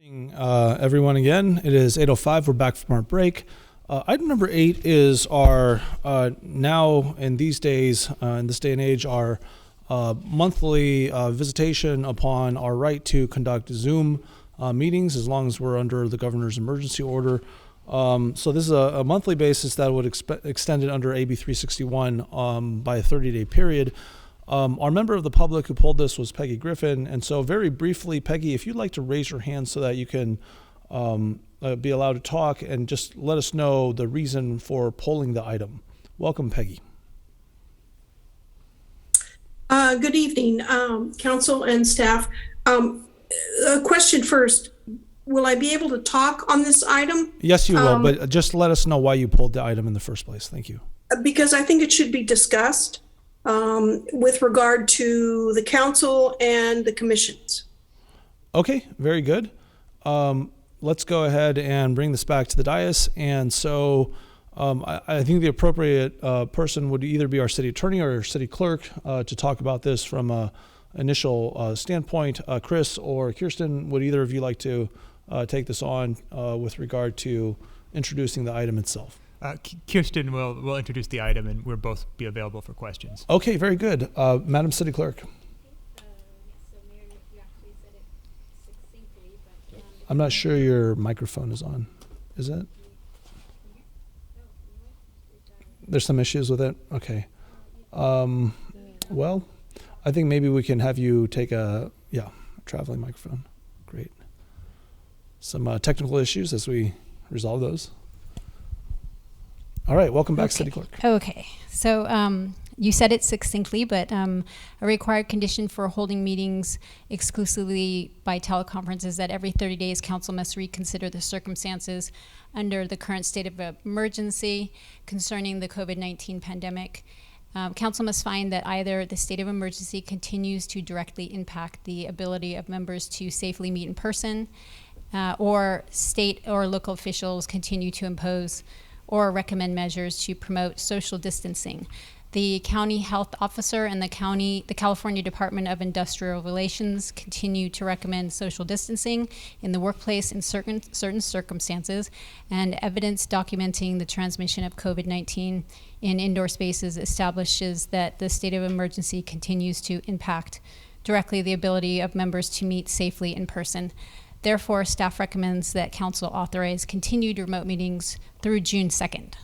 Everyone again, it is 8:05. We're back from our break. Item number 8 is our now in these days, in this day and age, our monthly visitation upon our right to conduct Zoom meetings as long as we're under the governor's emergency order. So this is a monthly basis that would extend it under AB 361 by a 30-day period. Our member of the public who pulled this was Peggy Griffin. And so very briefly, Peggy, if you'd like to raise your hand so that you can be allowed to talk and just let us know the reason for pulling the item. Welcome, Peggy. Good evening, council and staff. A question first. Will I be able to talk on this item? Yes, you will, but just let us know why you pulled the item in the first place. Thank you. Because I think it should be discussed with regard to the council and the commissions. Okay, very good. Let's go ahead and bring this back to the dais. And so I think the appropriate person would either be our city attorney or our city clerk to talk about this from an initial standpoint. Chris or Kirsten, would either of you like to take this on with regard to introducing the item itself? Kirsten will introduce the item, and we'll both be available for questions. Okay, very good. Madam City Clerk. So Meredith, you actually said it succinctly, but... I'm not sure your microphone is on. Is it? There's some issues with it? Okay. Well, I think maybe we can have you take a traveling microphone. Great. Some technical issues as we resolve those. All right, welcome back, okay. City Clerk. Okay, so you said it succinctly, but a required condition for holding meetings exclusively by teleconference is that every 30 days, council must reconsider the circumstances under the current state of emergency concerning the COVID-19 pandemic. Council must find that either the state of emergency continues to directly impact the ability of members to safely meet in person, or state or local officials continue to impose or recommend measures to promote social distancing. The county health officer and the California Department of Industrial Relations continue to recommend social distancing in the workplace in certain circumstances, and evidence documenting the transmission of COVID-19 in indoor spaces establishes that the state of emergency continues to impact directly the ability of members to meet safely in person. Therefore, staff recommends that council authorize continued remote meetings through June 2nd.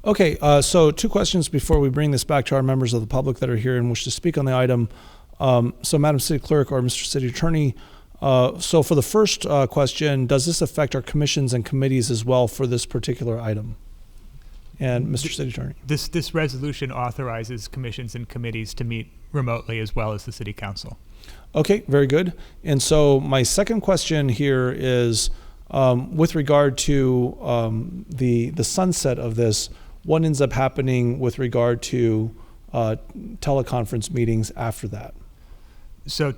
Okay, so 2 questions before we bring this back to our members of the public that are here and wish to speak on the item. So Madam City Clerk or Mr. City Attorney, so for the first question, does this affect our commissions and committees as well for this particular item? And Mr. City Attorney. This resolution authorizes commissions and committees to meet remotely as well as the City Council. Okay, very good. And so my second question here is with regard to the sunset of this, what ends up happening with regard to teleconference meetings after that? So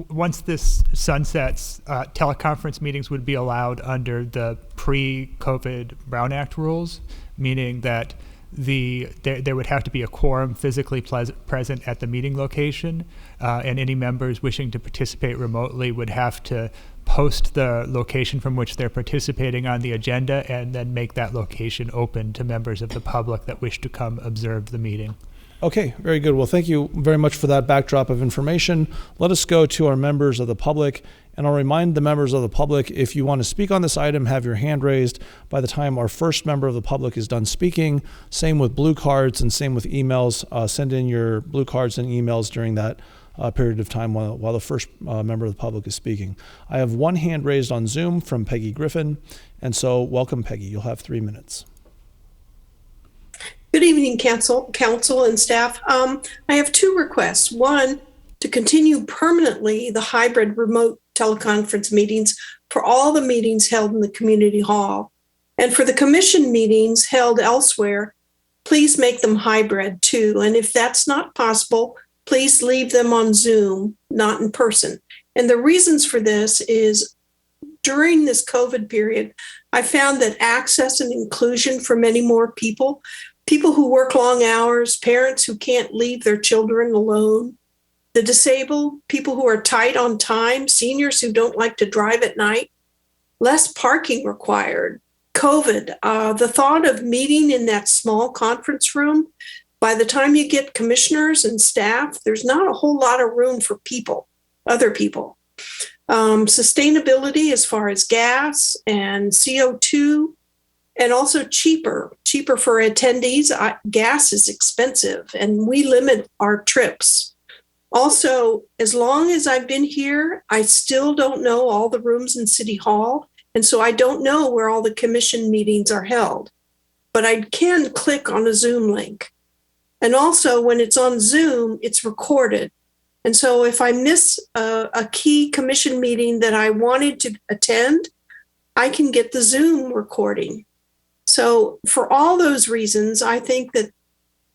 once this sunsets, teleconference meetings would be allowed under the pre-COVID Brown Act rules, meaning that there would have to be a quorum physically present at the meeting location, and any members wishing to participate remotely would have to post the location from which they're participating on the agenda and then make that location open to members of the public that wish to come observe the meeting. Okay, very good. Well, thank you very much for that backdrop of information. Let us go to our members of the public, and I'll remind the members of the public, if you want to speak on this item, have your hand raised by the time our first member of the public is done speaking. Same with blue cards and same with emails. Send in your blue cards and emails during that period of time while the first member of the public is speaking. I have 1 hand raised on Zoom from Peggy Griffin, and so welcome, Peggy. You'll have 3 minutes. Good evening, council and staff. I have 2 requests. 1, to continue permanently the hybrid remote teleconference meetings for all the meetings held in the community hall. And for the commission meetings held elsewhere, please make them hybrid too. And if that's not possible, please leave them on Zoom, not in person. And the reasons for this is during this COVID period, I found that access and inclusion for many more people who work long hours, parents who can't leave their children alone, the disabled, people who are tight on time, seniors who don't like to drive at night, less parking required, COVID, the thought of meeting in that small conference room, by the time you get commissioners and staff, there's not a whole lot of room for people, other people. Sustainability as far as gas and CO2, and also cheaper for attendees. Gas is expensive and we limit our trips. Also, as long as I've been here, I still don't know all the rooms in City Hall. And so I don't know where all the commission meetings are held, but I can click on a Zoom link. And also when it's on Zoom, it's recorded. And so if I miss a key commission meeting that I wanted to attend, I can get the Zoom recording. So for all those reasons, I think that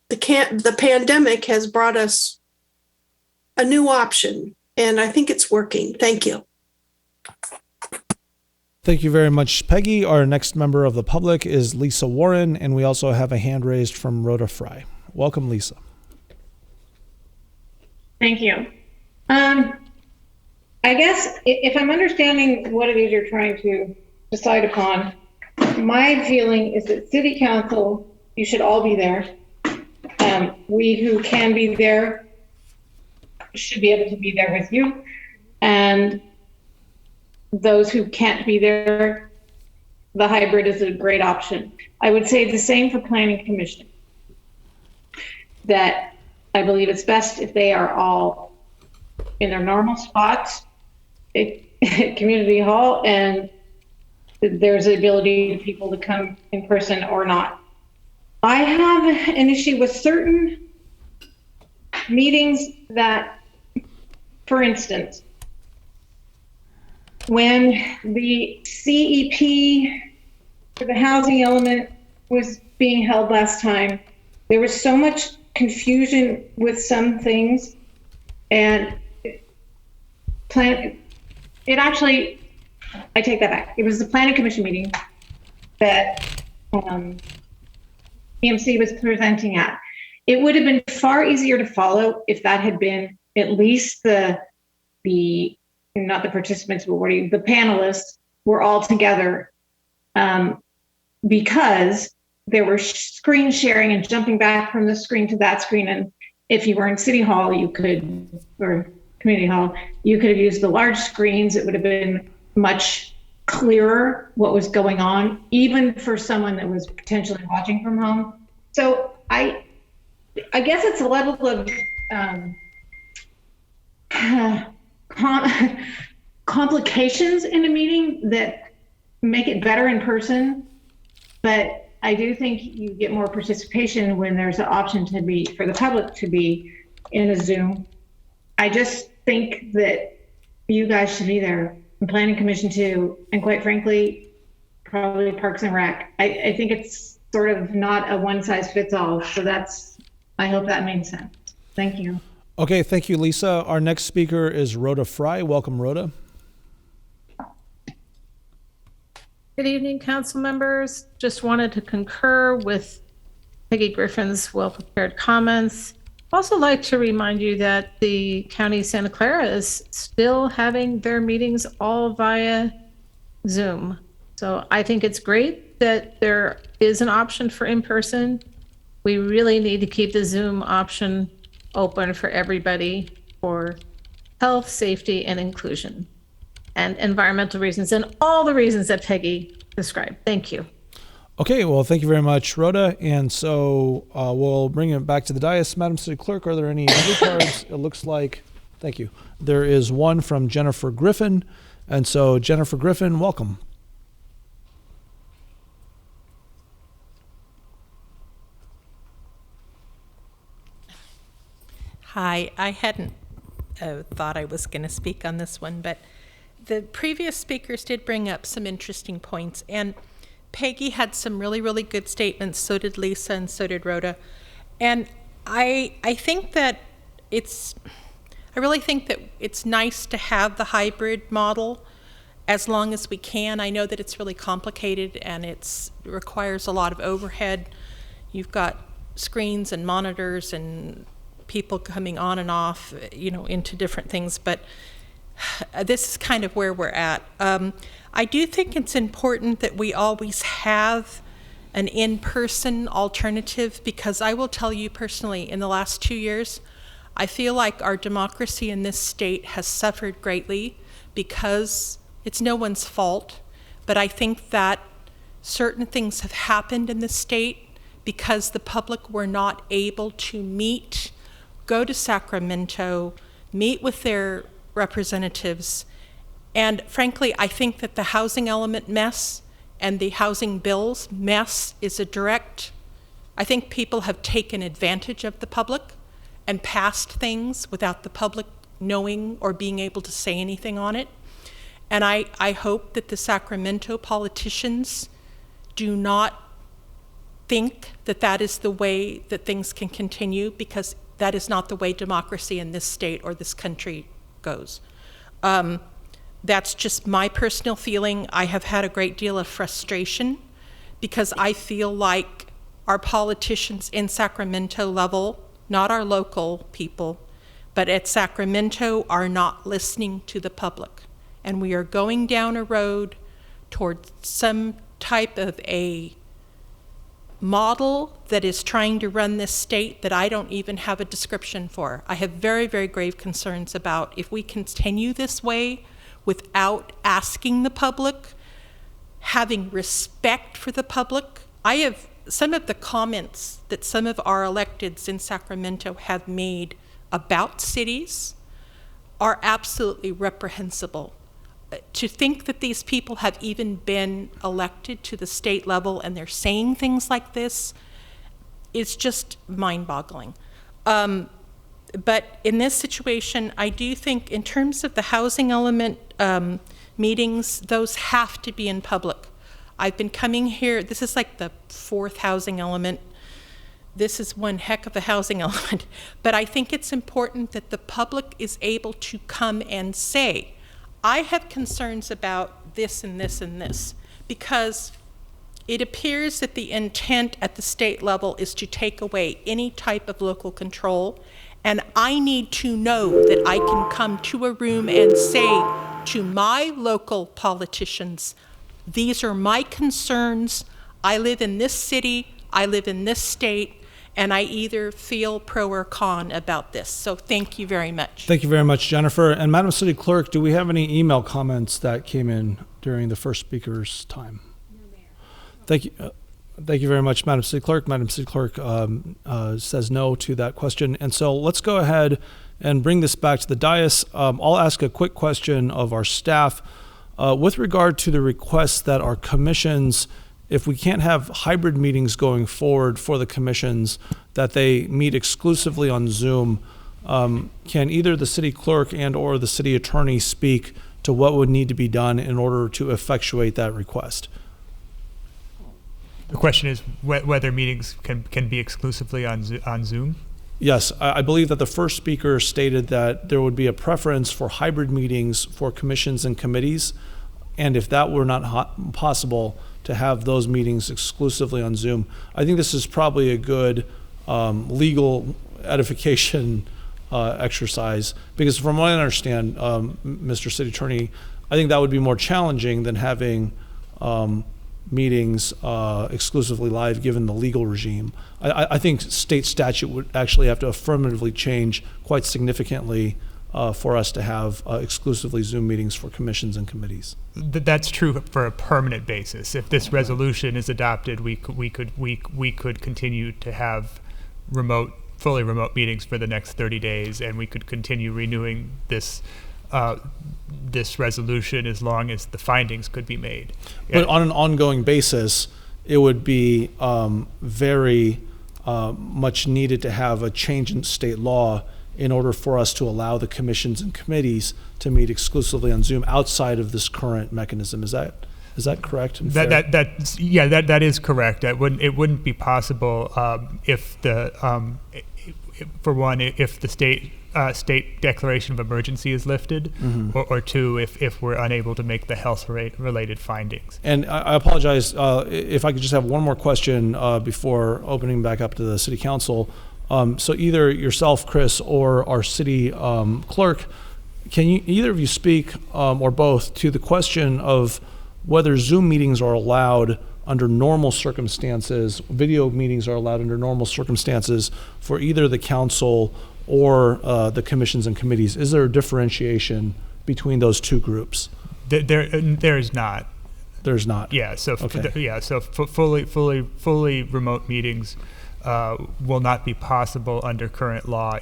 the pandemic has brought us a new option, and I think it's working. Thank you. Thank you very much, Peggy. Our next member of the public is Lisa Warren, and we also have a hand raised from Rhoda Fry. Welcome, Lisa. Thank you. I guess if I'm understanding what it is you're trying to decide upon, my feeling is that City Council, you should all be there. We who can be there should be able to be there with you. And those who can't be there, the hybrid is a great option. I would say the same for Planning Commission, that I believe it's best if they are all in their normal spots at Community Hall, and there's the ability for people to come in person or not. I have an issue with certain meetings that, for instance, when the CEP for the housing element was being held last time, there was so much confusion with some things, and I take that back. It was the Planning Commission meeting that EMC was presenting at. It would have been far easier to follow if that had been at least the not the participants, but the panelists were all together, because there were screen sharing and jumping back from the screen to that screen. And if you were in City Hall, or Community Hall, you could have used the large screens. It would have been much clearer what was going on, even for someone that was potentially watching from home. So I guess it's a level of complications in a meeting that make it better in person, but I do think you get more participation when there's an option for the public to be in a Zoom. I just think that you guys should be there, and Planning Commission too, and quite frankly, probably Parks and Rec. I think it's sort of not a one size fits all. So I hope that makes sense. Thank you. Okay, thank you, Lisa. Our next speaker is Rhoda Fry. Welcome, Rhoda. Good evening, council members. Just wanted to concur with Peggy Griffin's well-prepared comments. Also like to remind you that the County of Santa Clara is still having their meetings all via Zoom. So I think it's great that there is an option for in-person. We really need to keep the Zoom option open for everybody for health, safety, and inclusion, and environmental reasons, and all the reasons that Peggy described. Thank you. Okay, well, thank you very much, Rhoda. And so we'll bring it back to the dais. Madam City Clerk, are there any blue cards? It looks like, thank you. There is one from Jennifer Griffin. And so Jennifer Griffin, welcome. Hi, I hadn't thought I was going to speak on this one, but the previous speakers did bring up some interesting points, and Peggy had some really, really good statements. So did Lisa, and so did Rhoda. And I think that I really think that it's nice to have the hybrid model as long as we can. I know that it's really complicated and it requires a lot of overhead. You've got screens and monitors and people coming on and off, into different things, but this is kind of where we're at. I do think it's important that we always have an in-person alternative, because I will tell you personally, in the last 2 years, I feel like our democracy in this state has suffered greatly, because it's no one's fault, but I think that certain things have happened in the state because the public were not able to go to Sacramento, meet with their representatives. And frankly, I think that the housing element mess and the housing bills mess is I think people have taken advantage of the public and passed things without the public knowing or being able to say anything on it. And I hope that the Sacramento politicians do not think that that is the way that things can continue, because that is not the way democracy in this state or this country goes. That's just my personal feeling. I have had a great deal of frustration because I feel like our politicians in Sacramento level, not our local people, but at Sacramento, are not listening to the public. And we are going down a road towards some type of a model that is trying to run this state that I don't even have a description for. I have very, very grave concerns about if we continue this way without asking the public, having respect for the public. I have some of the comments that some of our electeds in Sacramento have made about cities are absolutely reprehensible. To think that these people have even been elected to the state level and they're saying things like this is just mind-boggling. But in this situation, I do think in terms of the housing element meetings, those have to be in public. I've been coming here, this is like the 4th housing element. This is one heck of a housing element. But I think it's important that the public is able to come and say, I have concerns about this and this and this, because it appears that the intent at the state level is to take away any type of local control. And I need to know that I can come to a room and say to my local politicians, these are my concerns. I live in this city, I live in this state, and I either feel pro or con about this. So thank you very much. Thank you very much, Jennifer. And Madam City Clerk, do we have any email comments that came in during the first speaker's time? No, Mayor. Thank you. Thank you very much, Madam City Clerk. Madam City Clerk says no to that question. And so let's go ahead and bring this back to the dais. I'll ask a quick question of our staff. With regard to the requests that our commissions, if we can't have hybrid meetings going forward for the commissions, that they meet exclusively on Zoom, can either the city clerk and or the city attorney speak to what would need to be done in order to effectuate that request? The question is whether meetings can be exclusively on Zoom? Yes, I believe that the first speaker stated that there would be a preference for hybrid meetings for commissions and committees, and if that were not possible, to have those meetings exclusively on Zoom. I think this is probably a good legal edification exercise, because from what I understand, Mr. City Attorney, I think that would be more challenging than having meetings exclusively live given the legal regime. I think state statute would actually have to affirmatively change quite significantly for us to have exclusively Zoom meetings for commissions and committees. That's true for a permanent basis. If this resolution is adopted, we could continue to have fully remote meetings for the next 30 days, and we could continue renewing this resolution as long as the findings could be made. But on an ongoing basis, it would be very much needed to have a change in state law in order for us to allow the commissions and committees to meet exclusively on Zoom outside of this current mechanism. Is that correct? And that is correct. It wouldn't be possible if the state declaration of emergency is lifted, mm-hmm. or two, if we're unable to make the health related findings. And I apologize if I could just have one more question before opening back up to the City Council. So either yourself, Chris, or our city clerk, can you either of you speak, or both, to the question of whether Zoom meetings are allowed under normal circumstances, video meetings are allowed under normal circumstances for either the council or the commissions and committees? Is there a differentiation between those two groups? There is not. There's not. Yeah. So Okay. fully remote meetings will not be possible under current law.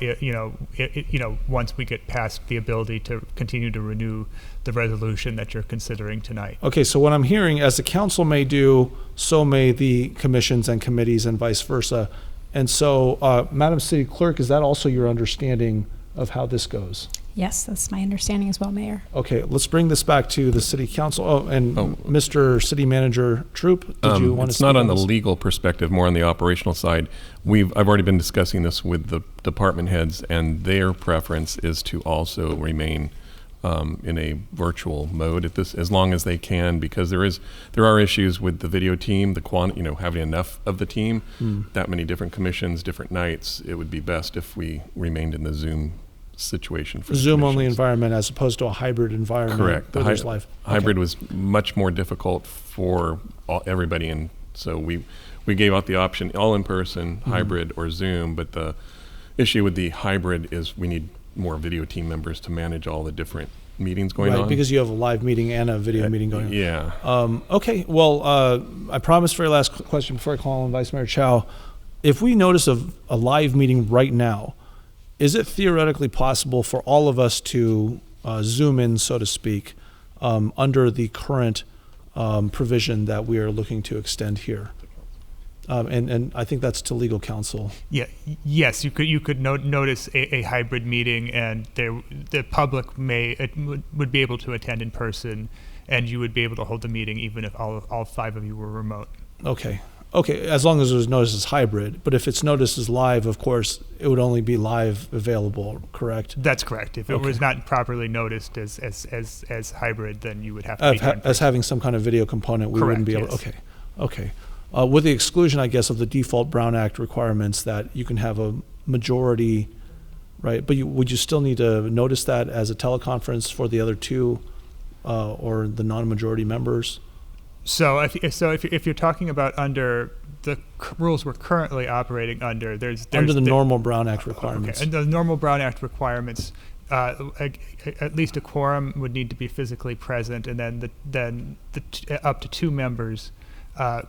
Once we get past the ability to continue to renew the resolution that you're considering tonight. Okay, so what I'm hearing, as the council may do, so may the commissions and committees and vice versa. And so, Madam City Clerk, is that also your understanding of how this goes? Yes, that's my understanding as well, Mayor. Okay, let's bring this back to the city council. Mr. City Manager Troop, did you want to It's speak not on the this? legal perspective, more on the operational side. I've already been discussing this with the department heads, and their preference is to also remain in a virtual mode at this, as long as they can, because there are issues with the video team, having enough of the team, that many different commissions, different nights. It would be best if we remained in the Zoom situation for Zoom only commissions. environment as opposed to a hybrid environment. Correct. Where there's live. Hybrid was much more difficult for everybody, and so we gave out the option all in person, hybrid or Zoom. But the issue with the hybrid is we need more video team members to manage all the different meetings going on. Because you have a live meeting and a video meeting going on. Yeah. Okay, well, I promised for your last question before I call on Vice Mayor Chow. If we notice a live meeting right now, is it theoretically possible for all of us to Zoom in, so to speak, under the current provision that we are looking to extend here? And I think that's to legal counsel. Yeah. Yes, you could notice a hybrid meeting, and the public would be able to attend in person, and you would be able to hold the meeting even if all 5 of you were remote. Okay, as long as it was noticed as hybrid. But if it's noticed as live, of course, it would only be live available, correct? That's correct. If it was not properly noticed as hybrid, then you would have to be done as having some kind of video component, we wouldn't be able. Yes. Okay. With the exclusion, I guess, of the default Brown Act requirements that you can have a majority, right? But would you still need to notice that as a teleconference for the other 2 or the non-majority members? So if you're talking about under the rules we're currently operating under, there's under the normal Brown Act requirements. Okay. And the normal Brown Act requirements, at least a quorum would need to be physically present, and then up to 2 members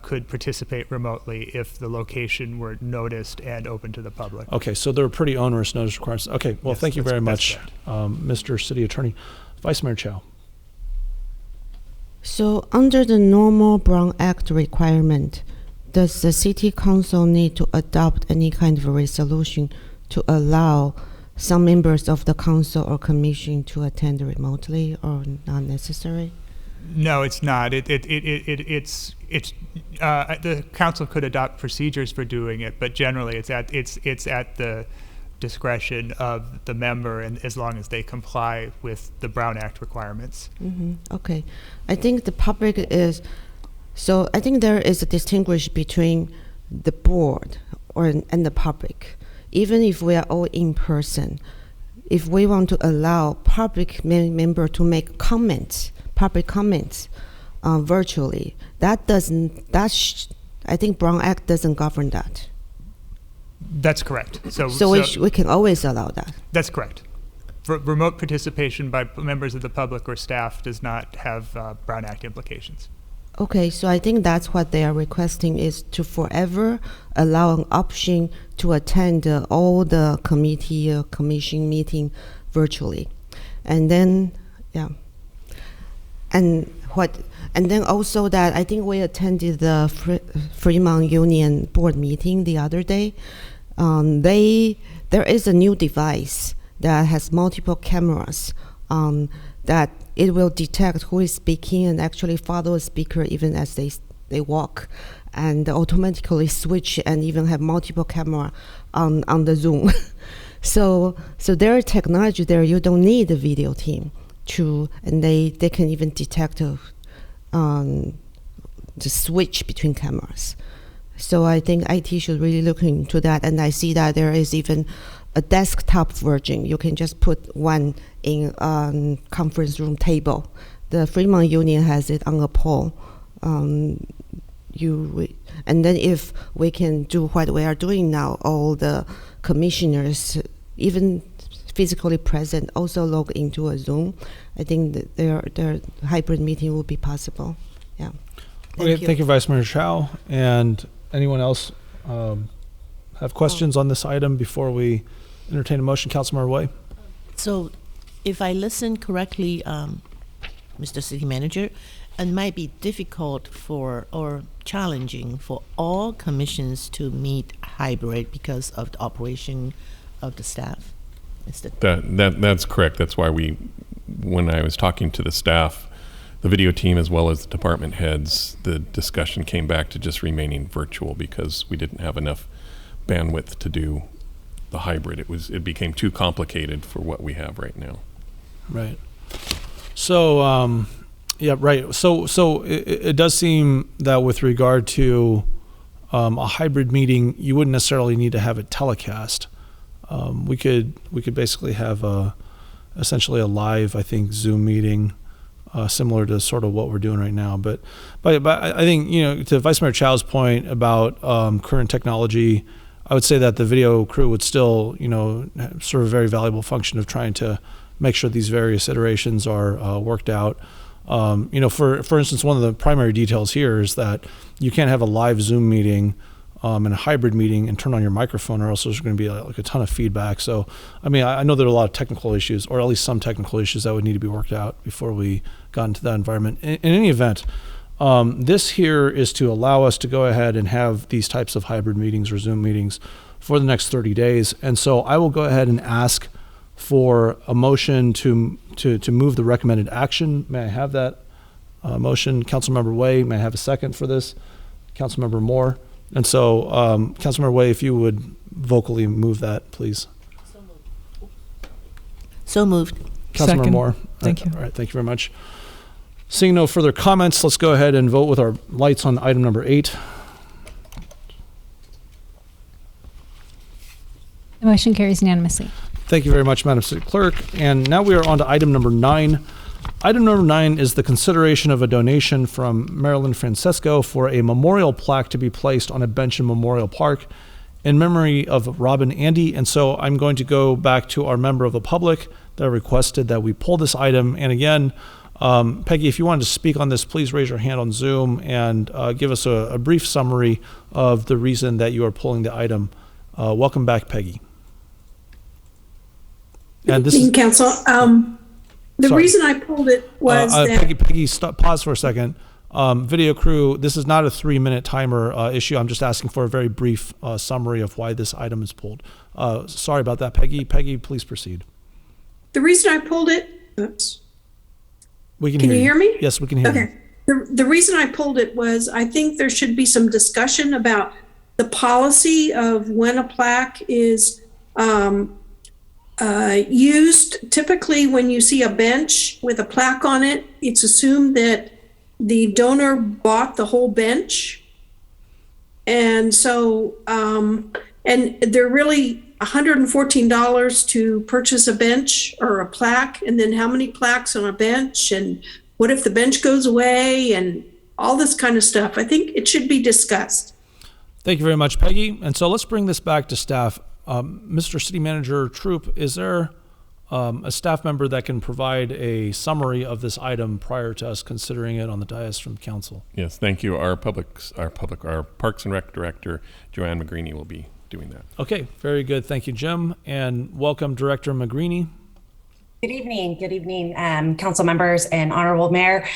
could participate remotely if the location were noticed and open to the public. Okay, so there are pretty onerous notice requirements. Okay, well, Yes, thank you very much, correct. Mr. City Attorney. Vice Mayor Chow. So under the normal Brown Act requirement, does the City Council need to adopt any kind of a resolution to allow some members of the council or commission to attend remotely, or not necessary? No, it's not. It's the council could adopt procedures for doing it, but generally it's at the discretion of the member, and as long as they comply with the Brown Act requirements. Okay. I think the public is, so I think there is a distinguish between the board and the public. Even if we are all in person, if we want to allow public member to make public comments virtually, I think Brown Act doesn't govern that. That's correct. So we can always allow that. That's correct. Remote participation by members of the public or staff does not have Brown Act implications. Okay, so I think that's what they are requesting, is to forever allow an option to attend all the committee commission meeting virtually. And then, and then also that I think we attended the Fremont Union board meeting the other day. There is a new device that has multiple cameras that it will detect who is speaking and actually follow a speaker even as they walk, and automatically switch and even have multiple camera on the Zoom. So there is technology there. You don't need a video team and they can even detect the switch between cameras. So I think IT should really look into that. And I see that there is even a desktop version. You can just put one in conference room table. The Fremont Union has it on a pole. And then if we can do what we are doing now, all the commissioners, even physically present, also log into a Zoom, I think that their hybrid meeting will be possible. Yeah. Thank you, Vice Mayor Chow. And anyone else have questions on this item before we entertain a motion? Councilmember Way. So if I listen correctly, Mr. City Manager, it might be difficult or challenging for all commissions to meet hybrid because of the operation of the staff. That's correct. That's why when I was talking to the staff, the video team as well as the department heads, the discussion came back to just remaining virtual because we didn't have enough bandwidth to do the hybrid. It became too complicated for what we have right now. Right. So yeah, right. So it does seem that with regard to a hybrid meeting, you wouldn't necessarily need to have it telecast. We could basically have essentially a live, I think, Zoom meeting, similar to sort of what we're doing right now. But I think, to Vice Mayor Chow's point about current technology, I would say that the video crew would still, serve a very valuable function of trying to make sure these various iterations are worked out. For instance, one of the primary details here is that you can't have a live Zoom meeting and a hybrid meeting and turn on your microphone, or else there's going to be like a ton of feedback. So, I mean, I know there are a lot of technical issues, or at least some technical issues that would need to be worked out before we got into that environment. In any event, this here is to allow us to go ahead and have these types of hybrid meetings or Zoom meetings for the next 30 days. And so I will go ahead and ask for a motion to move the recommended action. May I have that motion? Councilmember Way, may I have a second for this? Councilmember Moore. And so, Councilmember Way, if you would vocally move that, please. So moved. Councilmember Second. Moore. Thank you. All right, thank you very much. Seeing no further comments, let's go ahead and vote with our lights on item number 8. The motion carries unanimously. Thank you very much, Madam City Clerk. And now we are on to item number 9. Item number 9 is the consideration of a donation from Marilyn Francesco for a memorial plaque to be placed on a bench in Memorial Park in memory of Robin Andy. And so I'm going to go back to our member of the public that requested that we pull this item. And again, Peggy, if you wanted to speak on this, please raise your hand on Zoom and give us a brief summary of the reason that you are pulling the item. Welcome back, Peggy. And this is Council. The Sorry. reason I pulled it was that Peggy, stop, pause for a second. Video crew, this is not a 3-minute timer issue. I'm just asking for a very brief summary of why this item is pulled. Sorry about that, Peggy. Peggy, please proceed. the reason I pulled it. Oops. We can Can hear you hear me? Yes, we can hear you. Okay. The reason I pulled it was I think there should be some discussion about the policy of when a plaque is used. Typically, when you see a bench with a plaque on it, it's assumed that the donor bought the whole bench. And so, and they're really $114 to purchase a bench or a plaque, and then how many plaques on a bench, and what if the bench goes away, and all this kind of stuff. I think it should be discussed. Thank you very much, Peggy. And so let's bring this back to staff. Mr. City Manager Troop, is there a staff member that can provide a summary of this item prior to us considering it on the dais from council? Yes, thank you. Our Parks and Rec Director, Joanne Magrini, will be doing that. Okay, very good. Thank you, Jim. And welcome, Director Magrini. Good evening, council members and honorable mayor.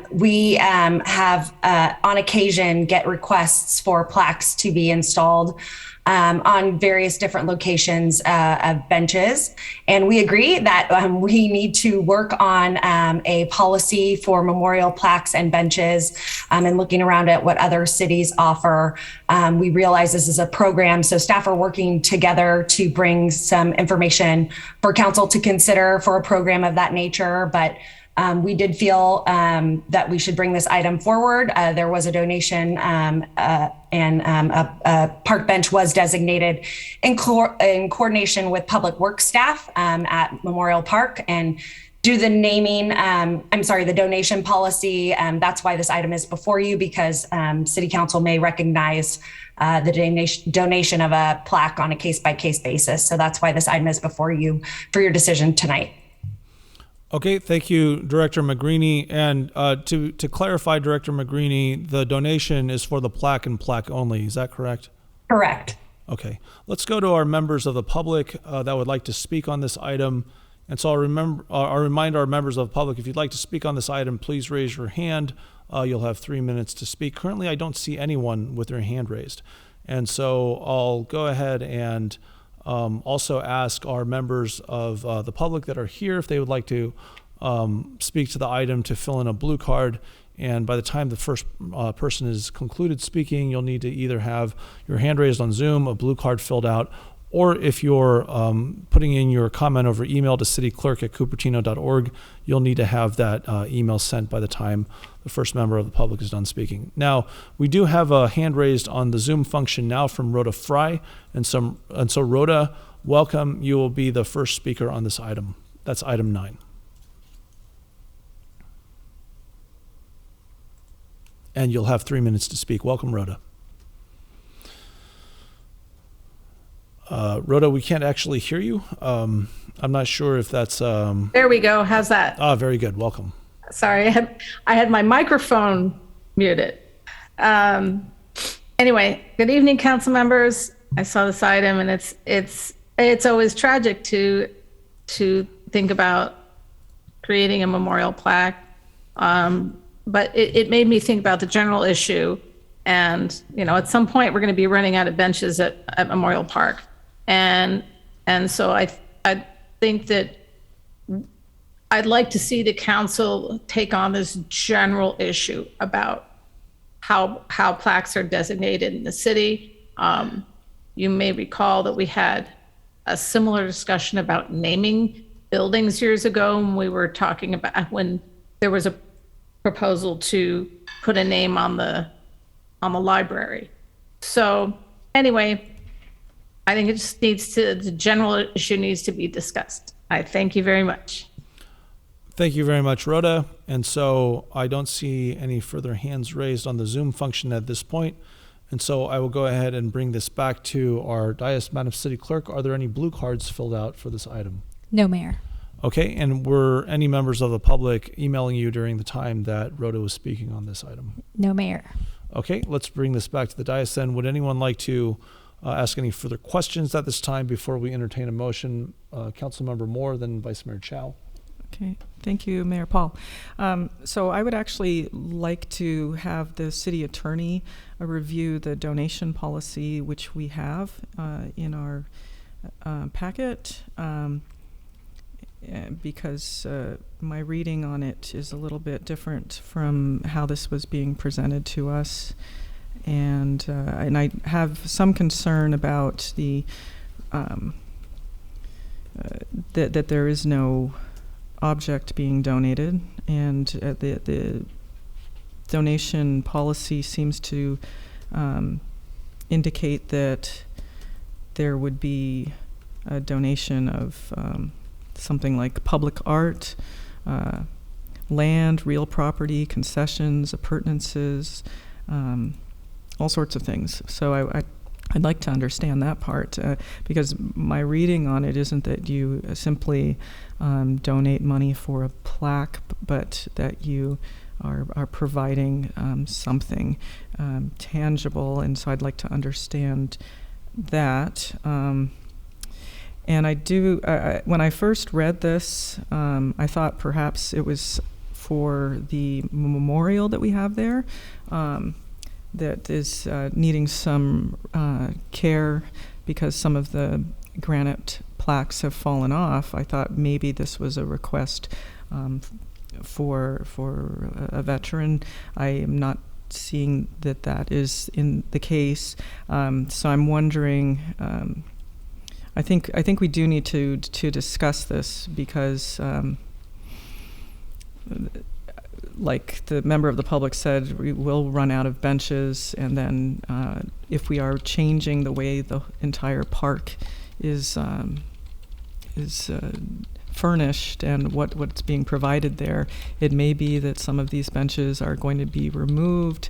We have, on occasion, get requests for plaques to be installed on various different locations of benches. And we agree that we need to work on a policy for memorial plaques and benches, and looking around at what other cities offer. We realize this is a program, so staff are working together to bring some information for council to consider for a program of that nature. But we did feel that we should bring this item forward. There was a donation and a park bench was designated in coordination with Public Works staff at Memorial Park, and do the naming, the donation policy. That's why this item is before you, because City Council may recognize the donation of a plaque on a case-by-case basis. So that's why this item is before you for your decision tonight. Okay, thank you, Director McGreeny. And to clarify, Director McGreeny, the donation is for the plaque and plaque only. Is that correct? Correct. Okay, let's go to our members of the public that would like to speak on this item. And so I'll remind our members of the public, if you'd like to speak on this item, please raise your hand. You'll have 3 minutes to speak. Currently, I don't see anyone with their hand raised. And so I'll go ahead and also ask our members of the public that are here if they would like to speak to the item to fill in a blue card. And by the time the first person is concluded speaking, you'll need to either have your hand raised on Zoom, a blue card filled out, or if you're putting in your comment over email to cityclerk@cupertino.org, you'll need to have that email sent by the time the first member of the public is done speaking. Now, we do have a hand raised on the Zoom function now from Rhoda Fry. And so Rhoda, welcome. You will be the first speaker on this item. That's item 9. And you'll have 3 minutes to speak. Welcome, Rhoda. Rhoda, we can't actually hear you. I'm not sure if that's... There we go. How's that? Very good. Welcome. Sorry, I had my microphone muted. Anyway, good evening, council members. I saw this item, and it's always tragic to think about creating a memorial plaque. But it made me think about the general issue. And, at some point we're going to be running out of benches at Memorial Park. And so I think that I'd like to see the council take on this general issue about how plaques are designated in the city. You may recall that we had a similar discussion about naming buildings years ago, when we were talking about when there was a proposal to put a name on the library. So anyway, I think the general issue needs to be discussed. I thank you very much. Thank you very much, Rhoda. And so I don't see any further hands raised on the Zoom function at this point. And so I will go ahead and bring this back to our dais. Madam City Clerk, are there any blue cards filled out for this item? No, Mayor. Okay, and were any members of the public emailing you during the time that Rhoda was speaking on this item? No, Mayor. Okay, let's bring this back to the dais then. Would anyone like to ask any further questions at this time before we entertain a motion? Councilmember Moore, then Vice Mayor Chow. Okay, thank you, Mayor Paul. So I would actually like to have the city attorney review the donation policy, which we have in our packet, because my reading on it is a little bit different from how this was being presented to us. And I have some concern about the that there is no object being donated, and the donation policy seems to indicate that there would be a donation of something like public art, land, real property, concessions, appurtenances, all sorts of things. So I'd like to understand that part, because my reading on it isn't that you simply donate money for a plaque, but that you are providing something tangible. And so I'd like to understand that. And I do, when I first read this, I thought perhaps it was for the memorial that we have there, that is needing some care because some of the granite plaques have fallen off. I thought maybe this was a request for a veteran. I am not seeing that is in the case. So I'm wondering, I think we do need to discuss this, because like the member of the public said, we will run out of benches, and then if we are changing the way the entire park is furnished and what's being provided there, it may be that some of these benches are going to be removed.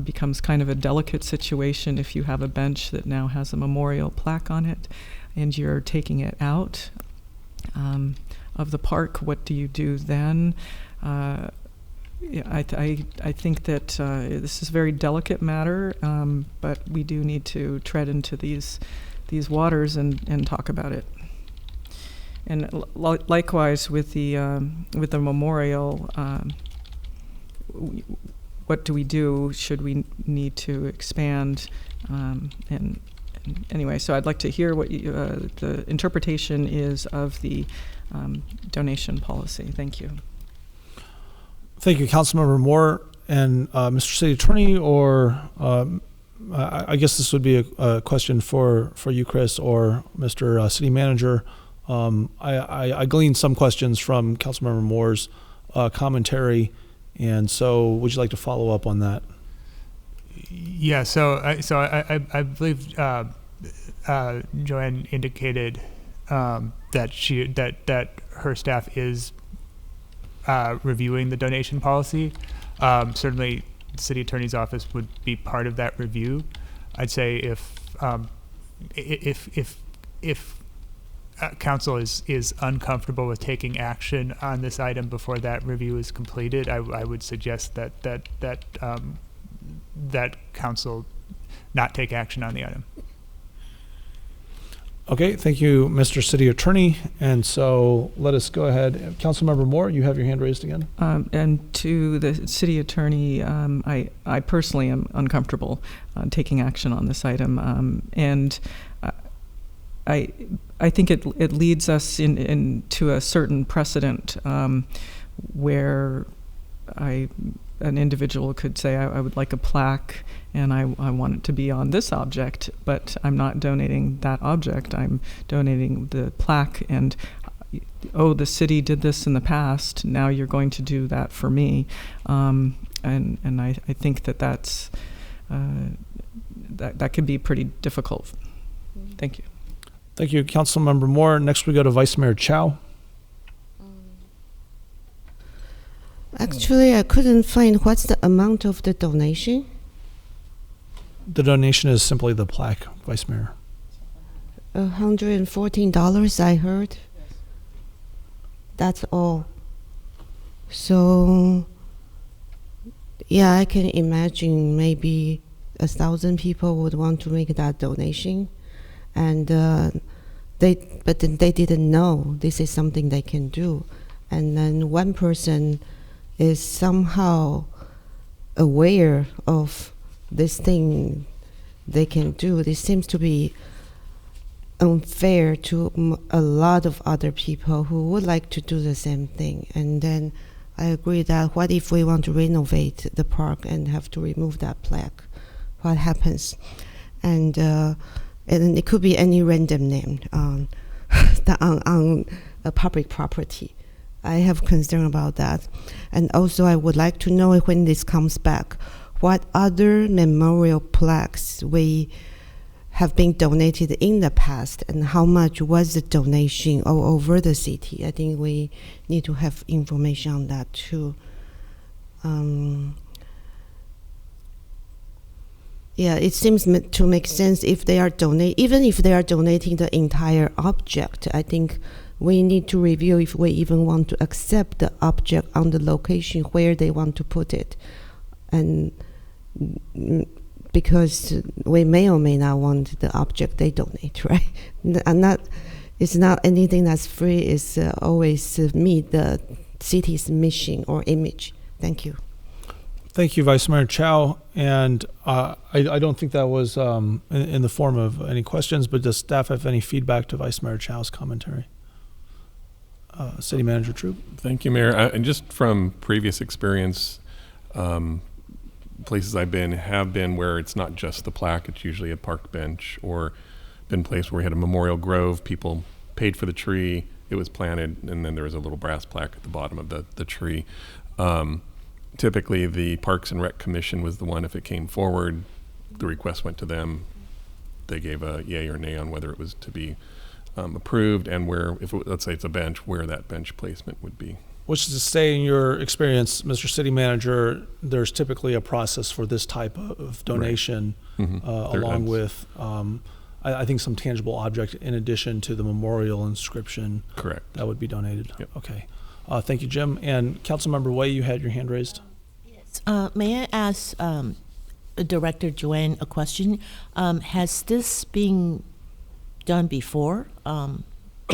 Becomes kind of a delicate situation if you have a bench that now has a memorial plaque on it and you're taking it out of the park. What do you do then? I think that this is a very delicate matter, but we do need to tread into these waters and talk about it. And likewise with the memorial, what do we do? Should we need to expand? And anyway, so I'd like to hear what the interpretation is of the donation policy. Thank you. Thank you, Councilmember Moore. And Mr. City Attorney, or I guess this would be a question for you, Chris, or Mr. City Manager. I gleaned some questions from Councilmember Moore's commentary, and so would you like to follow up on that? Yeah. So I believe Joanne indicated that her staff is reviewing the donation policy. Certainly, the city attorney's office would be part of that review. I'd say if council is uncomfortable with taking action on this item before that review is completed, I would suggest that council not take action on the item. Okay, thank you, Mr. City Attorney. And so let us go ahead. Councilmember Moore, you have your hand raised again. And to the city attorney, I personally am uncomfortable taking action on this item. And I think it leads us into a certain precedent where an individual could say, I would like a plaque and I want it to be on this object, but I'm not donating that object. I'm donating the plaque, and the city did this in the past, now you're going to do that for me. And I think that could be pretty difficult. Thank you. Thank you, Councilmember Moore. Next we go to Vice Mayor Chow. Actually, I couldn't find what's the amount of the donation. The donation is simply the plaque, Vice Mayor. $114, I heard. That's all. So, yeah, I can imagine maybe 1,000 people would want to make that donation, and they didn't know this is something they can do, and then one person is somehow aware of this thing they can do. This seems to be unfair to a lot of other people who would like to do the same thing. And then I agree that what if we want to renovate the park and have to remove that plaque? What happens? And it could be any random name on a public property. I have concern about that. And also I would like to know, when this comes back, what other memorial plaques we have been donated in the past, and how much was the donation all over the city. I think we need to have information on that too. Yeah, it seems to make sense if they are even if they are donating the entire object. I think we need to review if we even want to accept the object on the location where they want to put it. And because we may or may not want the object they donate, right? It's not anything that's free. It's always meet the city's mission or image. Thank you. Thank you, Vice Mayor Chow. And I don't think that was in the form of any questions, but does staff have any feedback to Vice Mayor Chow's commentary? City Manager Troop. Thank you, Mayor. And just from previous experience, places I've been have been where it's not just the plaque, it's usually a park bench, or been places where we had a memorial grove, people paid for the tree, it was planted, and then there was a little brass plaque at the bottom of the tree. Typically, the Parks and Rec Commission was the one, if it came forward, the request went to them. They gave a yay or nay on whether it was to be approved, and where, if it, let's say it's a bench, where that bench placement would be. Which is to say, in your experience, Mr. City Manager, there's typically a process for this type of donation, Right. along with, I think, some tangible object in addition to the memorial inscription. Correct. That would be donated. Yep. Okay. Thank you, Jim. And Councilmember Way, you had your hand raised. May I ask Director Joanne a question? Has this been done before?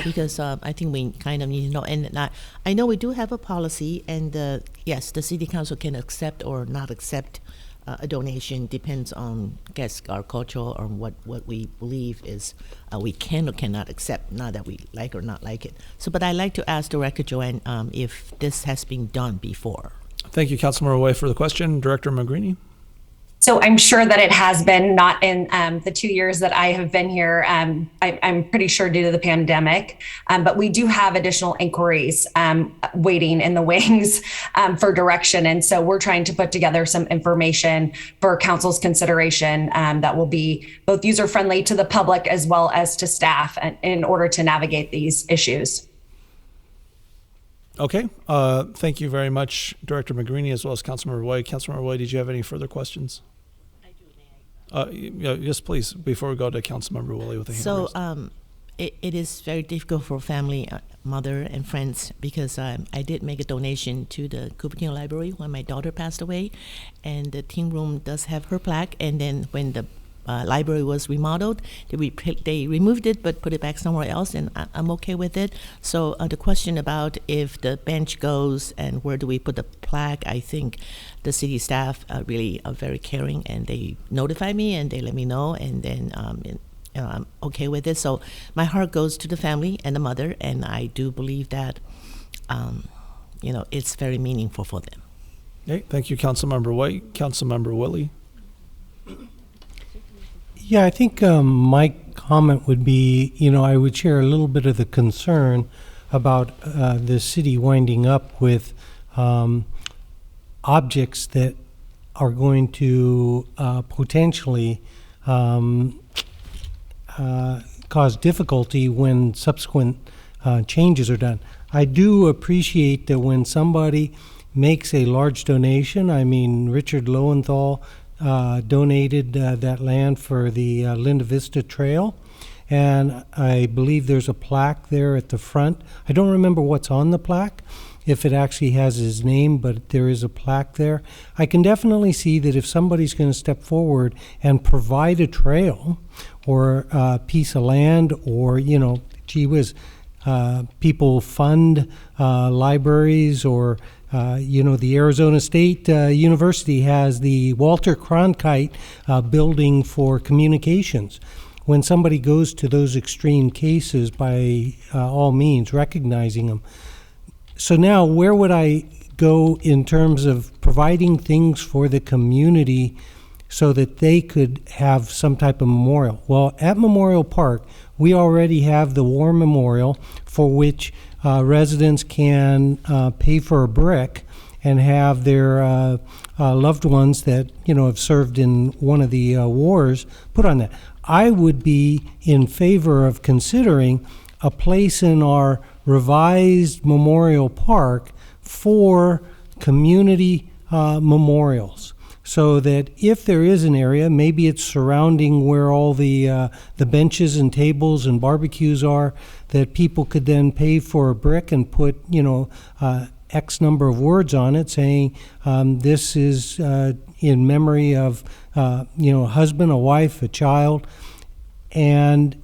Because I think we kind of need to know. And I know we do have a policy, and yes, the City Council can accept or not accept a donation. Depends on, I guess, our culture or what we believe is we can or cannot accept, not that we like or not like it. So, but I'd like to ask Director Joanne if this has been done before. Thank you, Councilmember Way, for the question. Director Magrini? So I'm sure that it has been, not in the 2 years that I have been here. I'm pretty sure due to the pandemic, but we do have additional inquiries waiting in the wings for direction. And so we're trying to put together some information for council's consideration that will be both user friendly to the public as well as to staff in order to navigate these issues. Okay. Thank you very much, Director Magrini, as well as Councilmember Way. Councilmember Way, did you have any further questions? Yes, please, before we go to Councilmember Willie with the hand raised. It is very difficult for family, mother and friends, because I did make a donation to the Cupertino Library when my daughter passed away, and the teen room does have her plaque. And then when the library was remodeled, they removed it but put it back somewhere else, and I'm okay with it. So the question about if the bench goes and where do we put the plaque, I think the city staff really are very caring, and they notify me and they let me know, and then I'm okay with it. So my heart goes to the family and the mother, and I do believe that it's very meaningful for them. Okay, thank you, Councilmember White. Councilmember Willie. Yeah, I think my comment would be, I would share a little bit of the concern about the city winding up with objects that are going to potentially cause difficulty when subsequent changes are done. I do appreciate that when somebody makes a large donation, I mean, Richard Lowenthal donated that land for the Linda Vista Trail, and I believe there's a plaque there at the front. I don't remember what's on the plaque, if it actually has his name, but there is a plaque there. I can definitely see that if somebody's going to step forward and provide a trail or a piece of land, or, gee whiz, people fund libraries, or the Arizona State University has the Walter Cronkite building for communications. When somebody goes to those extreme cases, by all means, recognizing them. So now, where would I go in terms of providing things for the community so that they could have some type of memorial? Well, at Memorial Park, we already have the War Memorial, for which residents can pay for a brick and have their loved ones that have served in one of the wars put on that. I would be in favor of considering a place in our revised Memorial Park for community memorials, so that if there is an area, maybe it's surrounding where all the benches and tables and barbecues are, that people could then pay for a brick and put X number of words on it saying this is in memory of a husband, a wife, a child, and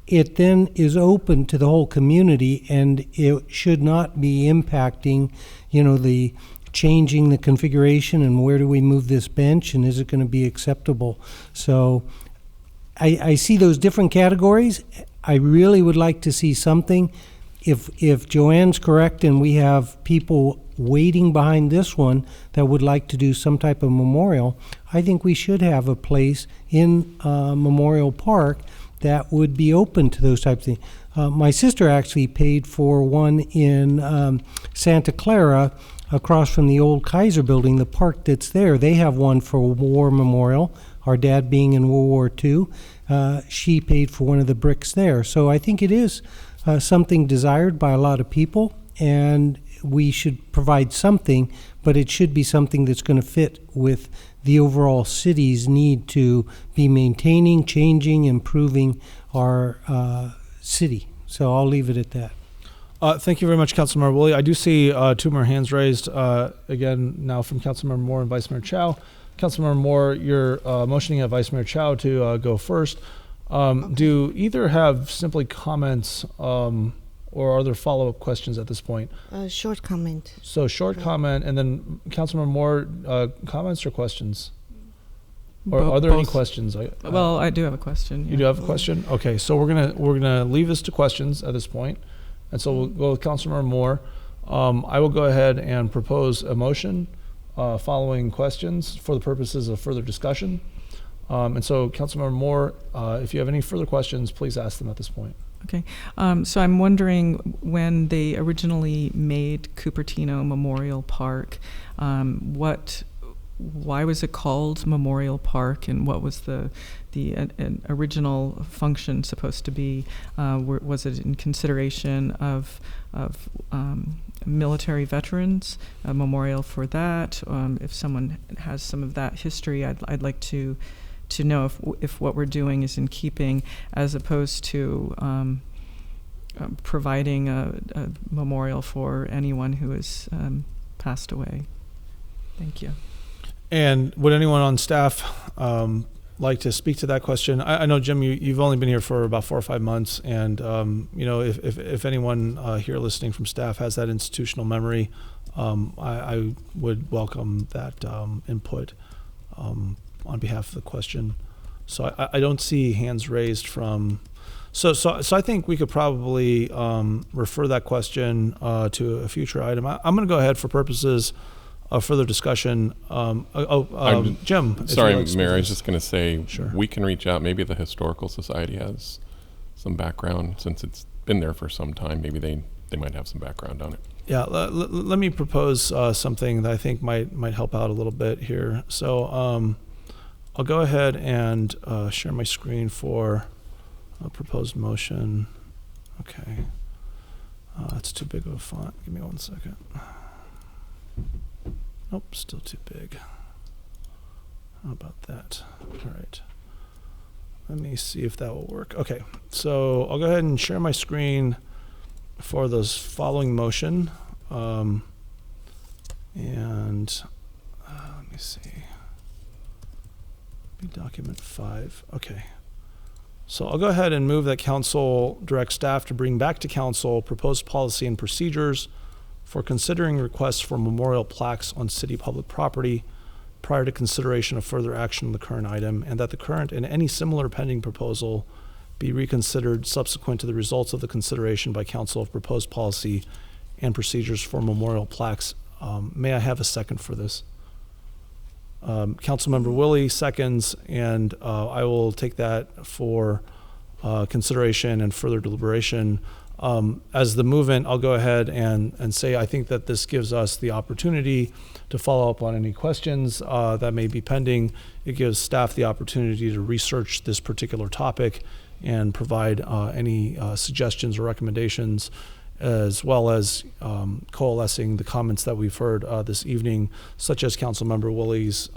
it then is open to the whole community, and it should not be impacting the changing the configuration and where do we move this bench and is it going to be acceptable. So I see those different categories. I really would like to see something. If Joanne's correct and we have people waiting behind this one that would like to do some type of memorial, I think we should have a place in Memorial Park that would be open to those types of things. My sister actually paid for one in Santa Clara, across from the old Kaiser building, the park that's there. They have one for a war memorial, our dad being in World War II. She paid for one of the bricks there. So I think it is something desired by a lot of people, and we should provide something, but it should be something that's going to fit with the overall city's need to be maintaining, changing, improving our city. So I'll leave it at that. Thank you very much, Councilmember Woolley. I do see 2 more hands raised, again, now from Councilmember Moore and Vice Mayor Chow. Councilmember Moore, you're motioning at Vice Mayor Chow to go first. Do either have simply comments or are there follow-up questions at this point? Short comment. So short comment, and then Councilmember Moore, comments or questions? Or are there any questions? Well, I do have a question. You do have a question? Okay, so we're gonna leave this to questions at this point. And so we'll go with Councilmember Moore. I will go ahead and propose a motion following questions for the purposes of further discussion. And so Councilmember Moore, if you have any further questions, please ask them at this point. Okay, so I'm wondering, when they originally made Cupertino Memorial Park, why was it called Memorial Park, and what was the original function supposed to be? Was it in consideration of military veterans, a memorial for that? If someone has some of that history, I'd like to know if what we're doing is in keeping, as opposed to providing a memorial for anyone who has passed away. Thank you. And would anyone on staff like to speak to that question? I know, Jim, you've only been here for about 4 or 5 months, and you know, if anyone here listening from staff has that institutional memory, I would welcome that input on behalf of the question. So I don't see hands raised from. So I think we could probably refer that question to a future item. I'm going to go ahead for purposes of further discussion. Jim. Sorry, Mayor, I was just going to say, sure, we can reach out. Maybe the Historical Society has some background, since it's been there for some time. Maybe they might have some background on it. Yeah, let me propose something that I think might help out a little bit here. So I'll go ahead and share my screen for a proposed motion. Okay. That's too big of a font. Give me 1 second. Nope, still too big. How about that? All right. Let me see if that will work. Okay, so I'll go ahead and share my screen for this following motion. And let me see. Document 5. Okay. So I'll go ahead and move that council direct staff to bring back to council proposed policy and procedures for considering requests for memorial plaques on city public property prior to consideration of further action on the current item, and that the current and any similar pending proposal be reconsidered subsequent to the results of the consideration by council of proposed policy and procedures for memorial plaques. May I have a second for this? Councilmember Woolley seconds, and I will take that for consideration and further deliberation. As the movement, I'll go ahead and say I think that this gives us the opportunity to follow up on any questions that may be pending. It gives staff the opportunity to research this particular topic and provide any suggestions or recommendations, as well as coalescing the comments that we've heard this evening, such as Councilmember Woolley's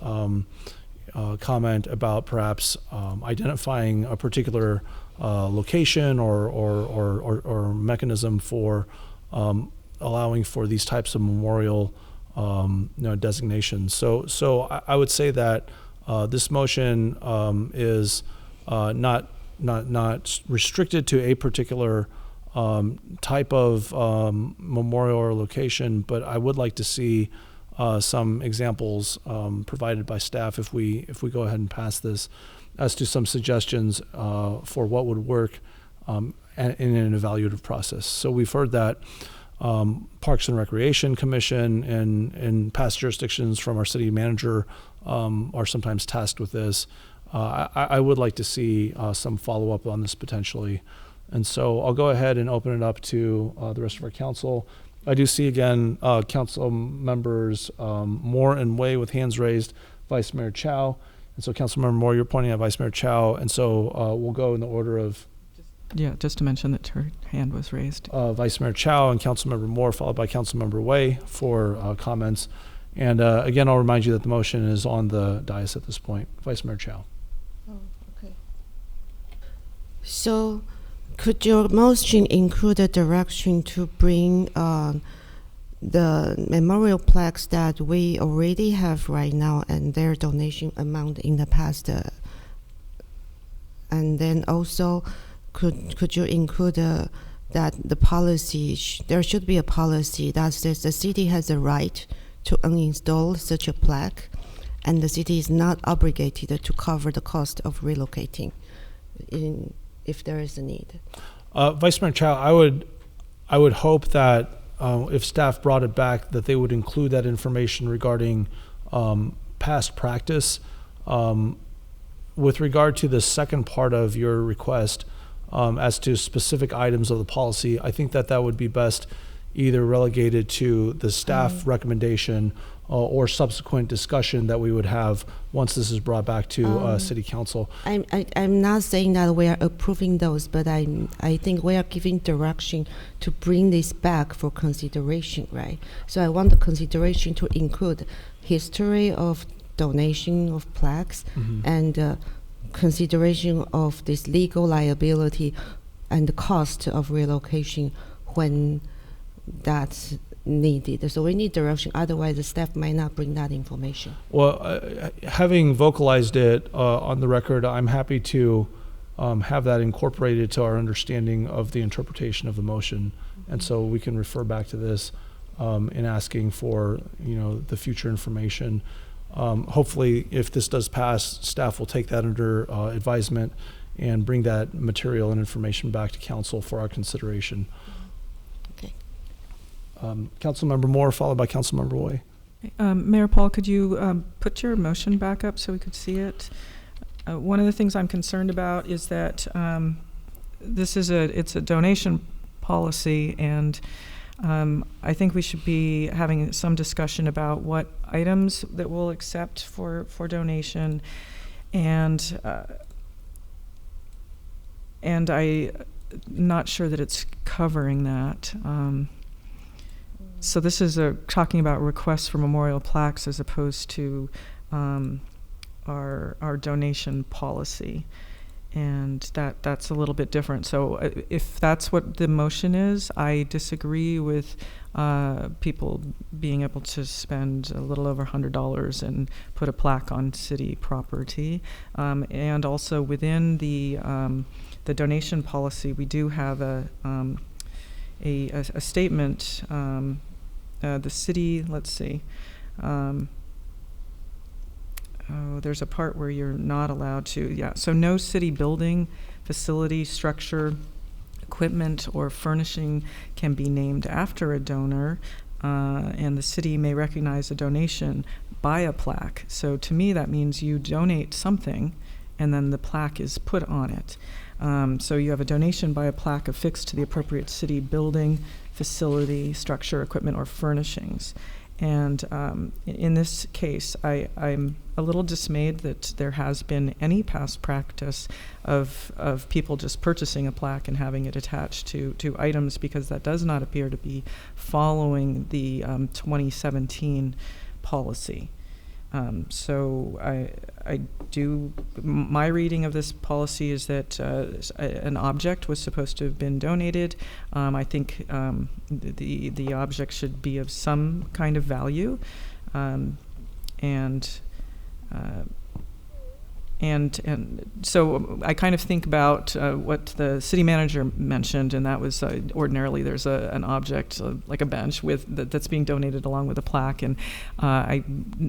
comment about perhaps identifying a particular location or mechanism for allowing for these types of memorial designations. So I would say that this motion is not restricted to a particular type of memorial or location, but I would like to see some examples provided by staff if we go ahead and pass this, as to some suggestions for what would work in an evaluative process. So we've heard that Parks and Recreation Commission and past jurisdictions from our city manager are sometimes tasked with this. I would like to see some follow-up on this potentially. And so I'll go ahead and open it up to the rest of our council. I do see again council members Moore and Way with hands raised, Vice Mayor Chow. And so Councilmember Moore, you're pointing at Vice Mayor Chow. And so we'll go in the order of... Yeah, just to mention that her hand was raised. Vice Mayor Chow and Councilmember Moore, followed by Councilmember Way for comments. And again, I'll remind you that the motion is on the dais at this point. Vice Mayor Chow. Oh, okay. So could your motion include a direction to bring the memorial plaques that we already have right now and their donation amount in the past? And then also, could you include that the policy, there should be a policy that says the city has a right to uninstall such a plaque, and the city is not obligated to cover the cost of relocating if there is a need. Vice Mayor Chow, I would hope that if staff brought it back, that they would include that information regarding past practice. With regard to the second part of your request, as to specific items of the policy, I think that would be best either relegated to the staff recommendation or subsequent discussion that we would have once this is brought back to City Council. I'm not saying that we are approving those, but I think we are giving direction to bring this back for consideration, right? So I want the consideration to include history of donation of plaques and consideration of this legal liability and the cost of relocation when that's needed. So we need direction, otherwise the staff might not bring that information. Well, having vocalized it on the record, I'm happy to have that incorporated to our understanding of the interpretation of the motion. And so we can refer back to this in asking for, the future information. Hopefully, if this does pass, staff will take that under advisement and bring that material and information back to council for our consideration. Okay. Councilmember Moore, followed by Councilmember Way. Mayor Paul, could you put your motion back up so we could see it? One of the things I'm concerned about is that it's a donation policy, and I think we should be having some discussion about what items that we'll accept for donation, and I'm not sure that it's covering that. So this is talking about requests for memorial plaques as opposed to our donation policy. And that's a little bit different. So if that's what the motion is, I disagree with people being able to spend a little over $100 and put a plaque on city property. And also within the donation policy, we do have a statement. The city, let's see. There's a part where you're not allowed to, so no city building, facility, structure, equipment, or furnishing can be named after a donor, and the city may recognize a donation by a plaque. So to me, that means you donate something, and then the plaque is put on it. So you have a donation by a plaque affixed to the appropriate city building, facility, structure, equipment, or furnishings. And in this case, I'm a little dismayed that there has been any past practice of people just purchasing a plaque and having it attached to items, because that does not appear to be following the 2017 policy. So my reading of this policy is that an object was supposed to have been donated. I think the object should be of some kind of value, and so I kind of think about what the city manager mentioned, and that was ordinarily there's an object like a bench that's being donated along with a plaque. And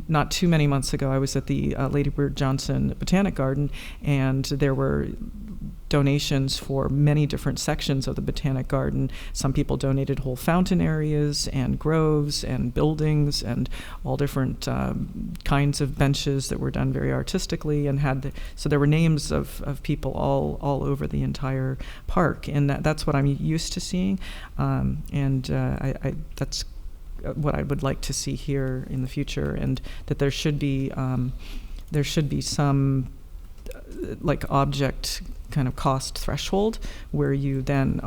not too many months ago, I was at the Lady Bird Johnson Botanic Garden, and there were donations for many different sections of the Botanic Garden. Some people donated whole fountain areas and groves and buildings and all different kinds of benches that were done very artistically, and so there were names of people all over the entire park, and that's what I'm used to seeing, and that's what I would like to see here in the future, and that there should be some like object kind of cost threshold where you then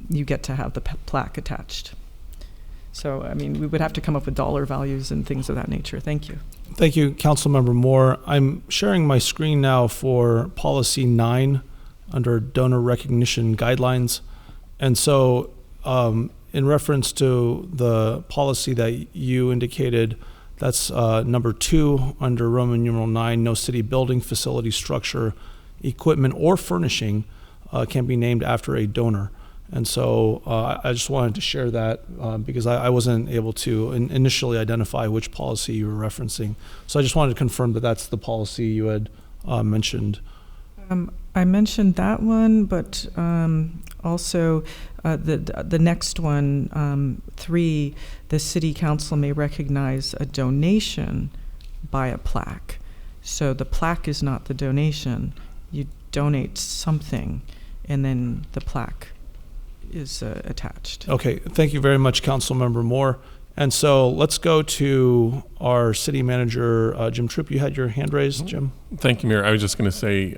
you get to have the plaque attached. So, I mean, we would have to come up with dollar values and things of that nature. Thank you. Thank you, Councilmember Moore. I'm sharing my screen now for Policy 9 under Donor Recognition Guidelines. And so, in reference to the policy that you indicated, that's number 2 under Roman numeral 9, no city building, facility, structure, equipment, or furnishing can be named after a donor. And so I just wanted to share that because I wasn't able to initially identify which policy you were referencing. So I just wanted to confirm that that's the policy you had mentioned. I mentioned that one, but also the next one, 3, the city council may recognize a donation by a plaque. So the plaque is not the donation. You donate something, and then the plaque is attached. Okay, thank you very much, Councilmember Moore. And so let's go to our city manager, Jim Troop. You had your hand raised, Jim? Thank you, Mayor. I was just going to say,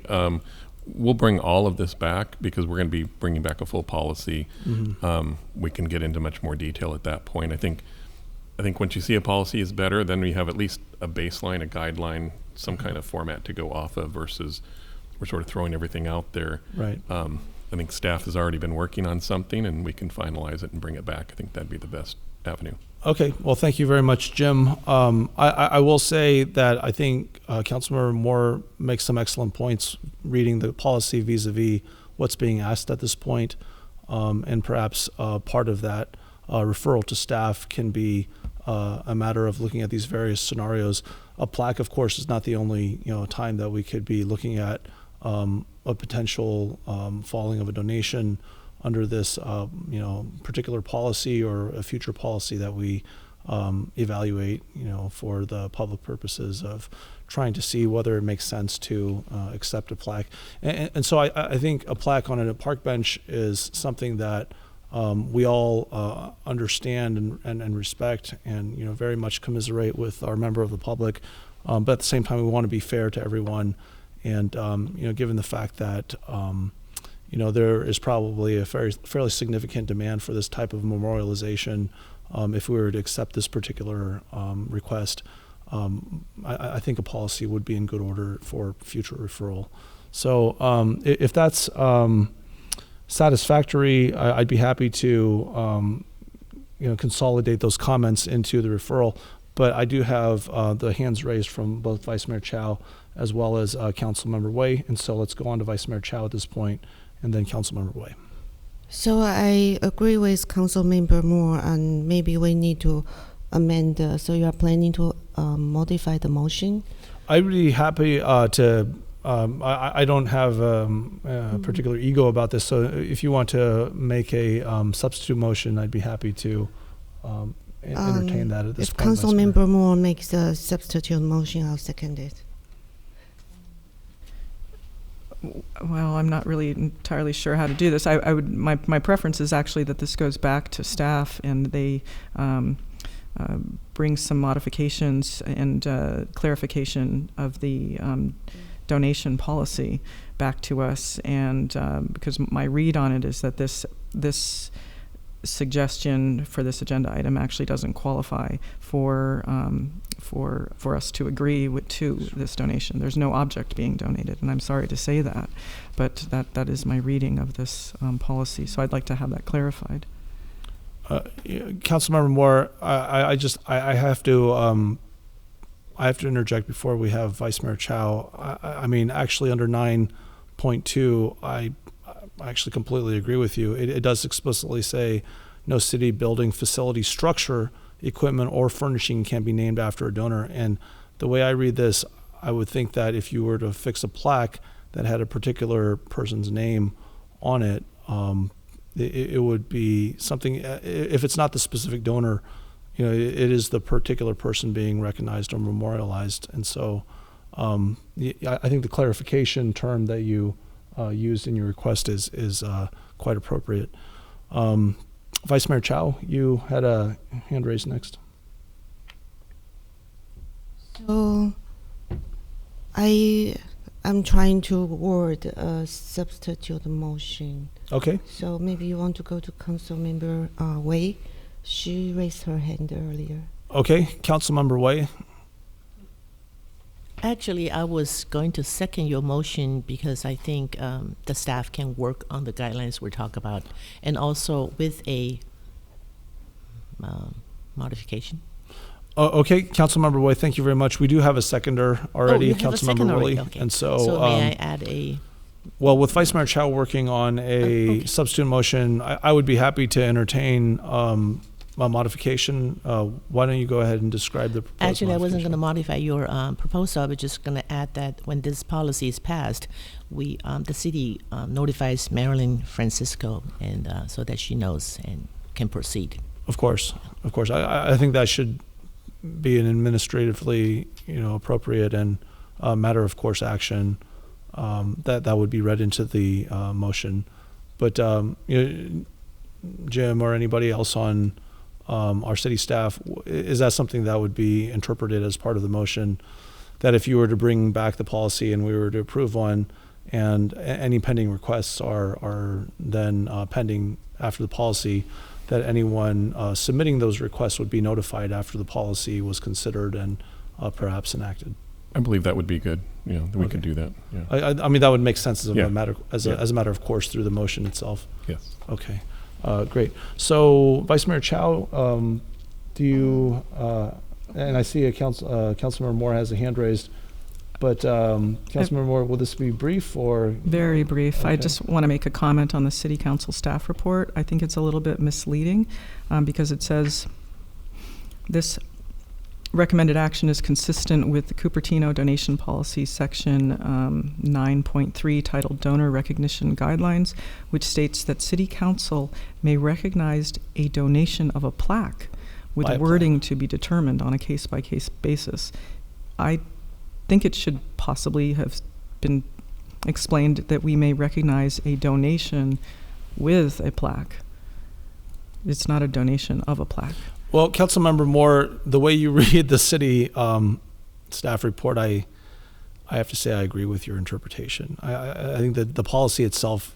we'll bring all of this back because we're going to be bringing back a full policy. Mm-hmm. We can get into much more detail at that point. I think once you see a policy is better, then we have at least a baseline, a guideline, some kind of format to go off of versus we're sort of throwing everything out there. Right. I think staff has already been working on something and we can finalize it and bring it back. I think that'd be the best avenue. Okay, well, thank you very much, Jim. I will say that I think Councilmember Moore makes some excellent points reading the policy vis-a-vis what's being asked at this point, and perhaps part of that referral to staff can be a matter of looking at these various scenarios. A plaque, of course, is not the only time that we could be looking at a potential falling of a donation under this particular policy or a future policy that we evaluate for the public purposes of trying to see whether it makes sense to accept a plaque. And so I think a plaque on a park bench is something that we all understand and respect and very much commiserate with our member of the public, but at the same time we want to be fair to everyone, and given the fact that there is probably a fairly significant demand for this type of memorialization. If we were to accept this particular request, I think a policy would be in good order for future referral. So if that's satisfactory, I'd be happy to consolidate those comments into the referral. But I do have the hands raised from both Vice Mayor Chow as well as Councilmember Wei, and so let's go on to Vice Mayor Chow at this point, and then Councilmember Wei. So I agree with Councilmember Moore, and maybe we need to amend. So you are planning to modify the motion? I'd be happy to. I don't have a particular ego about this, so if you want to make a substitute motion, I'd be happy to entertain that at this point. If Councilmember Moore makes a substitute motion, I'll second it. Well, I'm not really entirely sure how to do this. I would. My preference is actually that this goes back to staff and they bring some modifications and clarification of the donation policy back to us. And because my read on it is that this suggestion for this agenda item actually doesn't qualify for us to agree to this donation. There's no object being donated, and I'm sorry to say that, but that is my reading of this policy. So I'd like to have that clarified. Councilmember Moore, I have to interject before we have Vice Mayor Chow. I mean, actually, under 9.2, I actually completely agree with you. It does explicitly say no city building, facility, structure, equipment, or furnishing can be named after a donor. And the way I read this, I would think that if you were to fix a plaque, that had a particular person's name on it, it would be something, if it's not the specific donor, it is the particular person being recognized or memorialized. And so I think the clarification term that you used in your request is quite appropriate. Vice Mayor Chow, you had a hand raised next. So I'm trying to word a substitute motion. Okay. So maybe you want to go to Councilmember Wei. She raised her hand earlier. Okay, Councilmember Wei. Actually, I was going to second your motion because I think the staff can work on the guidelines we're talking about, and also with a modification. Okay, Councilmember Wei, thank you very much. We do have a seconder already, you have a second Councilmember already, Willie. okay. And so, may I add a... Well, with Vice Mayor Chow working on a okay. substitute motion, I would be happy to entertain a modification. Why don't you go ahead and describe the proposed Actually, I wasn't going to modification? modify your proposal. I was just going to add that when this policy is passed, we the city notifies Marilyn Francisco, and so that she knows and can proceed. Of course. I think that should be an administratively, appropriate and matter of course action that would be read into the motion. But Jim or anybody else on our city staff, is that something that would be interpreted as part of the motion, that if you were to bring back the policy and we were to approve one, and any pending requests are then pending after the policy, that anyone submitting those requests would be notified after the policy was considered and perhaps enacted? I believe that would be good. That we could do that. Yeah. I mean, that would make sense as a Yeah. matter as a matter of course through the motion itself. Yes. Okay, great. So, Vice Mayor Chow, do you? And I see Councilmember Moore has a hand raised, but Councilmember Moore, will this be brief or? Very brief. Okay. I just want to make a comment on the City Council staff report. I think it's a little bit misleading because it says this recommended action is consistent with the Cupertino donation policy section 9.3 titled Donor Recognition Guidelines, which states that City Council may recognize a donation of a plaque with By a wording to be determined on a case-by-case basis. I think it should possibly have been explained that we may recognize a donation with a plaque. It's not a donation of a plaque. Well, Councilmember Moore, the way you read the city staff report, I have to say I agree with your interpretation. I think that the policy itself,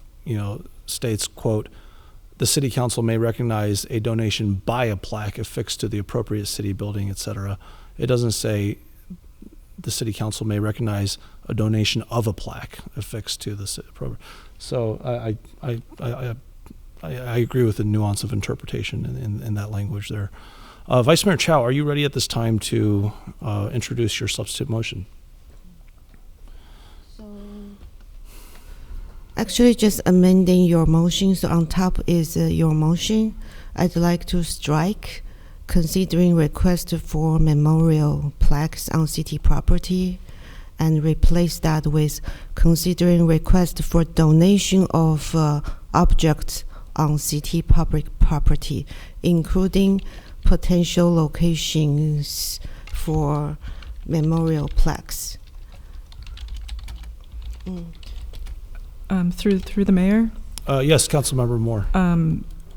states, quote, the city council may recognize a donation by a plaque affixed to the appropriate city building, et cetera. It doesn't say the city council may recognize a donation of a plaque affixed to the appropriate. So I agree with the nuance of interpretation in that language there. Vice Mayor Chow, are you ready at this time to introduce your substitute motion? So, actually, just amending your motion. So on top is your motion. I'd like to strike considering request for memorial plaques on city property, and replace that with considering request for donation of objects on city public property, including potential locations for memorial plaques. Through the mayor, Yes, Councilmember Moore.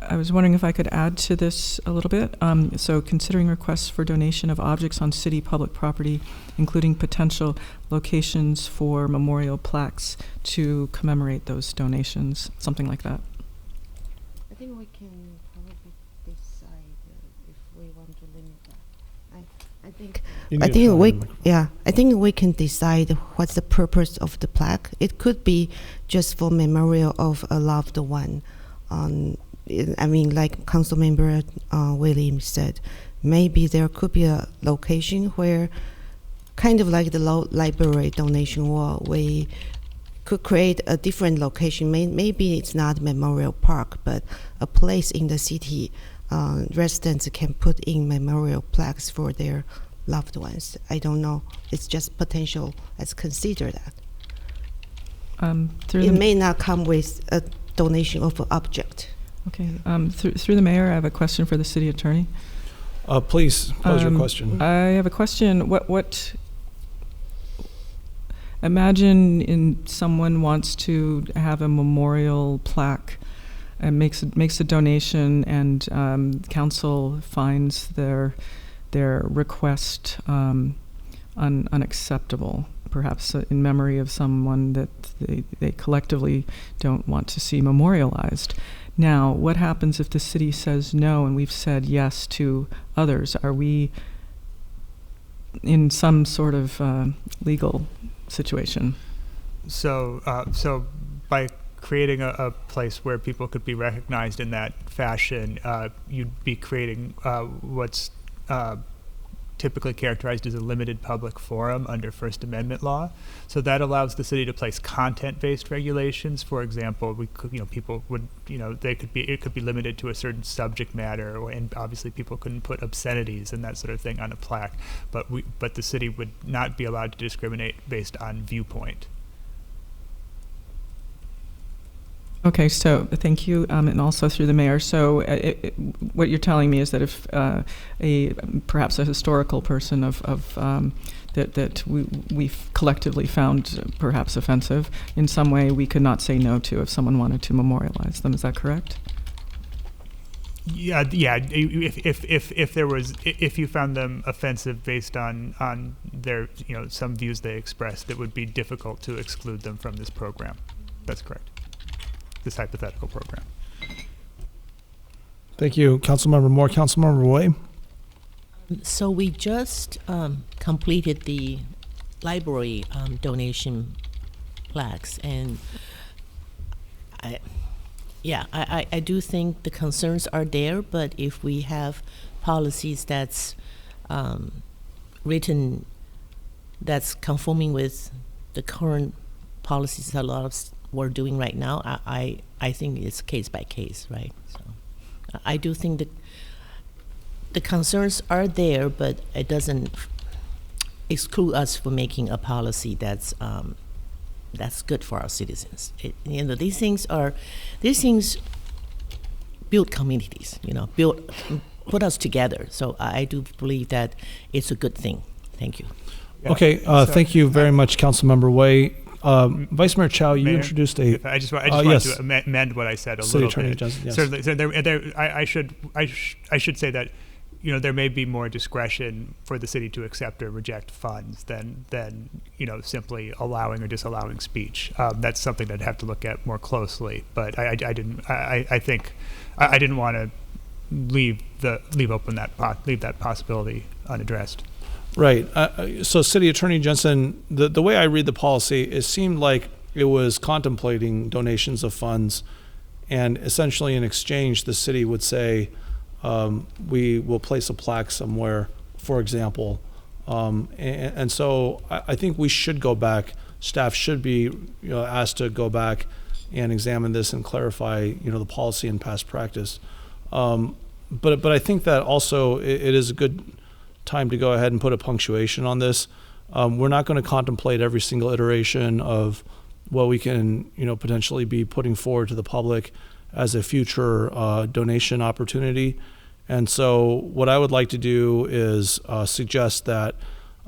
I was wondering if I could add to this a little bit. So considering requests for donation of objects on city public property, including potential locations for memorial plaques to commemorate those donations, something like that. I think we can probably decide if we want to limit that. I think we can decide what's the purpose of the plaque. It could be just for memorial of a loved one. Like Councilmember Williams said, maybe there could be a location where, kind of like the library donation wall, we could create a different location. Maybe it's not Memorial Park, but a place in the city. Residents can put in memorial plaques for their loved ones. I don't know. It's just potential. Let's consider that. Through It the, may not come with a donation of an object. okay. Through the mayor, I have a question for the city attorney. Please pose your question. I have a question. What? Imagine someone wants to have a memorial plaque and makes a donation, and council finds their request unacceptable, perhaps in memory of someone that they collectively don't want to see memorialized. Now, what happens if the city says no and we've said yes to others? Are we in some sort of legal situation? So by creating a place where people could be recognized in that fashion, you'd be creating what's typically characterized as a limited public forum under First Amendment law. So that allows the city to place content-based regulations. For example, we could, people would, it could be limited to a certain subject matter, and obviously people couldn't put obscenities and that sort of thing on a plaque. But the city would not be allowed to discriminate based on viewpoint. Okay, so thank you, and also through the mayor. So what you're telling me is that if perhaps a historical person that we've collectively found perhaps offensive in some way, we could not say no to if someone wanted to memorialize them. Is that correct? Yeah. If you found them offensive based on their some views they expressed, it would be difficult to exclude them from this program. That's correct. This hypothetical program. Thank you, Councilmember Moore. Councilmember Way. So we just completed the library donation plaques, and I do think the concerns are there, but if we have policies that's written that's conforming with the current policies that a lot of we're doing right now, I think it's case by case, right? So I do think that the concerns are there, but it doesn't exclude us from making a policy that's good for our citizens. These things build communities, put us together. So I do believe that it's a good thing. Thank you. Yeah. Okay, thank you very much, Councilmember Way. Vice Mayor Chow, you Mayor, introduced a. I just wanted to amend what I said a City little Attorney bit. Johnson, yes. Certainly, so I should say that there may be more discretion for the city to accept or reject funds than simply allowing or disallowing speech. That's something I'd have to look at more closely. But I didn't want to leave that possibility unaddressed. Right. So City Attorney Jensen, the way I read the policy, it seemed like it was contemplating donations of funds, and essentially in exchange, the city would say, we will place a plaque somewhere, for example. And so I think we should go back. Staff should be asked to go back and examine this and clarify the policy and past practice. But I think that also it is a good time to go ahead and put a punctuation on this. We're not going to contemplate every single iteration of what we can, potentially be putting forward to the public as a future donation opportunity. And so what I would like to do is suggest that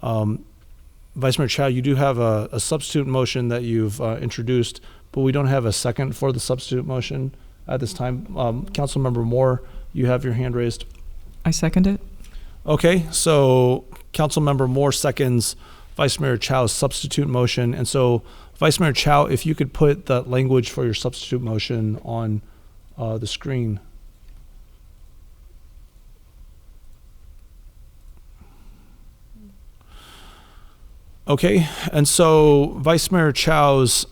Vice Mayor Chow, you do have a substitute motion that you've introduced, but we don't have a second for the substitute motion at this time. Councilmember Moore, you have your hand raised. I second it. Okay, so Councilmember Moore seconds Vice Mayor Chow's substitute motion. And so Vice Mayor Chow, if you could put the language for your substitute motion on the screen. Okay, and so Vice Mayor Chow's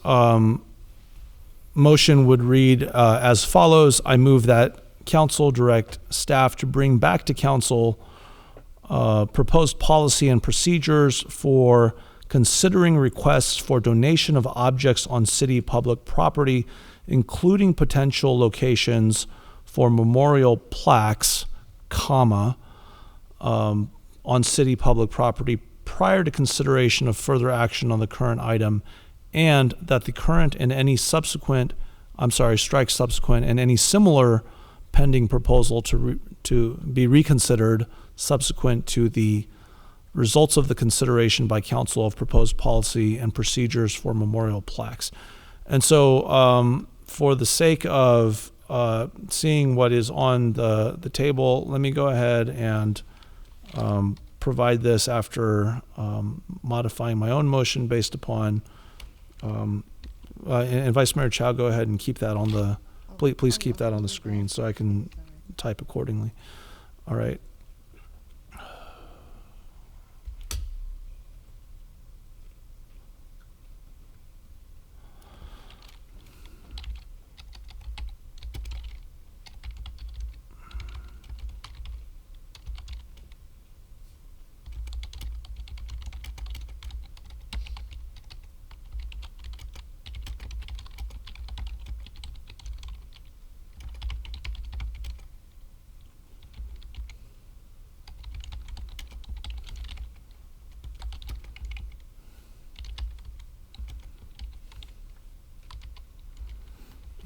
motion would read as follows. I move that council direct staff to bring back to council proposed policy and procedures for considering requests for donation of objects on city public property, including potential locations for memorial plaques, on city public property prior to consideration of further action on the current item and that the current and any subsequent, strike subsequent, and any similar pending proposal to be reconsidered subsequent to the results of the consideration by council of proposed policy and procedures for memorial plaques. And so for the sake of seeing what is on the table, let me go ahead and provide this after modifying my own motion based upon, and Vice Mayor Chow, go ahead and keep that on the, please keep that on the screen so I can type accordingly. All right.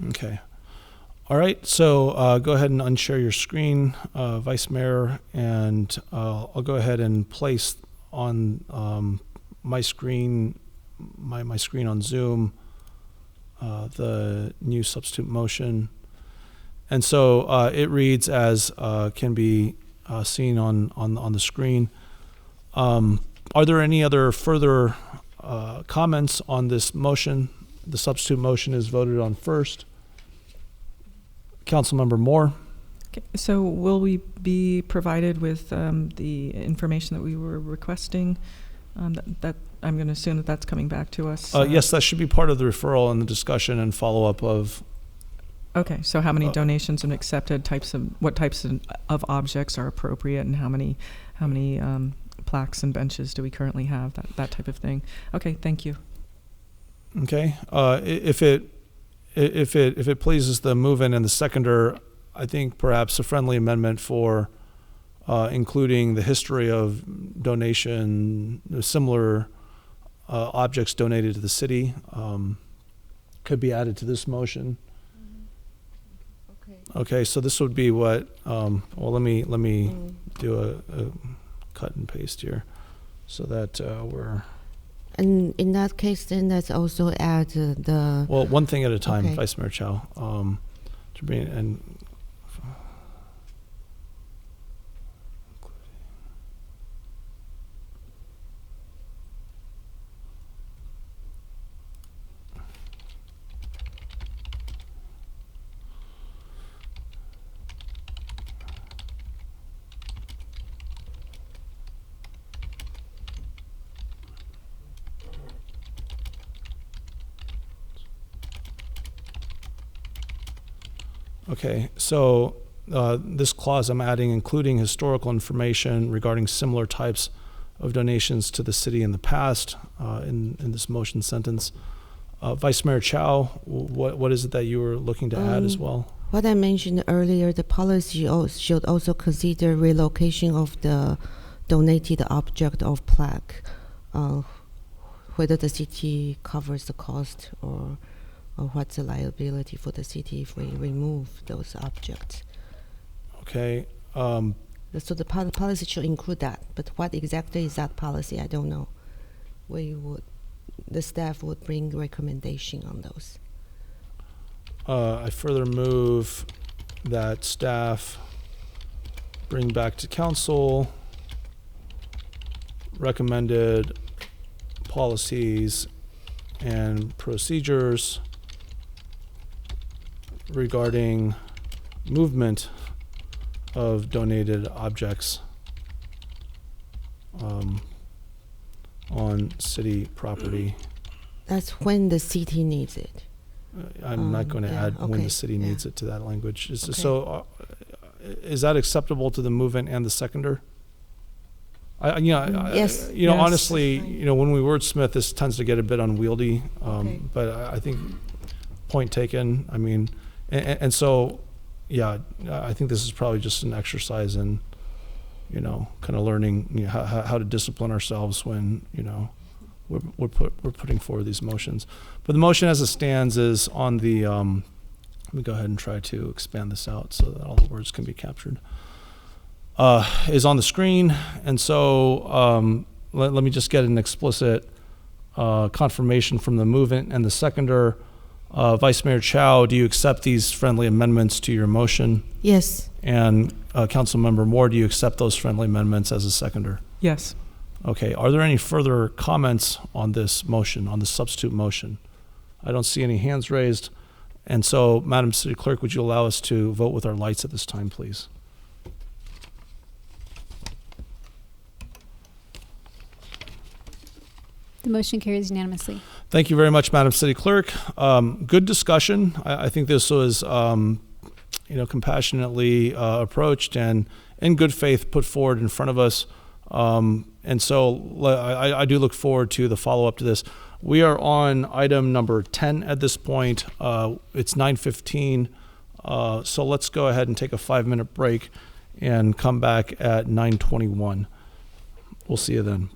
Okay. All right. So go ahead and unshare your screen, Vice Mayor, and I'll go ahead and place on my screen, my screen on Zoom, the new substitute motion. And so it reads as can be seen on the screen. Are there any other further comments on this motion? The substitute motion is voted on first. Councilmember Moore. Okay, so will we be provided with the information that we were requesting? That I'm going to assume that that's coming back to us. Yes, that should be part of the referral and the discussion and follow-up of. Okay, so how many donations and accepted what types of objects are appropriate, and how many plaques and benches do we currently have? That type of thing. Okay, thank you. Okay, if it pleases the move-in and the seconder, I think perhaps a friendly amendment for including the history of donation, similar objects donated to the city could be added to this motion. Okay, so this would be what, well, let me do a cut and paste here so that we're. And in that case, then let's also add the. Well, one thing at a time, Okay. Vice Mayor Chow. To bring and. Okay, so this clause I'm adding, including historical information regarding similar types of donations to the city in the past, in this motion sentence. Vice Mayor Chow, what is it that you were looking to add as well? What I mentioned earlier, the policy should also consider relocation of the donated object of plaque, whether the city covers the cost or what's the liability for the city if we remove those objects. Okay. So the policy should include that, but what exactly is that policy? I don't know. The staff would bring recommendation on those. I further move that staff bring back to council recommended policies and procedures regarding movement of donated objects on city property. That's when the city needs it. I'm not going to add when the city needs it to that language. So is that acceptable to the movement and the seconder? Yes. Honestly, when we wordsmith, this tends to get a bit unwieldy. But I think point taken. I mean, and so, yeah, I think this is probably just an exercise in, kind of learning how to discipline ourselves when, we're putting forward these motions. But the motion as it stands is on the, let me go ahead and try to expand this out so that all the words can be captured, is on the screen. And so let me just get an explicit confirmation from the movement and the seconder. Vice Mayor Chow, do you accept these friendly amendments to your motion? Yes. And Councilmember Moore, do you accept those friendly amendments as a seconder? Yes. Okay. Are there any further comments on this motion, on the substitute motion? I don't see any hands raised. And so, Madam City Clerk, would you allow us to vote with our lights at this time, please? The motion carries unanimously. Thank you very much, Madam City Clerk. Good discussion. I think this was, compassionately approached and in good faith put forward in front of us. And so I do look forward to the follow-up to this. We are on item number 10 at this point. It's 9:15. So let's go ahead and take a 5-minute break and come back at 9:21. We'll see you then.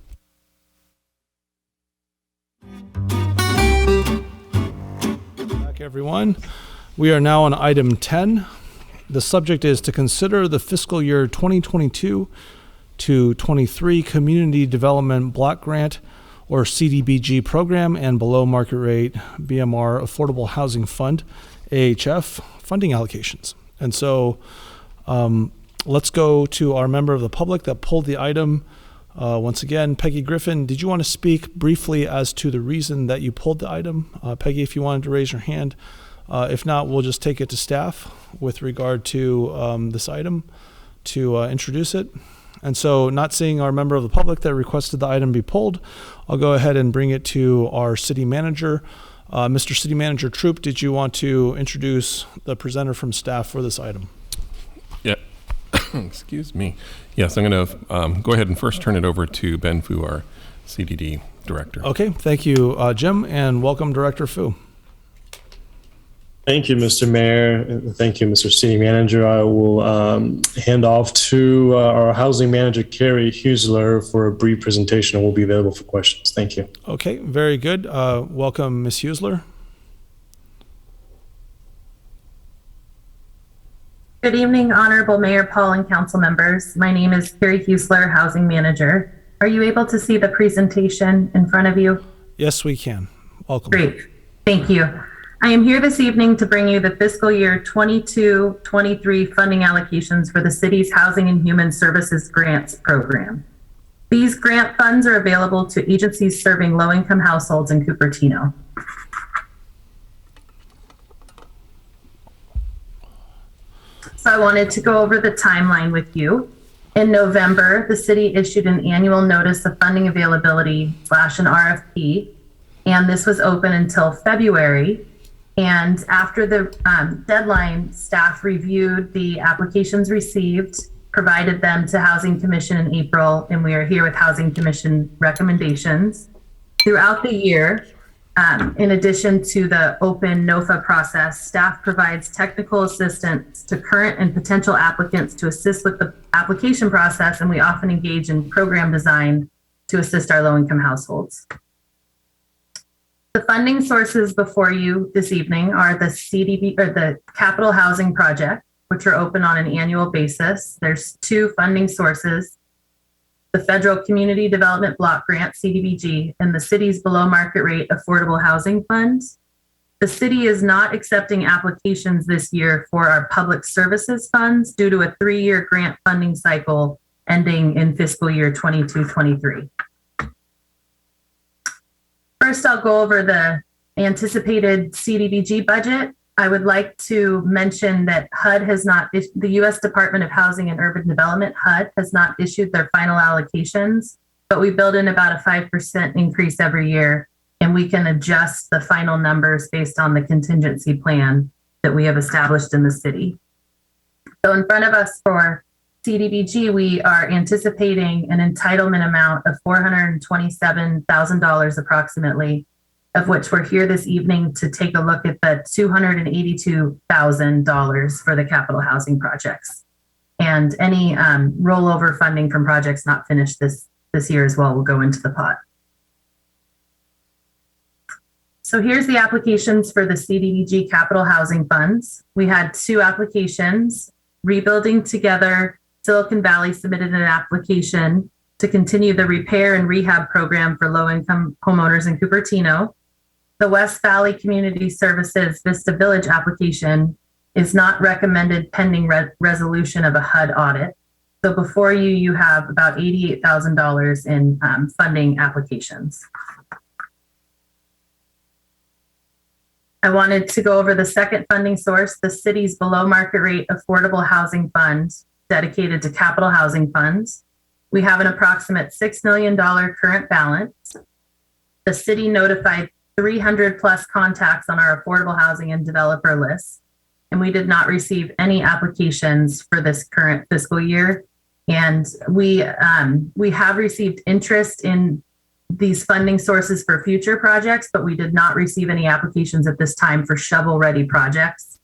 Back, everyone. We are now on item 10. The subject is to consider the fiscal year 2022 to 23 Community Development Block Grant or CDBG program and below market rate BMR Affordable Housing Fund, AHF, funding allocations. And so let's go to our member of the public that pulled the item. Once again, Peggy Griffin, did you want to speak briefly as to the reason that you pulled the item? Peggy, if you wanted to raise your hand. If not, we'll just take it to staff with regard to this item to introduce it. And so, not seeing our member of the public that requested the item be pulled, I'll go ahead and bring it to our city manager. Mr. City Manager Troop, did you want to introduce the presenter from staff for this item? Yeah. Excuse me. Yes, I'm going to go ahead and first turn it over to Ben Fu, our CDD director. Okay, thank you, Jim, and welcome, Director Fu. Thank you, Mr. Mayor. Thank you, Mr. City Manager. I will hand off to our housing manager, Carrie Husler, for a brief presentation, and we'll be available for questions. Thank you. Okay, very good. Welcome, Ms. Husler. Good evening, Honorable Mayor Paul and council members. My name is Carrie Husler, housing manager. Are you able to see the presentation in front of you? Yes, we can. Welcome. Great. Thank you. I am here this evening to bring you the fiscal year 22-23 funding allocations for the city's Housing and Human Services Grants Program. These grant funds are available to agencies serving low-income households in Cupertino. So I wanted to go over the timeline with you. In November, the city issued an annual notice of funding availability / an RFP, and this was open until February. And after the deadline, staff reviewed the applications received, provided them to Housing Commission in April, and we are here with Housing Commission recommendations. Throughout the year, in addition to the open NOFA process, staff provides technical assistance to current and potential applicants to assist with the application process, and we often engage in program design to assist our low-income households. The funding sources before you this evening are the Cdbg or the Capital Housing Project, which are open on an annual basis. There's 2 funding sources: the Federal Community Development Block Grant, CDBG, and the city's below market rate Affordable Housing Fund. The city is not accepting applications this year for our public services funds due to a 3-year grant funding cycle ending in fiscal year 22-23. First, I'll go over the anticipated CDBG budget. I would like to mention that HUD has not, the U.S. Department of Housing and Urban Development, HUD, has not issued their final allocations, but we build in about a 5% increase every year, and we can adjust the final numbers based on the contingency plan that we have established in the city. So in front of us for CDBG, we are anticipating an entitlement amount of $427,000 approximately, of which we're here this evening to take a look at the $282,000 for the capital housing projects. And any rollover funding from projects not finished this year as well will go into the pot. So here's the applications for the CDBG capital housing funds. We had 2 applications. Rebuilding Together Silicon Valley submitted an application to continue the repair and rehab program for low-income homeowners in Cupertino. The West Valley Community Services Vista Village application is not recommended pending resolution of a HUD audit. So before you, you have about $88,000 in funding applications. I wanted to go over the second funding source, the city's below market rate affordable housing fund dedicated to capital housing funds. We have an approximate $6 million current balance. The city notified 300 plus contacts on our affordable housing and developer list, and we did not receive any applications for this current fiscal year. And we have received interest in these funding sources for future projects, but we did not receive any applications at this time for shovel-ready projects.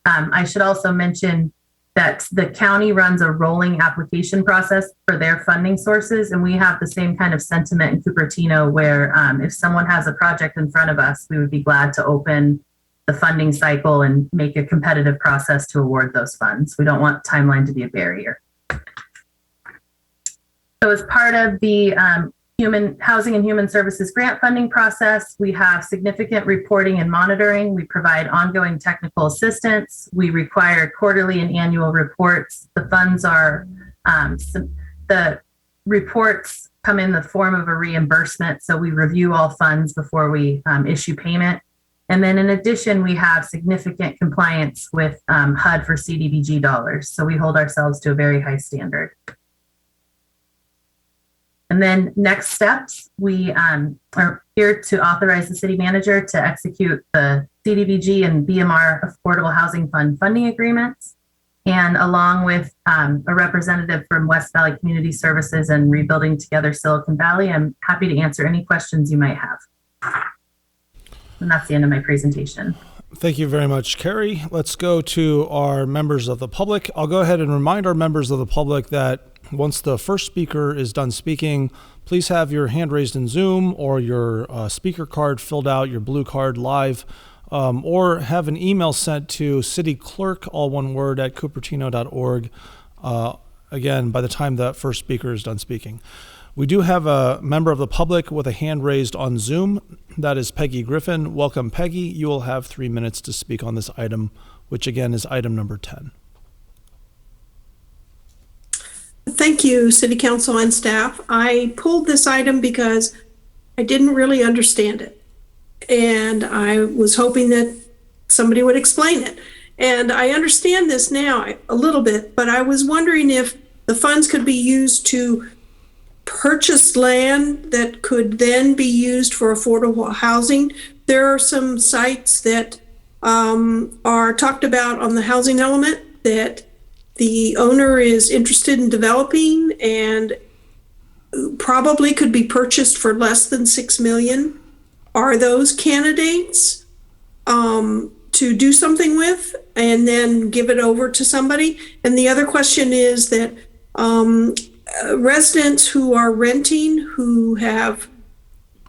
I should also mention that the county runs a rolling application process for their funding sources, and we have the same kind of sentiment in Cupertino where if someone has a project in front of us, we would be glad to open the funding cycle and make a competitive process to award those funds. We don't want timeline to be a barrier. So as part of the Human Housing and Human Services grant funding process, we have significant reporting and monitoring. We provide ongoing technical assistance. We require quarterly and annual reports. The funds are, the reports come in the form of a reimbursement. So we review all funds before we issue payment. And then in addition, we have significant compliance with HUD for Cdbg dollars. So we hold ourselves to a very high standard. And then next steps, we are here to authorize the city manager to execute the Cdbg and BMR Affordable Housing Fund funding agreements. And along with a representative from West Valley Community Services and Rebuilding Together Silicon Valley, I'm happy to answer any questions you might have. And that's the end of my presentation. Thank you very much, Carrie. Let's go to our members of the public. I'll go ahead and remind our members of the public that once the first speaker is done speaking, please have your hand raised in Zoom or your speaker card filled out, your blue card live, or have an email sent to cityclerk, all one word, at cupertino.org, again, by the time that first speaker is done speaking. We do have a member of the public with a hand raised on Zoom. That is Peggy Griffin. Welcome, Peggy. You will have 3 minutes to speak on this item, which again is item number 10. Thank you, City Council and staff. I pulled this item because I didn't really understand it. And I was hoping that somebody would explain it. And I understand this now a little bit, but I was wondering if the funds could be used to purchase land that could then be used for affordable housing. There are some sites that are talked about on the housing element that the owner is interested in developing and probably could be purchased for less than $6 million. Are those candidates to do something with and then give it over to somebody? And the other question is that residents who are renting, who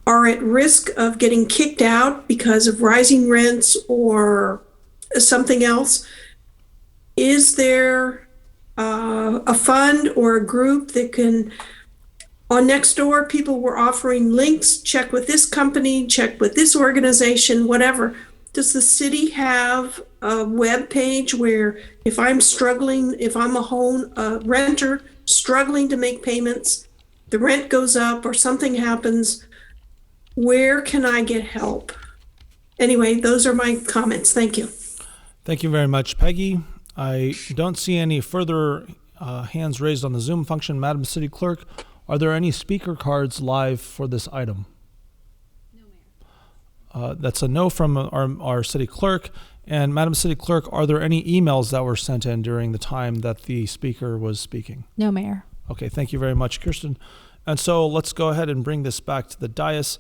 are at risk of getting kicked out because of rising rents or something else, is there a fund or a group that can, on Nextdoor, people were offering links, check with this company, check with this organization, whatever. Does the city have a web page where if I'm struggling, if I'm a renter struggling to make payments, the rent goes up or something happens, where can I get help? Anyway, those are my comments. Thank you. Thank you very much, Peggy. I don't see any further hands raised on the Zoom function. Madam City Clerk, are there any speaker cards live for this item? No, Mayor. That's a no from our City Clerk. And Madam City Clerk, are there any emails that were sent in during the time that the speaker was speaking? No, Mayor. Okay, thank you very much, Kirsten. And so let's go ahead and bring this back to the dais.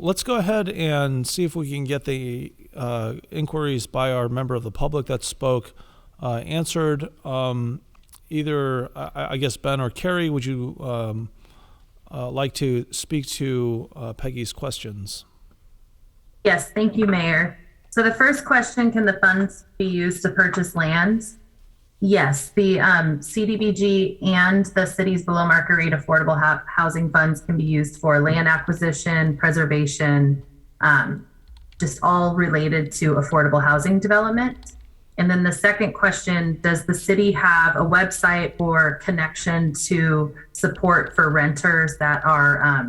Let's go ahead and see if we can get the inquiries by our member of the public that spoke answered. Either, I guess, Ben or Carrie, would you like to speak to Peggy's questions? Yes, thank you, Mayor. So the first question, can the funds be used to purchase lands? Yes, the Cdbg and the city's below market rate affordable housing funds can be used for land acquisition, preservation, just all related to affordable housing development. And then the second question, does the city have a website or connection to support for renters that are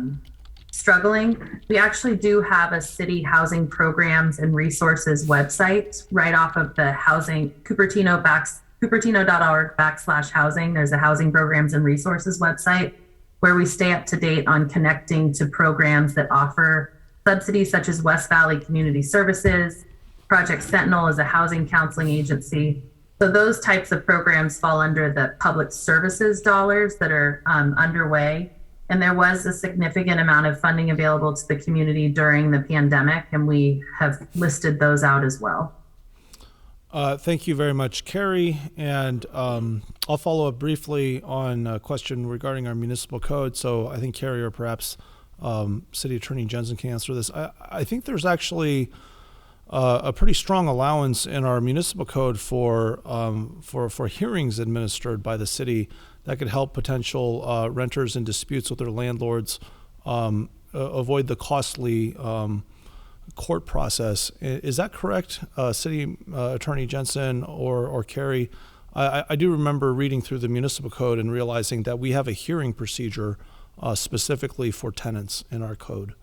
struggling? We actually do have a city housing programs and resources website right off of the housing Cupertino.org/housing. There's a housing programs and resources website where we stay up to date on connecting to programs that offer subsidies such as West Valley Community Services. Project Sentinel is a housing counseling agency. So those types of programs fall under the public services dollars that are underway. And there was a significant amount of funding available to the community during the pandemic, and we have listed those out as well. Thank you very much, Carrie. And I'll follow up briefly on a question regarding our municipal code. So I think Carrie or perhaps City Attorney Jensen can answer this. I think there's actually a pretty strong allowance in our municipal code for hearings administered by the city that could help potential renters in disputes with their landlords avoid the costly court process. Is that correct, City Attorney Jensen or Carrie? I do remember reading through the municipal code and realizing that we have a hearing procedure specifically for tenants in our code.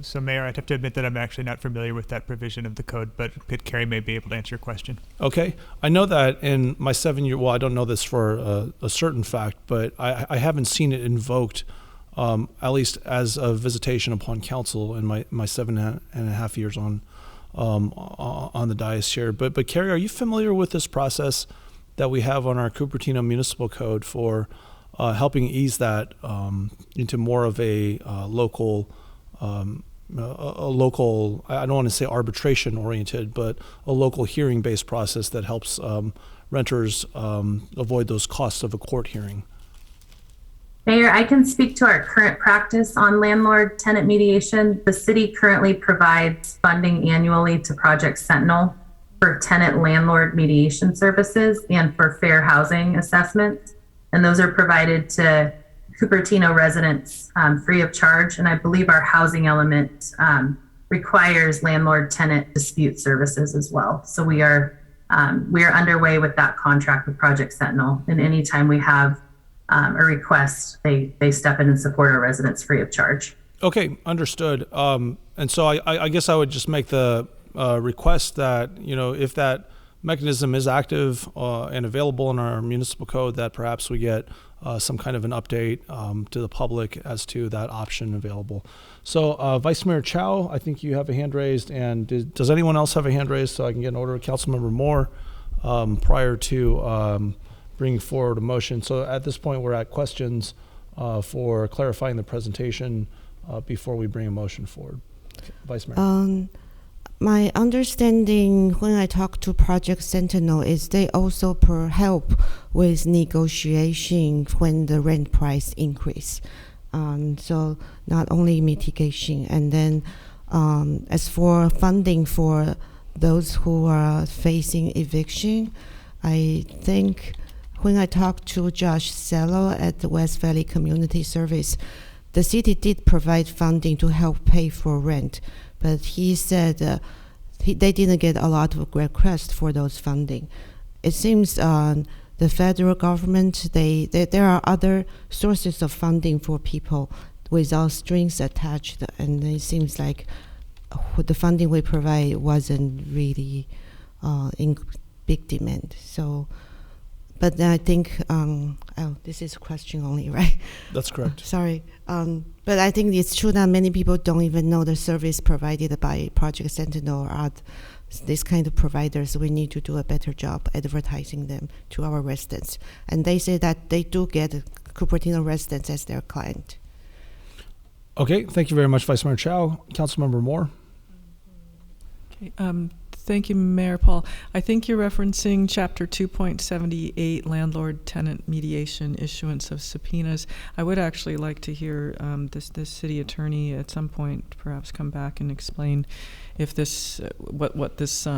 So, Mayor, I'd have to admit that I'm actually not familiar with that provision of the code, but Carrie may be able to answer your question. Okay. I know that in my 7-year, well, I don't know this for a certain fact, but I haven't seen it invoked, at least as a visitation upon council in my 7.5 years on the dais here. But Carrie, are you familiar with this process that we have on our Cupertino Municipal Code for helping ease that into more of a local, I don't want to say arbitration oriented, but a local hearing based process that helps renters avoid those costs of a court hearing? Mayor, I can speak to our current practice on landlord-tenant mediation. The city currently provides funding annually to Project Sentinel for tenant-landlord mediation services and for fair housing assessments. And those are provided to Cupertino residents free of charge. And I believe our housing element requires landlord-tenant dispute services as well. So we are underway with that contract with Project Sentinel. And anytime we have a request, they step in and support our residents free of charge. Okay, understood. And so I guess I would just make the request that, if that mechanism is active and available in our municipal code, that perhaps we get some kind of an update to the public as to that option available. So Vice Mayor Chow, I think you have a hand raised, and does anyone else have a hand raised so I can get an order of Councilmember Moore prior to bringing forward a motion? So at this point, we're at questions for clarifying the presentation before we bring a motion forward. Vice Mayor. My understanding when I talk to Project Sentinel is they also help with negotiation when the rent price increase. So not only mitigation. And then as for funding for those who are facing eviction, I think when I talked to Josh Sello at the West Valley Community Service, the city did provide funding to help pay for rent. But he said they didn't get a lot of requests for those funding. It seems the federal government, there are other sources of funding for people without strings attached, and it seems like the funding we provide wasn't really in big demand. So, but I think, this is a question only, right? That's correct. Sorry. But I think it's true that many people don't even know the service provided by Project Sentinel or this kind of providers. We need to do a better job advertising them to our residents. And they say that they do get Cupertino residents as their client. Okay, thank you very much, Vice Mayor Chow. Councilmember Moore. Okay, Thank you, Mayor Paul. I think you're referencing Chapter 2.78, Landlord-Tenant Mediation, Issuance of Subpoenas. I would actually like to hear this city attorney at some point perhaps come back and explain if this, what this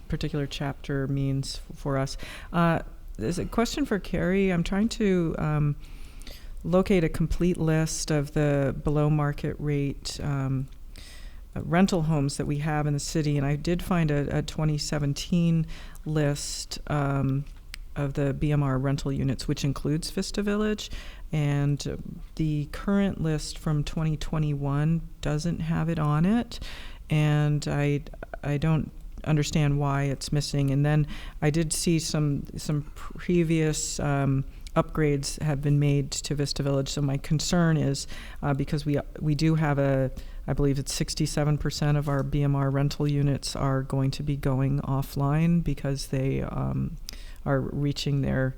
particular chapter means for us. There's a question for Carrie. I'm trying to locate a complete list of the below market rate rental homes that we have in the city, and I did find a 2017 list of the BMR rental units, which includes Vista Village, and the current list from 2021 doesn't have it on it, and I don't understand why it's missing. And then I did see some previous upgrades have been made to Vista Village, so my concern is because we do have I believe it's 67% of our BMR rental units are going to be going offline because they are reaching their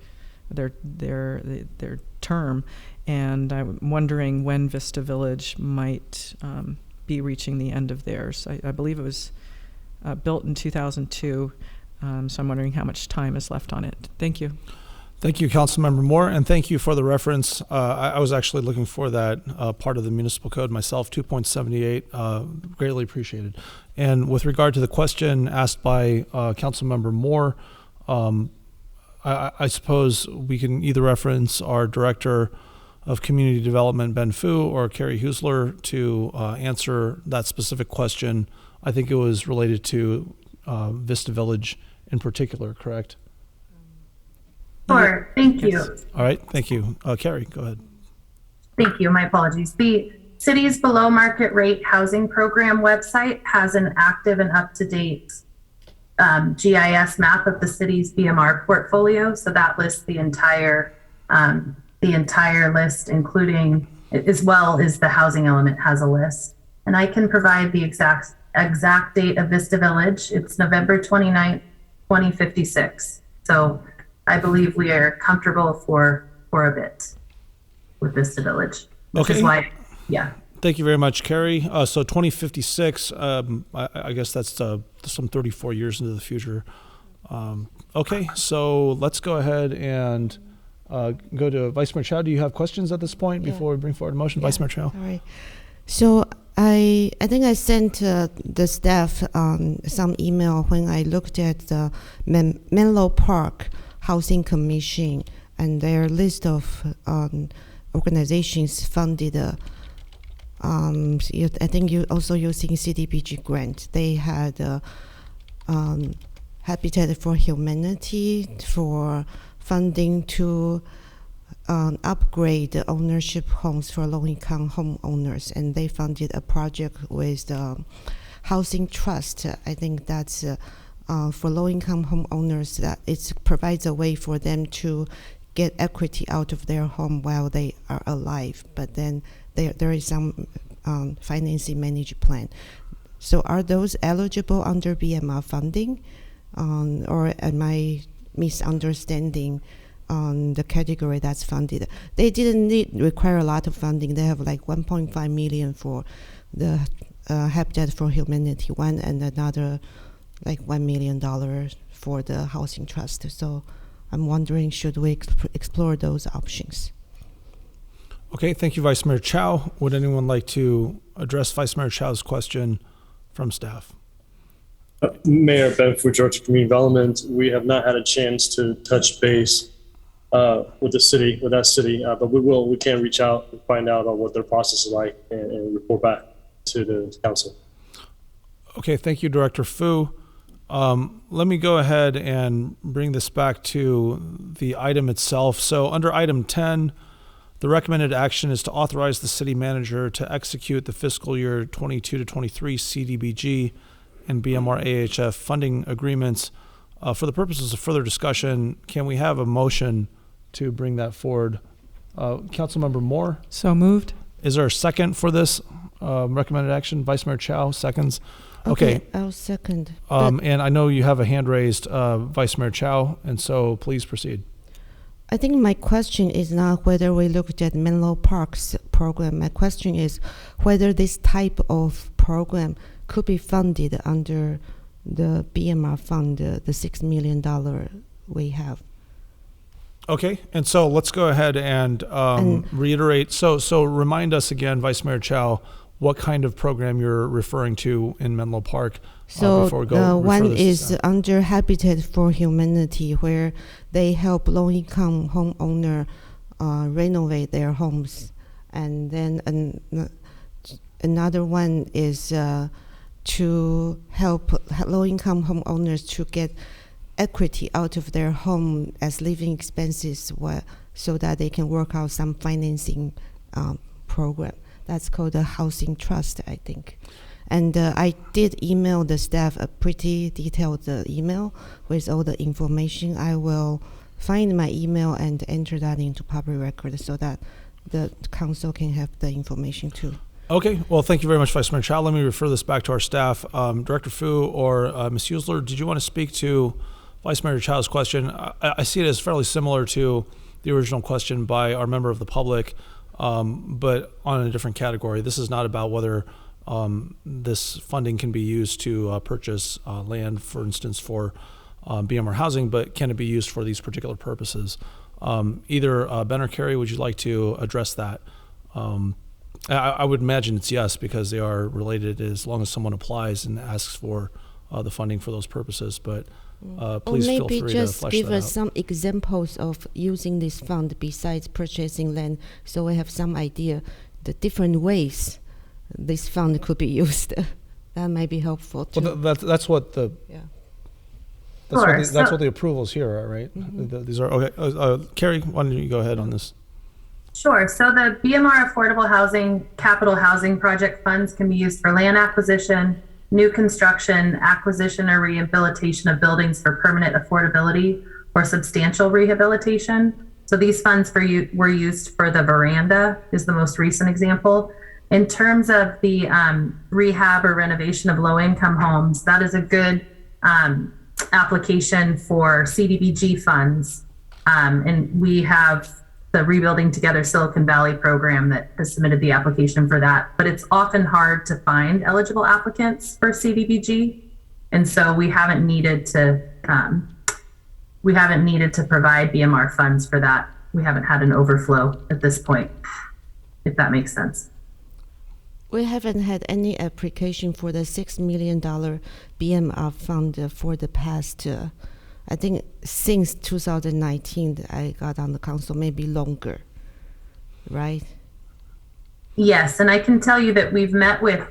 term, and I'm wondering when Vista Village might be reaching the end of theirs. I believe it was built in 2002, so I'm wondering how much time is left on it. Thank you. Thank you, Councilmember Moore, and thank you for the reference. I was actually looking for that part of the municipal code myself, 2.78, greatly appreciated. And with regard to the question asked by Councilmember Moore, I suppose we can either reference our Director of Community Development, Ben Fu, or Carrie Husler to answer that specific question. I think it was related to Vista Village in particular, correct? Sure, thank you. All right, thank you. Carrie, go ahead. Thank you, my apologies. The city's below market rate housing program website has an active and up-to-date GIS map of the city's BMR portfolio. So that lists the entire list, including, as well as the housing element has a list. And I can provide the exact date of Vista Village. It's November 29th, 2056. So I believe we are comfortable for a bit with Vista Village, which is why, yeah. Thank you very much, Carrie. So 2056, I guess that's some 34 years into the future. Okay, so let's go ahead and go to Vice Mayor Chow. Do you have questions at this point before we bring forward a motion? Vice Mayor Chow. All right. So I think I sent the staff some email when I looked at the Menlo Park Housing Commission and their list of organizations funded. I think you also using Cdbg grant. They had Habitat for Humanity for funding to upgrade the ownership homes for low-income homeowners, and they funded a project with the Housing Trust. I think that's for low-income homeowners, that it provides a way for them to get equity out of their home while they are alive. But then there is some financing management plan. So are those eligible under BMR funding, or am I misunderstanding on the category that's funded? They didn't require a lot of funding. They have like 1.5 million for the Habitat for Humanity one, and another like $1 million for the Housing Trust. So I'm wondering, should we explore those options? Okay, thank you, Vice Mayor Chow. Would anyone like to address Vice Mayor Chow's question from staff? Mayor Ben for Georgia Community Development, we have not had a chance to touch base with that city, but we can reach out and find out what their process is like and report back to the council. Okay, thank you, Director Fu. Let me go ahead and bring this back to the item itself. So under item 10, the recommended action is to authorize the city manager to execute the fiscal year 22 to 23 Cdbg and BMR AHF funding agreements. For the purposes of further discussion, can we have a motion to bring that forward? Councilmember Moore? So moved. Is there a second for this recommended action? Vice Mayor Chow, seconds. Okay. I'll second. And I know you have a hand raised, Vice Mayor Chow, and so please proceed. I think my question is not whether we looked at Menlo Park's program. My question is whether this type of program could be funded under the BMR fund, the $6 million we have. Okay, and so let's go ahead and reiterate. So remind us again, Vice Mayor Chow, what kind of program you're referring to in Menlo Park. So before we go one is under Habitat for Humanity, where they help low-income homeowner renovate their homes, and then another one is to help low-income homeowners to get equity out of their home as living expenses, so that they can work out some financing program. That's called a housing trust, I think. And I did email the staff a pretty detailed email with all the information. I will find my email and enter that into public record so that the council can have the information too. Okay, well, thank you very much, Vice Mayor Chow. Let me refer this back to our staff. Director Fu or Ms. Usler, did you want to speak to Vice Mayor Chow's question? I see it as fairly similar to the original question by our member of the public, but on a different category. This is not about whether this funding can be used to purchase land, for instance, for BMR housing, but can it be used for these particular purposes? Either Ben or Carrie, would you like to address that? I would imagine it's yes, because they are related as long as someone applies and asks for the funding for those purposes. But please feel free to flesh that out. Or maybe just give us some examples of using this fund besides purchasing land, so we have some idea the different ways this fund could be used. That might be helpful too. Well, that's what the that's what the approvals here are, right? Mm-hmm. These are okay. Carrie, why don't you go ahead on this? Sure. So the BMR Affordable Housing Capital Housing Project funds can be used for land acquisition, new construction, acquisition or rehabilitation of buildings for permanent affordability or substantial rehabilitation. So these funds were used for the veranda is the most recent example. In terms of the rehab or renovation of low-income homes, that is a good application for Cdbg funds. And we have the Rebuilding Together Silicon Valley program that has submitted the application for that. But it's often hard to find eligible applicants for Cdbg. And so we haven't needed to provide BMR funds for that. We haven't had an overflow at this point, if that makes sense. We haven't had any application for the $6 million BMR fund for the past, I think since 2019 I got on the council, maybe longer, right? Yes, and I can tell you that we've met with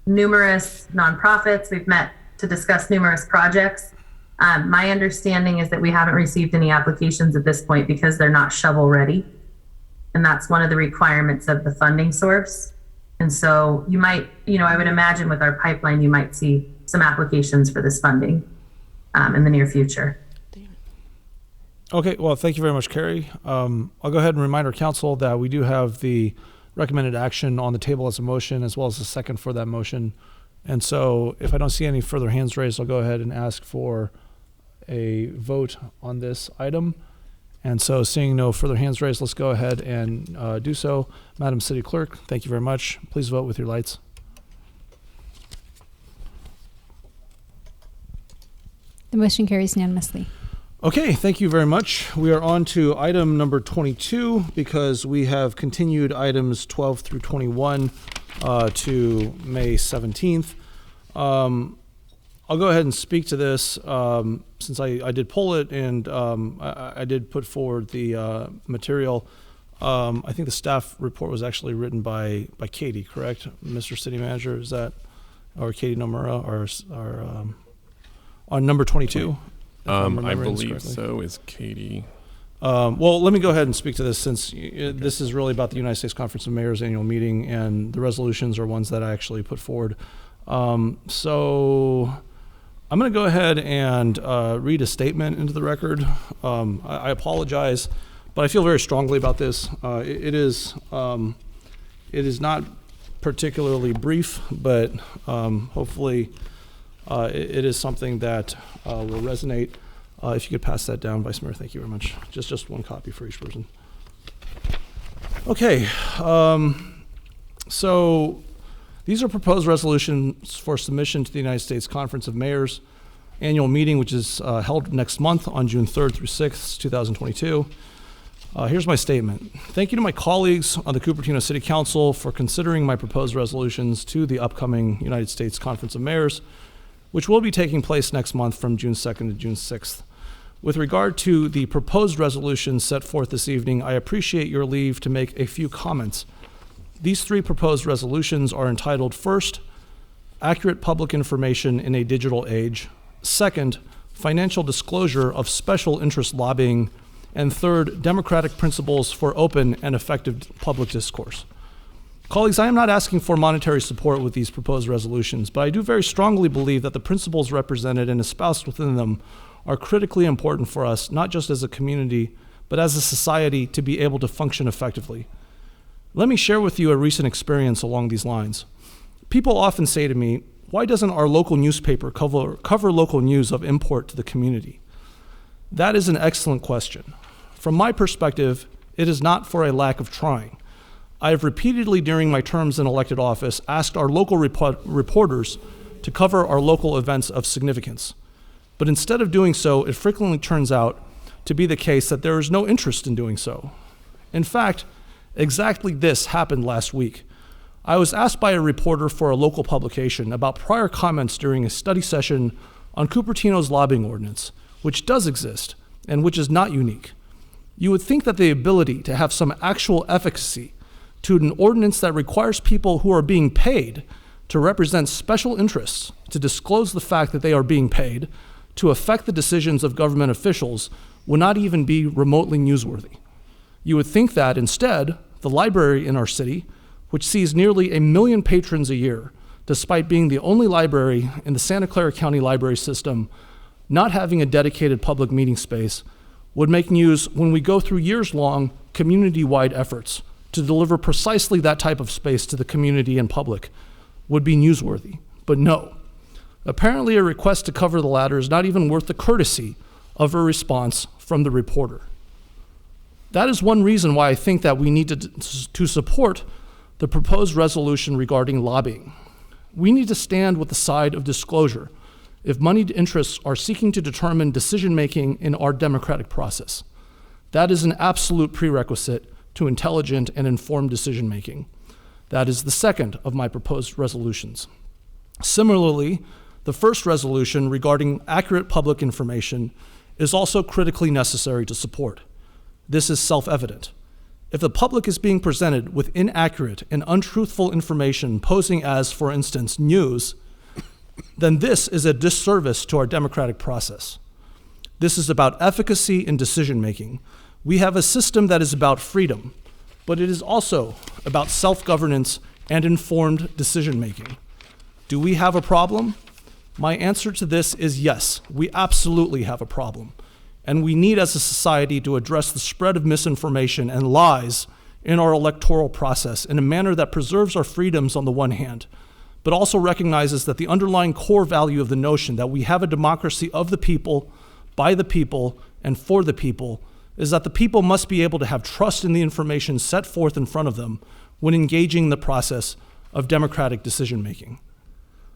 numerous nonprofits. We've met to discuss numerous projects. My understanding is that we haven't received any applications at this point because they're not shovel ready. And that's one of the requirements of the funding source. And so you might, I would imagine with our pipeline, you might see some applications for this funding in the near future. Okay, well, thank you very much, Carrie. I'll go ahead and remind our council that we do have the recommended action on the table as a motion, as well as a second for that motion. And so if I don't see any further hands raised, I'll go ahead and ask for a vote on this item. And so seeing no further hands raised, let's go ahead and do so. Madam City Clerk, thank you very much. Please vote with your lights. The motion carries unanimously. Okay, thank you very much. We are on to item number 22 because we have continued items 12 through 21 to May 17th. I'll go ahead and speak to this since I did pull it and I did put forward the material. I think the staff report was actually written by Katie, correct? Mr. City Manager, is that, or Katie Nomura, or on number 22? I believe so, is Katie. Well, let me go ahead and speak to this since this is really about the United States Conference of Mayors annual meeting, and the resolutions are ones that I actually put forward. So I'm going to go ahead and read a statement into the record. I apologize, but I feel very strongly about this. It is not particularly brief, but hopefully it is something that will resonate. If you could pass that down, Vice Mayor, thank you very much. Just one copy for each person. Okay, so These are proposed resolutions for submission to the United States Conference of Mayors annual meeting, which is held next month on June 3rd through 6th, 2022. Here's my statement. Thank you to my colleagues on the Cupertino City Council for considering my proposed resolutions to the upcoming United States Conference of Mayors, which will be taking place next month from June 2nd to June 6th. With regard to the proposed resolutions set forth this evening, I appreciate your leave to make a few comments. These three proposed resolutions are entitled, first, accurate public information in a digital age; second, financial disclosure of special interest lobbying; and third, democratic principles for open and effective public discourse. Colleagues, I am not asking for monetary support with these proposed resolutions, but I do very strongly believe that the principles represented and espoused within them are critically important for us, not just as a community, but as a society, to be able to function effectively. Let me share with you a recent experience along these lines. People often say to me, why doesn't our local newspaper cover local news of import to the community? That is an excellent question. From my perspective, it is not for a lack of trying. I have repeatedly during my terms in elected office asked our local reporters to cover our local events of significance. But instead of doing so, it frequently turns out to be the case that there is no interest in doing so. In fact, exactly this happened last week. I was asked by a reporter for a local publication about prior comments during a study session on Cupertino's lobbying ordinance, which does exist and which is not unique. You would think that the ability to have some actual efficacy to an ordinance that requires people who are being paid to represent special interests to disclose the fact that they are being paid to affect the decisions of government officials would not even be remotely newsworthy. You would think that instead, the library in our city, which sees nearly 1 million patrons a year, despite being the only library in the Santa Clara County library system not having a dedicated public meeting space, would make news when we go through years-long community-wide efforts to deliver precisely that type of space to the community and public, would be newsworthy. But no. Apparently a request to cover the latter is not even worth the courtesy of a response from the reporter. That is one reason why I think that we need to support the proposed resolution regarding lobbying. We need to stand with the side of disclosure if moneyed interests are seeking to determine decision-making in our democratic process. That is an absolute prerequisite to intelligent and informed decision-making. That is the second of my proposed resolutions. Similarly, the first resolution regarding accurate public information is also critically necessary to support. This is self-evident. If the public is being presented with inaccurate and untruthful information posing as, for instance, news, then this is a disservice to our democratic process. This is about efficacy in decision-making. We have a system that is about freedom, but it is also about self-governance and informed decision-making. Do we have a problem? My answer to this is yes, we absolutely have a problem. And we need as a society to address the spread of misinformation and lies in our electoral process in a manner that preserves our freedoms on the one hand, but also recognizes that the underlying core value of the notion that we have a democracy of the people, by the people, and for the people is that the people must be able to have trust in the information set forth in front of them when engaging the process of democratic decision-making.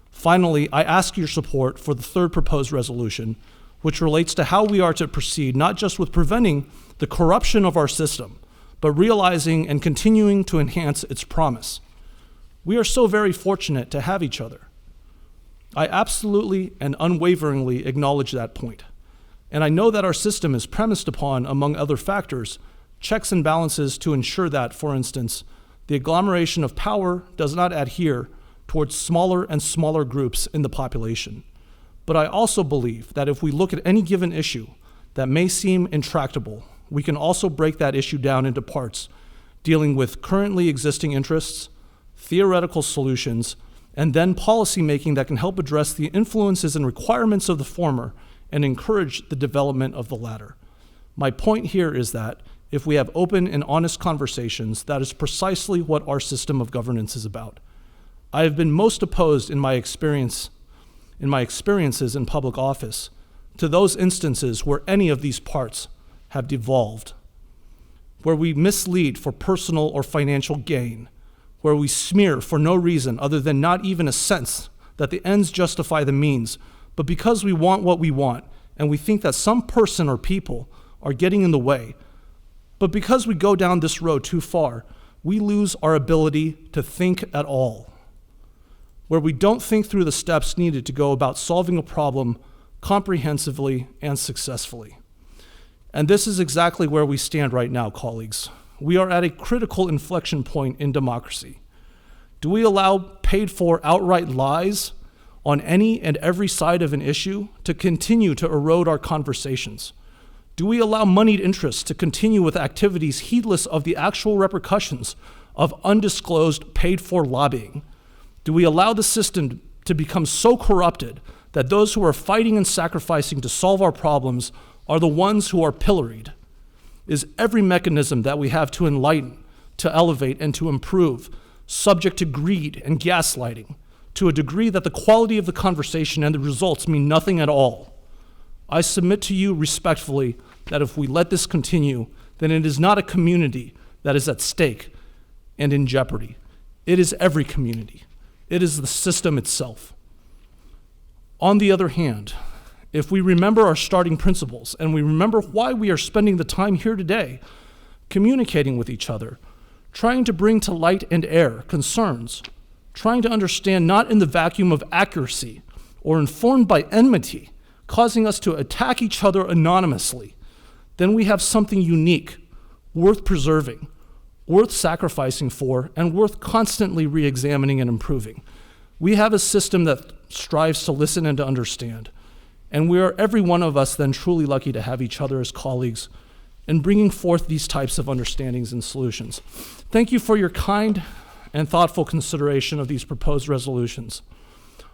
Finally, I ask your support for the third proposed resolution, which relates to how we are to proceed not just with preventing the corruption of our system, but realizing and continuing to enhance its promise. We are so very fortunate to have each other. I absolutely and unwaveringly acknowledge that point. And I know that our system is premised upon, among other factors, checks and balances to ensure that, for instance, the agglomeration of power does not adhere towards smaller and smaller groups in the population. But I also believe that if we look at any given issue that may seem intractable, we can also break that issue down into parts, dealing with currently existing interests, theoretical solutions, and then policy making that can help address the influences and requirements of the former and encourage the development of the latter. My point here is that if we have open and honest conversations, that is precisely what our system of governance is about. I have been most opposed in my experiences in public office to those instances where any of these parts have devolved, where we mislead for personal or financial gain, where we smear for no reason other than not even a sense that the ends justify the means, but because we want what we want and we think that some person or people are getting in the way. But because we go down this road too far, we lose our ability to think at all, where we don't think through the steps needed to go about solving a problem comprehensively and successfully. And this is exactly where we stand right now, colleagues. We are at a critical inflection point in democracy. Do we allow paid-for outright lies on any and every side of an issue to continue to erode our conversations? Do we allow moneyed interests to continue with activities heedless of the actual repercussions of undisclosed paid-for lobbying? Do we allow the system to become so corrupted that those who are fighting and sacrificing to solve our problems are the ones who are pilloried? Is every mechanism that we have to enlighten, to elevate, and to improve subject to greed and gaslighting to a degree that the quality of the conversation and the results mean nothing at all? I submit to you respectfully that if we let this continue, then it is not a community that is at stake and in jeopardy. It is every community. It is the system itself. On the other hand, if we remember our starting principles and we remember why we are spending the time here today, communicating with each other, trying to bring to light and air concerns, trying to understand not in the vacuum of accuracy or informed by enmity, causing us to attack each other anonymously, then we have something unique, worth preserving, worth sacrificing for, and worth constantly re-examining and improving. We have a system that strives to listen and to understand. And we are, every one of us, then truly lucky to have each other as colleagues in bringing forth these types of understandings and solutions. Thank you for your kind and thoughtful consideration of these proposed resolutions.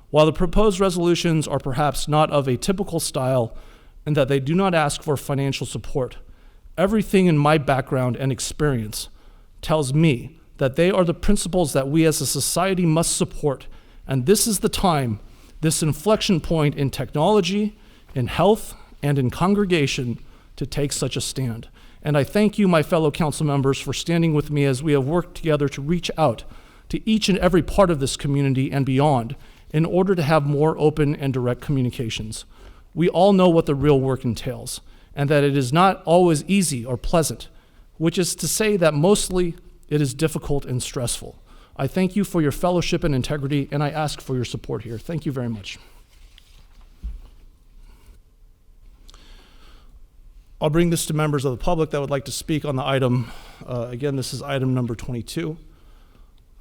While the proposed resolutions are perhaps not of a typical style and that they do not ask for financial support, everything in my background and experience tells me that they are the principles that we as a society must support. And this is the time, this inflection point in technology, in health, and in congregation to take such a stand. And I thank you, my fellow council members, for standing with me as we have worked together to reach out to each and every part of this community and beyond in order to have more open and direct communications. We all know what the real work entails, and that it is not always easy or pleasant, which is to say that mostly it is difficult and stressful. I thank you for your fellowship and integrity, and I ask for your support here. Thank you very much. I'll bring this to members of the public that would like to speak on the item. Again, this is item number 22.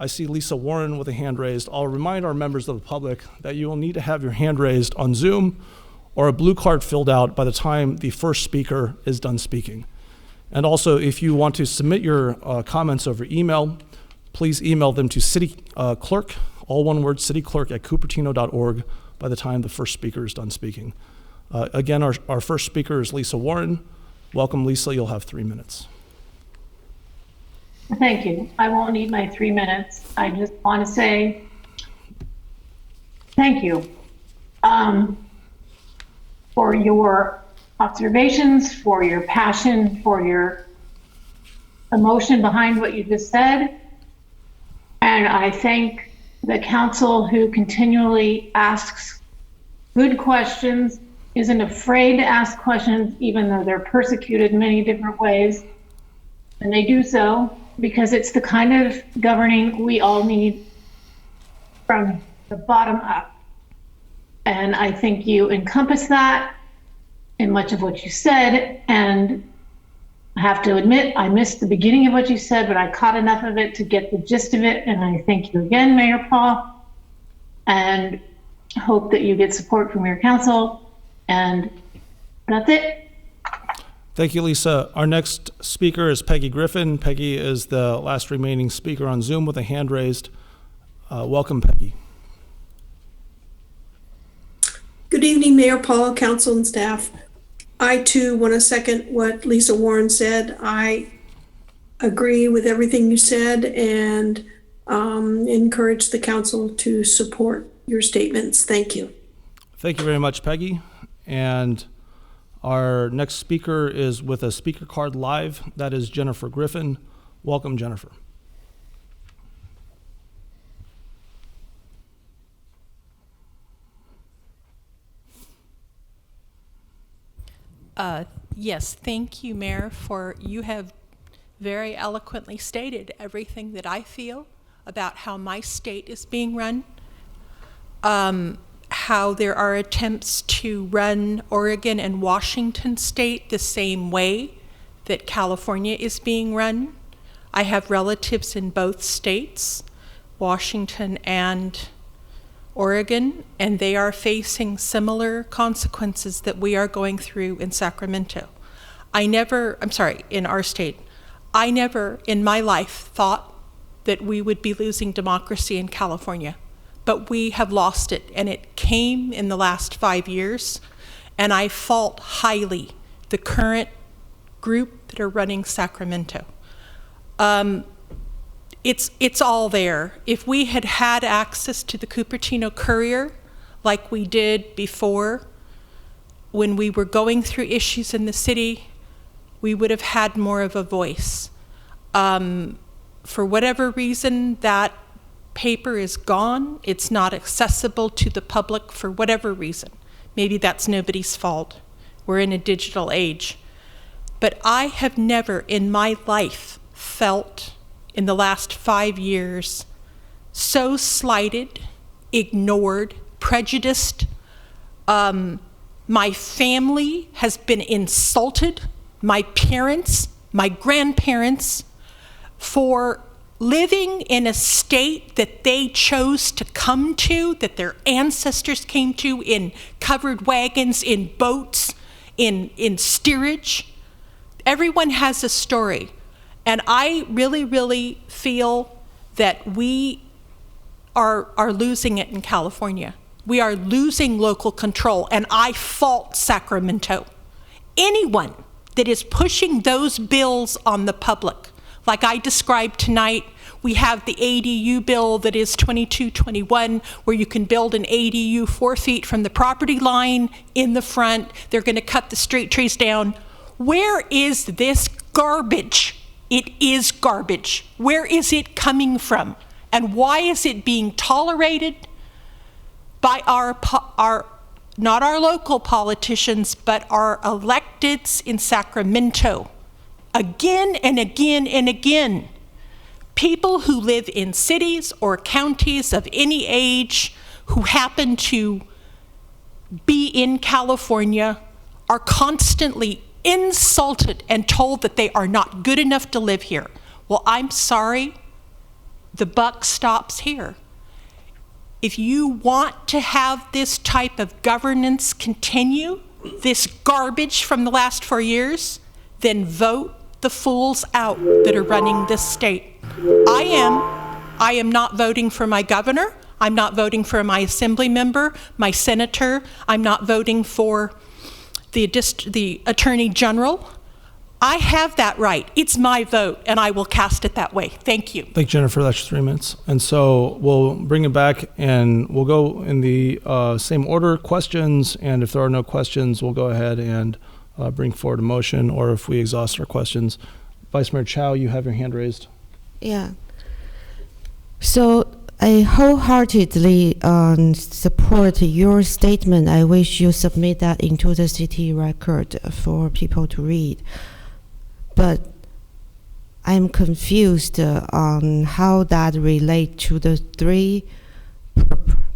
I see Lisa Warren with a hand raised. I'll remind our members of the public that you will need to have your hand raised on Zoom or a blue card filled out by the time the first speaker is done speaking. And also, if you want to submit your comments over email, please email them to city clerk, all one word, cityclerk@cupertino.org by the time the first speaker is done speaking. Again, our first speaker is Lisa Warren. Welcome, Lisa. You'll have 3 minutes. Thank you. I won't need my 3 minutes. I just want to say thank you for your observations, for your passion, for your emotion behind what you just said. And I thank the council who continually asks good questions, isn't afraid to ask questions, even though they're persecuted in many different ways. And they do so because it's the kind of governing we all need from the bottom up. And I think you encompass that in much of what you said. And I have to admit, I missed the beginning of what you said, but I caught enough of it to get the gist of it. And I thank you again, Mayor Paul, and hope that you get support from your council. And that's it. Thank you, Lisa. Our next speaker is Peggy Griffin. Peggy is the last remaining speaker on Zoom with a hand raised. Welcome, Peggy. Good evening, Mayor Paul, council, and staff. I too want to second what Lisa Warren said. I agree with everything you said and encourage the council to support your statements. Thank you. Thank you very much, Peggy. And our next speaker is with a speaker card live. That is Jennifer Griffin. Welcome, Jennifer. Yes, thank you, Mayor, for you have very eloquently stated everything that I feel about how my state is being run, how there are attempts to run Oregon and Washington state the same way that California is being run. I have relatives in both states, Washington and Oregon, and they are facing similar consequences that we are going through in Sacramento. In our state, I never in my life thought that we would be losing democracy in California, but we have lost it, and it came in the last 5 years, and I fault highly the current group that are running Sacramento. It's all there. If we had had access to the Cupertino Courier like we did before, when we were going through issues in the city, we would have had more of a voice. For whatever reason, that paper is gone. It's not accessible to the public for whatever reason. Maybe that's nobody's fault. We're in a digital age. But I have never in my life felt in the last 5 years so slighted, ignored, prejudiced. My family has been insulted, my parents, my grandparents, for living in a state that they chose to come to, that their ancestors came to in covered wagons, in boats, in steerage. Everyone has a story. And I really, really feel that we are losing it in California. We are losing local control, and I fault Sacramento. Anyone that is pushing those bills on the public, like I described tonight, we have the ADU bill that is 2221, where you can build an ADU 4 feet from the property line in the front. They're going to cut the street trees down. Where is this garbage? It is garbage. Where is it coming from? And why is it being tolerated by not our local politicians, but our electeds in Sacramento? Again and again and again. People who live in cities or counties of any age who happen to be in California are constantly insulted and told that they are not good enough to live here. Well, I'm sorry, the buck stops here. If you want to have this type of governance continue, this garbage from the last 4 years, then vote the fools out that are running this state. I am not voting for my governor. I'm not voting for my assembly member, my senator. I'm not voting for the Attorney General. I have that right. It's my vote, and I will cast it that way. Thank you. Thank you, Jennifer. That's 3 minutes. And so we'll bring it back, and we'll go in the same order, questions, and if there are no questions, we'll go ahead and bring forward a motion, or if we exhaust our questions. Vice Mayor Chow, you have your hand raised. Yeah. So I wholeheartedly support your statement. I wish you submit that into the city record for people to read. But I'm confused on how that relates to the 3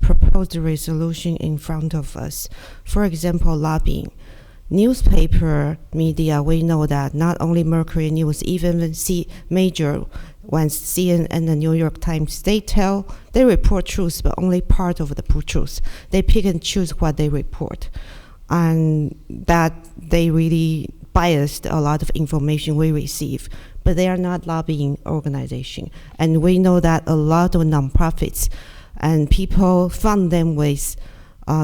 proposed resolution in front of us. For example, lobbying. Newspaper media, we know that not only Mercury News, even the major ones, CNN and the New York Times, they report truth, but only part of the truth. They pick and choose what they report. And that they really biased a lot of information we receive, but they are not lobbying organization. And we know that a lot of nonprofits and people fund them with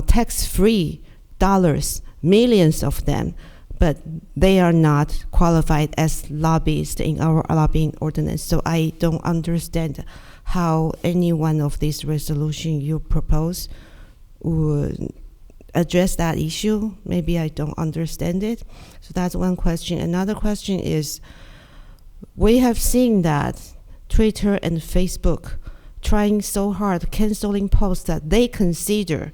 tax-free dollars, millions of them, but they are not qualified as lobbyists in our lobbying ordinance. So I don't understand how any one of these resolutions you propose would address that issue. Maybe I don't understand it. So that's one question. Another question is, we have seen that Twitter and Facebook trying so hard canceling posts that they consider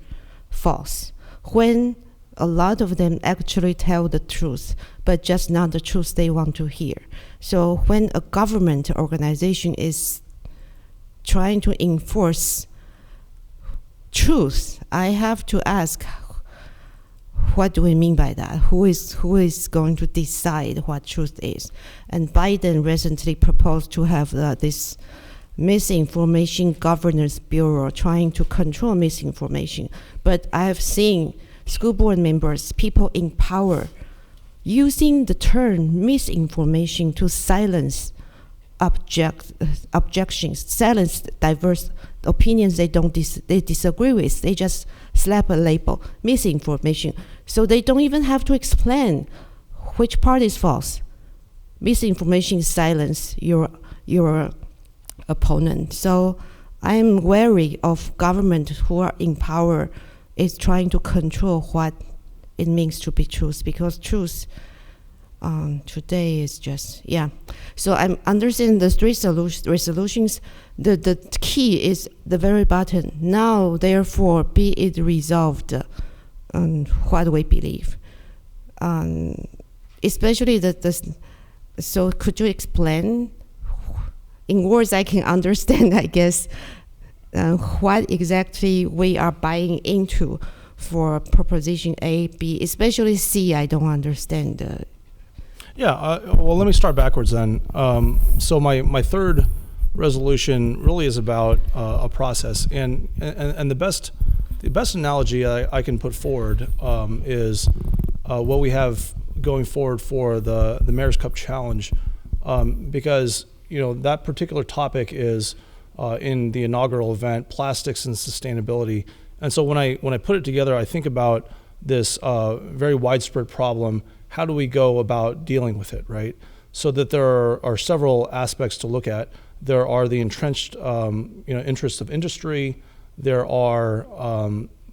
false, when a lot of them actually tell the truth, but just not the truth they want to hear. So when a government organization is trying to enforce truth, I have to ask, what do we mean by that? Who is going to decide what truth is? And Biden recently proposed to have this Misinformation Governance Bureau trying to control misinformation. But I have seen school board members, people in power, using the term misinformation to silence objections, silence diverse opinions they disagree with. They just slap a label, misinformation. So they don't even have to explain which part is false. Misinformation silence your opponent. So I'm wary of government who are in power is trying to control what it means to be truth, because truth today is just, yeah. So I'm understanding the three resolutions. The key is the very button. Now, therefore, be it resolved on what we believe. Especially so could you explain, in words I can understand, I guess, what exactly we are buying into for proposition A, B, especially C, I don't understand. Well, let me start backwards then. So my third resolution really is about a process, and the best analogy I can put forward is what we have going forward for the Mayor's Cup Challenge, because that particular topic is in the inaugural event, plastics and sustainability. And so when I put it together, I think about this very widespread problem. How do we go about dealing with it, right? So that there are several aspects to look at. There are the entrenched interests of industry. There are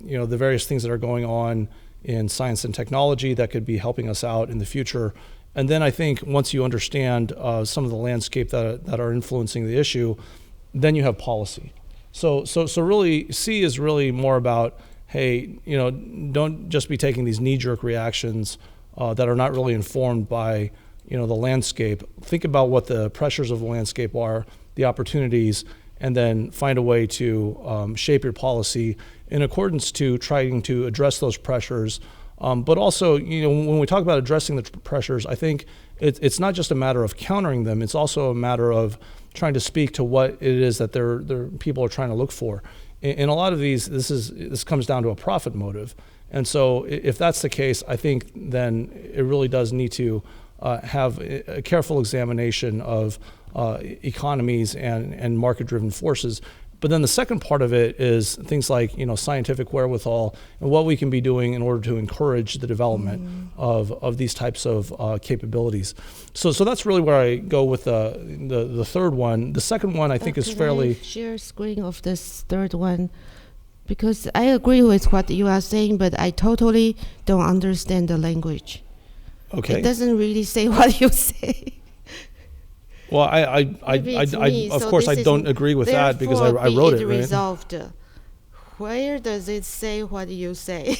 the various things that are going on in science and technology that could be helping us out in the future. And then I think once you understand some of the landscape that are influencing the issue, then you have policy. So really, C is really more about, hey, don't just be taking these knee-jerk reactions that are not really informed by the landscape. Think about what the pressures of the landscape are, the opportunities, and then find a way to shape your policy in accordance to trying to address those pressures. But also, when we talk about addressing the pressures, I think it's not just a matter of countering them. It's also a matter of trying to speak to what it is that their people are trying to look for. In a lot of these, this comes down to a profit motive. And so if that's the case, I think then it really does need to have a careful examination of economies and market-driven forces. But then the second part of it is things like scientific wherewithal and what we can be doing in order to encourage the development of these types of capabilities. So that's really where I go with the third one. The second one I think is fairly. Can I share screen of this third one? Because I agree with what you are saying, but I totally don't understand the language. Okay. It doesn't really say what you say. Well, I of course I don't agree with that because I wrote it. Right? Resolved. Where does it say what you say?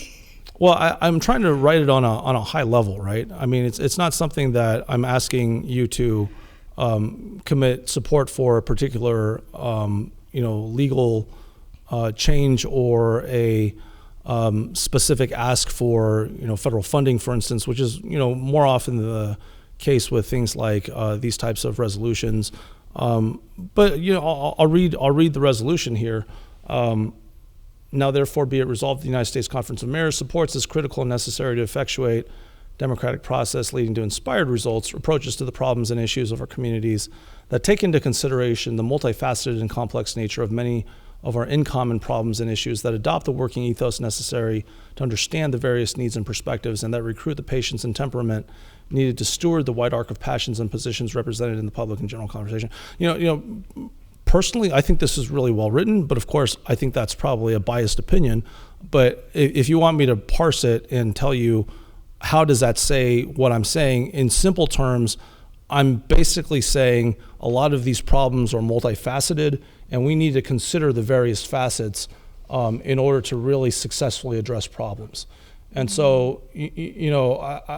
Well, I'm trying to write it on a high level, right? I mean, it's not something that I'm asking you to commit support for a particular legal change or a specific ask for federal funding, for instance, which is more often the case with things like these types of resolutions. But I'll read the resolution here. Now therefore be it resolved, the United States Conference of Mayors supports as critical and necessary to effectuate democratic process leading to inspired results, approaches to the problems and issues of our communities that take into consideration the multifaceted and complex nature of many of our in-common problems and issues, that adopt the working ethos necessary to understand the various needs and perspectives, and that recruit the patience and temperament needed to steward the wide arc of passions and positions represented in the public and general conversation. Personally, I think this is really well written, but of course, I think that's probably a biased opinion. But if you want me to parse it and tell you how does that say what I'm saying, in simple terms, I'm basically saying a lot of these problems are multifaceted, and we need to consider the various facets in order to really successfully address problems. And so,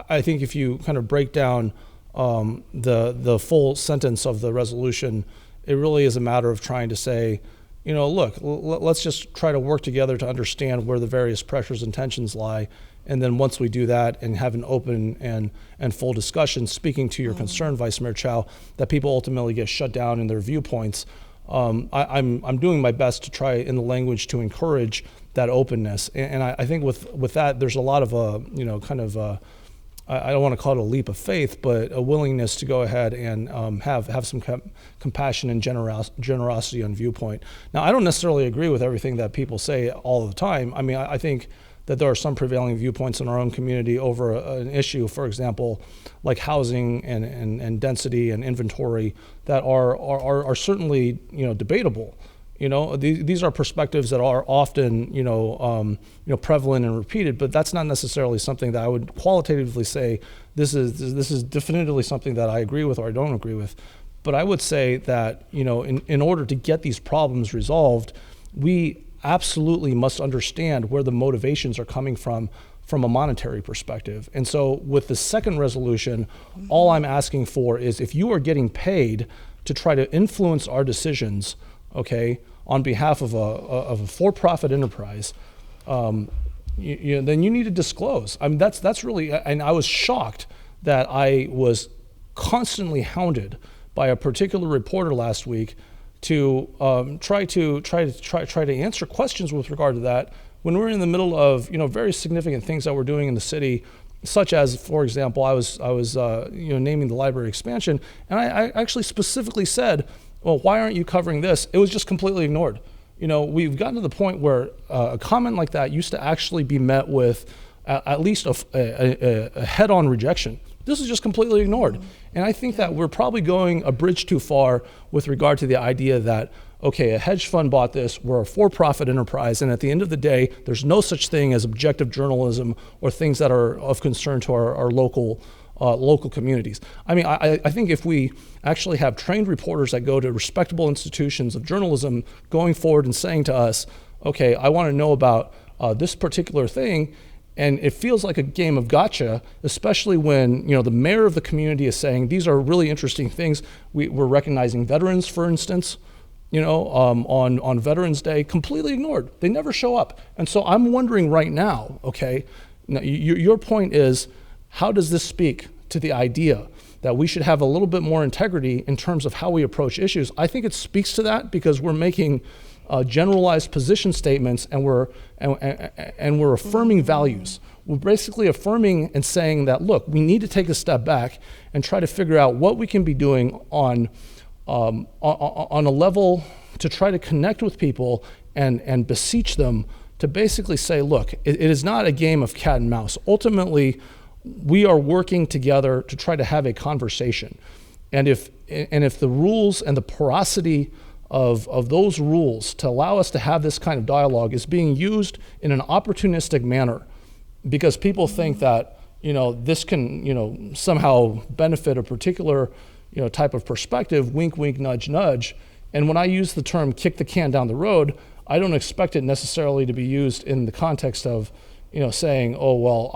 I think if you kind of break down the full sentence of the resolution, it really is a matter of trying to say, look, let's just try to work together to understand where the various pressures and tensions lie. And then once we do that and have an open and full discussion, speaking to your concern, Vice Mayor Chow, that people ultimately get shut down in their viewpoints, I'm doing my best to try in the language to encourage that openness. And I think with that, there's a lot of I don't want to call it a leap of faith, but a willingness to go ahead and have some compassion and generosity on viewpoint. Now, I don't necessarily agree with everything that people say all the time. I mean, I think that there are some prevailing viewpoints in our own community over an issue, for example, like housing and density and inventory, that are certainly debatable. These are perspectives that are often prevalent and repeated, but that's not necessarily something that I would qualitatively say this is definitively something that I agree with or I don't agree with. But I would say that in order to get these problems resolved, we absolutely must understand where the motivations are coming from a monetary perspective. And so with the second resolution, all I'm asking for is if you are getting paid to try to influence our decisions, okay, on behalf of a for-profit enterprise, then you need to disclose. I mean, that's really, and I was shocked that I was constantly hounded by a particular reporter last week to try to answer questions with regard to that when we're in the middle of very significant things that we're doing in the city, such as, for example, I was naming the library expansion, and I actually specifically said, well, why aren't you covering this? It was just completely ignored. We've gotten to the point where a comment like that used to actually be met with at least a head-on rejection. This is just completely ignored. And I think that we're probably going a bridge too far with regard to the idea that, okay, a hedge fund bought this, we're a for-profit enterprise, and at the end of the day, there's no such thing as objective journalism or things that are of concern to our local communities. I mean, I think if we actually have trained reporters that go to respectable institutions of journalism going forward and saying to us, okay, I want to know about this particular thing, and it feels like a game of gotcha, especially when the mayor of the community is saying these are really interesting things. We're recognizing veterans, for instance, on Veterans Day, completely ignored. They never show up. And so I'm wondering right now, okay, now your point is, how does this speak to the idea that we should have a little bit more integrity in terms of how we approach issues? I think it speaks to that because we're making generalized position statements and we're affirming values. We're basically affirming and saying that, look, we need to take a step back and try to figure out what we can be doing on a level to try to connect with people and beseech them to basically say, look, it is not a game of cat and mouse. Ultimately, we are working together to try to have a conversation. And if the rules and the porosity of those rules to allow us to have this kind of dialogue is being used in an opportunistic manner because people think that this can somehow benefit a particular type of perspective, wink wink, nudge nudge, and when I use the term kick the can down the road, I don't expect it necessarily to be used in the context of saying, oh, well,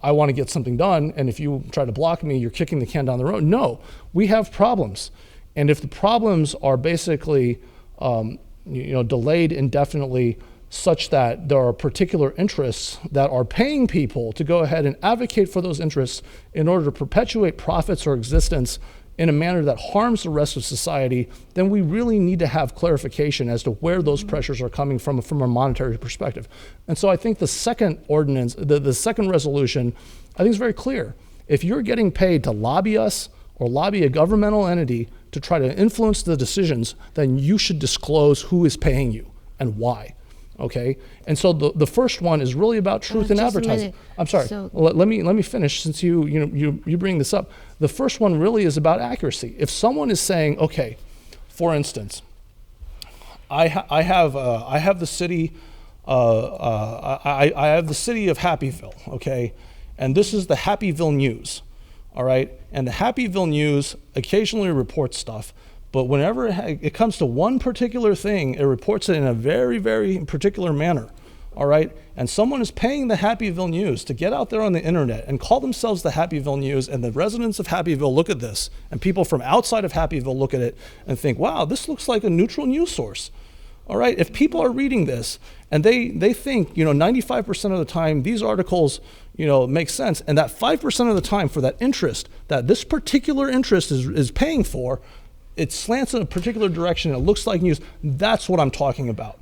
I want to get something done, and if you try to block me, you're kicking the can down the road. No, we have problems. And if the problems are basically, delayed indefinitely such that there are particular interests that are paying people to go ahead and advocate for those interests in order to perpetuate profits or existence in a manner that harms the rest of society, then we really need to have clarification as to where those pressures are coming from a monetary perspective. And so I think the second ordinance, the second resolution, I think is very clear. If you're getting paid to lobby us or lobby a governmental entity to try to influence the decisions, then you should disclose who is paying you and why. Okay, and so the first one is really about truth in advertising. I'm sorry. So, let me finish since you bring this up. The first one really is about accuracy. If someone is saying, okay, for instance, I have the city I have the city of Happyville. Okay, and this is the Happyville News. All right, and the Happyville News occasionally reports stuff. But whenever it comes to one particular thing, it reports it in a very, very particular manner, all right? And someone is paying the Happyville News to get out there on the internet and call themselves the Happyville News, and the residents of Happyville look at this, and people from outside of Happyville look at it and think, wow, this looks like a neutral news source. All right, if people are reading this and they think, 95% of the time these articles, make sense, and that 5% of the time for that interest, that this particular interest is paying for, it slants in a particular direction, it looks like news, that's what I'm talking about.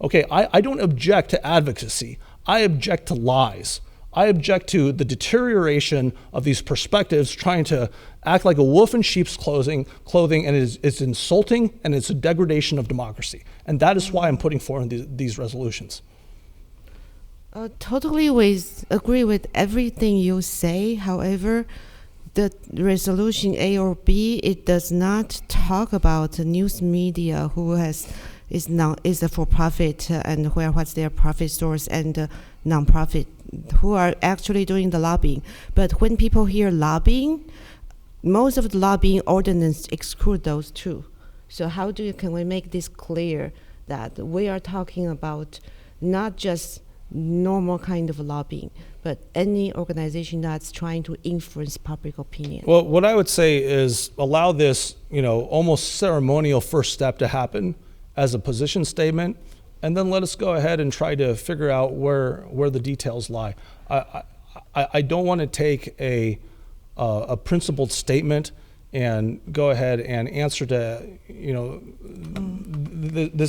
Okay, I don't object to advocacy. I object to lies. I object to the deterioration of these perspectives trying to act like a wolf in sheep's clothing, and it's insulting, and it's a degradation of democracy. And that is why I'm putting forward these resolutions. Totally agree with everything you say. However, the resolution A or B, it does not talk about the news media who is a for-profit and what's their profit source, and non-profit who are actually doing the lobbying. But when people hear lobbying, most of the lobbying ordinance exclude those two. So how can we make this clear that we are talking about not just normal kind of lobbying, but any organization that's trying to influence public opinion? Well, what I would say is allow this, almost ceremonial first step to happen as a position statement, and then let us go ahead and try to figure out where the details lie. I don't want to take a principled statement and go ahead and answer to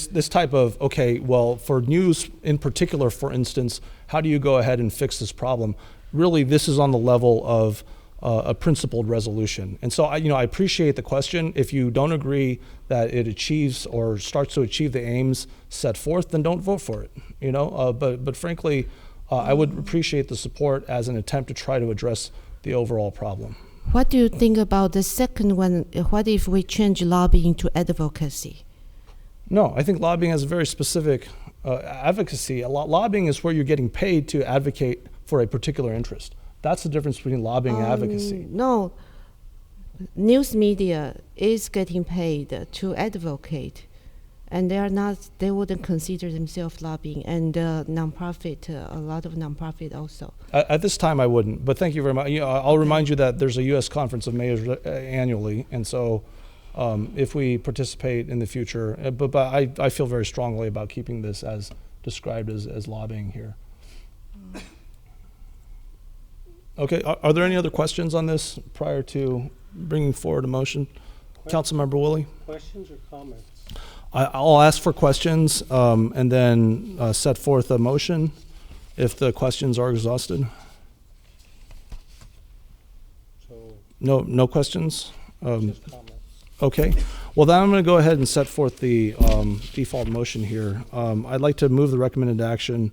this type of, okay, well, for news in particular, for instance, how do you go ahead and fix this problem? Really, this is on the level of a principled resolution. And so I appreciate the question. If you don't agree that it achieves or starts to achieve the aims set forth, then don't vote for it. But frankly, I would appreciate the support as an attempt to try to address the overall problem. What do you think about the second one? What if we change lobbying to advocacy? No, I think lobbying has a very specific advocacy. Lobbying is where you're getting paid to advocate for a particular interest. That's the difference between lobbying and advocacy. No, news media is getting paid to advocate, and they wouldn't consider themselves lobbying, and nonprofit, a lot of nonprofit also. At this time, I wouldn't, but thank you very much. I'll remind you that there's a U.S. Conference of Mayors annually, and so if we participate in the future, but I feel very strongly about keeping this as described as lobbying here. Okay, are there any other questions on this prior to bringing forward a motion? Councilmember Woolley? Questions or comments? I'll ask for questions and then set forth a motion if the questions are exhausted. So No questions? just comments. Okay. Well, then I'm going to go ahead and set forth the default motion here. I'd like to move the recommended action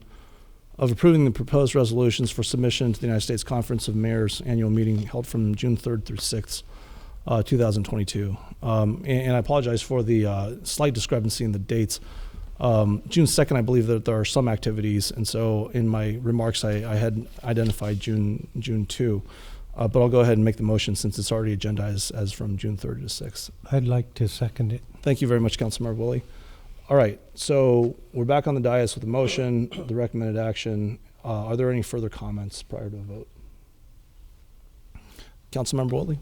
of approving the proposed resolutions for submission to the United States Conference of Mayors annual meeting held from June 3rd through 6th, 2022. And I apologize for the slight discrepancy in the dates. June 2nd, I believe that there are some activities, and so in my remarks, I had identified June 2. But I'll go ahead and make the motion since it's already agendized as from June 3rd to 6th. I'd like to second it. Thank you very much, Councilmember Woolley. All right, so we're back on the dais with the motion, the recommended action. Are there any further comments prior to a vote? Councilmember Woolley?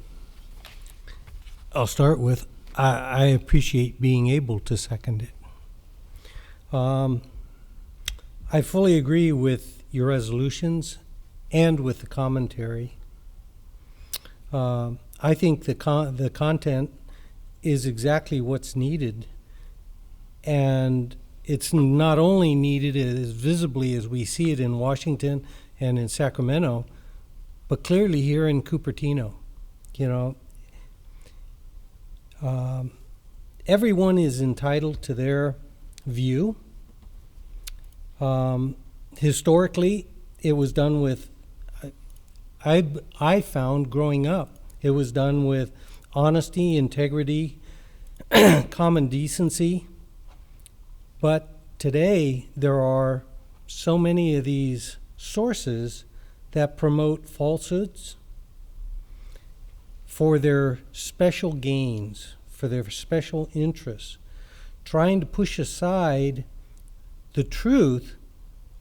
I'll start with, I appreciate being able to second it. I fully agree with your resolutions and with the commentary. I think the content is exactly what's needed, and it's not only needed as visibly as we see it in Washington and in Sacramento, but clearly here in Cupertino. Everyone is entitled to their view. Historically, it was done with, I found growing up, it was done with honesty, integrity, common decency. But today, there are so many of these sources that promote falsehoods for their special gains, for their special interests, trying to push aside the truth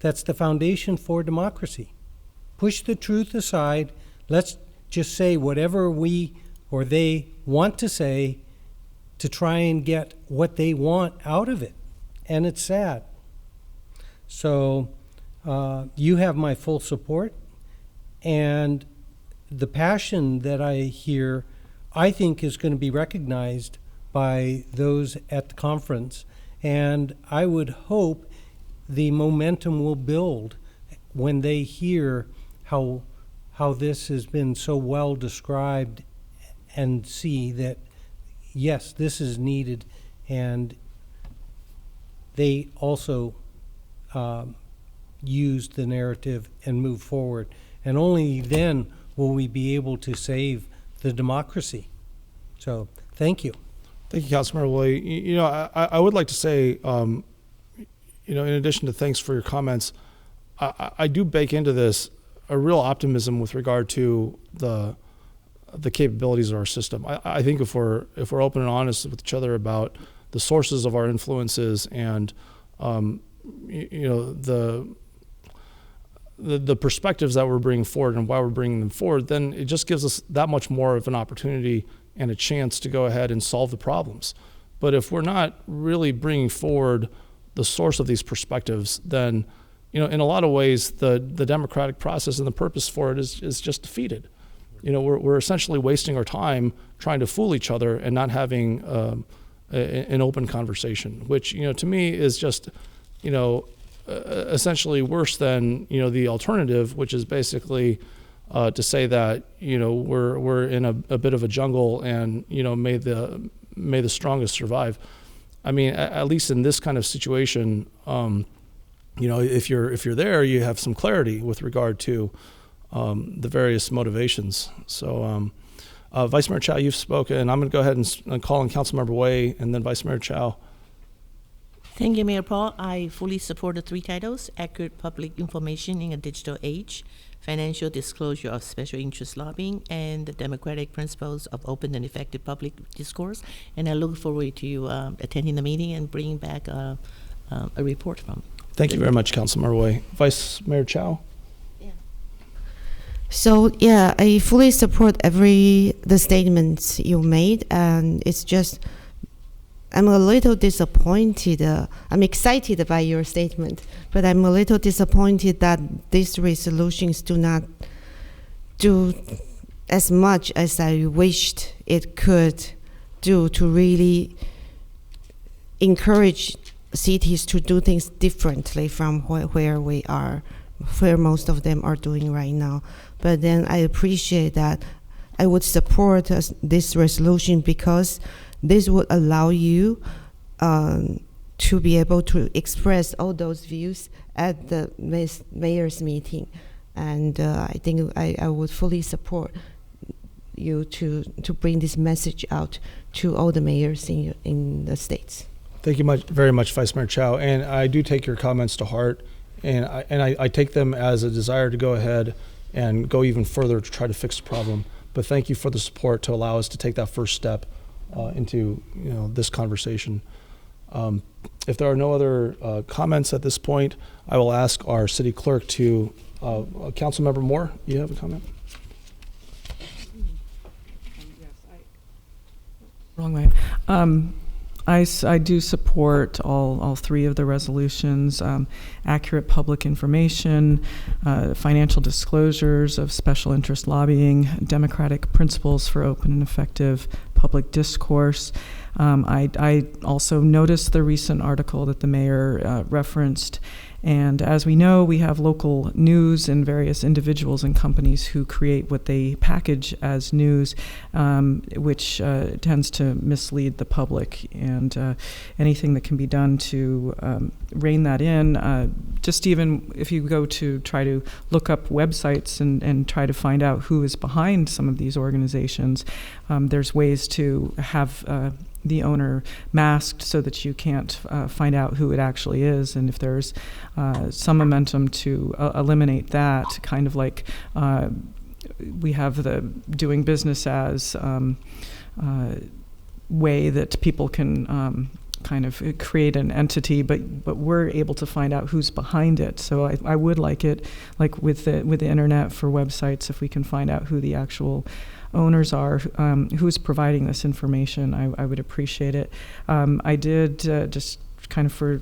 that's the foundation for democracy. Push the truth aside. Let's just say whatever we or they want to say to try and get what they want out of it. And it's sad. So you have my full support. And the passion that I hear, I think, is going to be recognized by those at the conference. And I would hope the momentum will build when they hear how this has been so well described and see that, yes, this is needed. And they also use the narrative and move forward. And only then will we be able to save the democracy. So thank you. Thank you, Councilmember Willie. You know, I would like to say, you know, in addition to thanks for your comments, I do bake into this a real optimism with regard to the capabilities of our system. I think if we're open and honest with each other about the sources of our influences and you know, the perspectives that we're bringing forward and why we're bringing them forward, then it just gives us that much more of an opportunity and a chance to go ahead and solve the problems. But if we're not really bringing forward the source of these perspectives, then, you know, in a lot of ways, the democratic process and the purpose for it is just defeated. You know, we're essentially wasting our time trying to fool each other and not having an open conversation, which, you know, to me is just, you know, essentially worse than, you know, the alternative, which is basically to say that, you know, we're in a bit of a jungle and, you know, may the strongest survive. I mean, at least in this kind of situation, you know, if you're there, you have some clarity with regard to the various motivations. So, Vice Mayor Chow, you've spoken. I'm going to go ahead and call on Councilmember Way and then Vice Mayor Chow. Thank you, Mayor Paul. I fully support the three titles: accurate public information in a digital age, financial disclosure of special interest lobbying, and the democratic principles of open and effective public discourse. And I look forward to you attending the meeting and bringing back a report from. Thank you very much, Councilmember Way. Vice Mayor Chow. So yeah, I fully support the statements you made, and it's just I'm a little disappointed. I'm excited by your statement, but I'm a little disappointed that these resolutions do not do as much as I wished it could do to really encourage cities to do things differently from where we are, where most of them are doing right now. But then I appreciate that. I would support this resolution because this would allow you to be able to express all those views at the mayor's meeting. And I think I would fully support you to bring this message out to all the mayors in the states. Thank you very much, Vice Mayor Chow. And I do take your comments to heart, and I take them as a desire to go ahead and go even further to try to fix the problem. But thank you for the support to allow us to take that first step into this conversation. If there are no other comments at this point, I will ask our city clerk to, Councilmember Moore, you have a comment? Wrong way. I do support all three of the resolutions: accurate public information, financial disclosures of special interest lobbying, democratic principles for open and effective public discourse. I also noticed the recent article that the mayor referenced. And as we know, we have local news and various individuals and companies who create what they package as news, which tends to mislead the public. And anything that can be done to rein that in, just even if you go to try to look up websites and try to find out who is behind some of these organizations, there's ways to have the owner masked so that you can't find out who it actually is. And if there's some momentum to eliminate that, kind of like we have the doing business as way that people can kind of create an entity, but we're able to find out who's behind it. So I would like it, like with the internet for websites, if we can find out who the actual owners are, who's providing this information, I would appreciate it. I did just kind of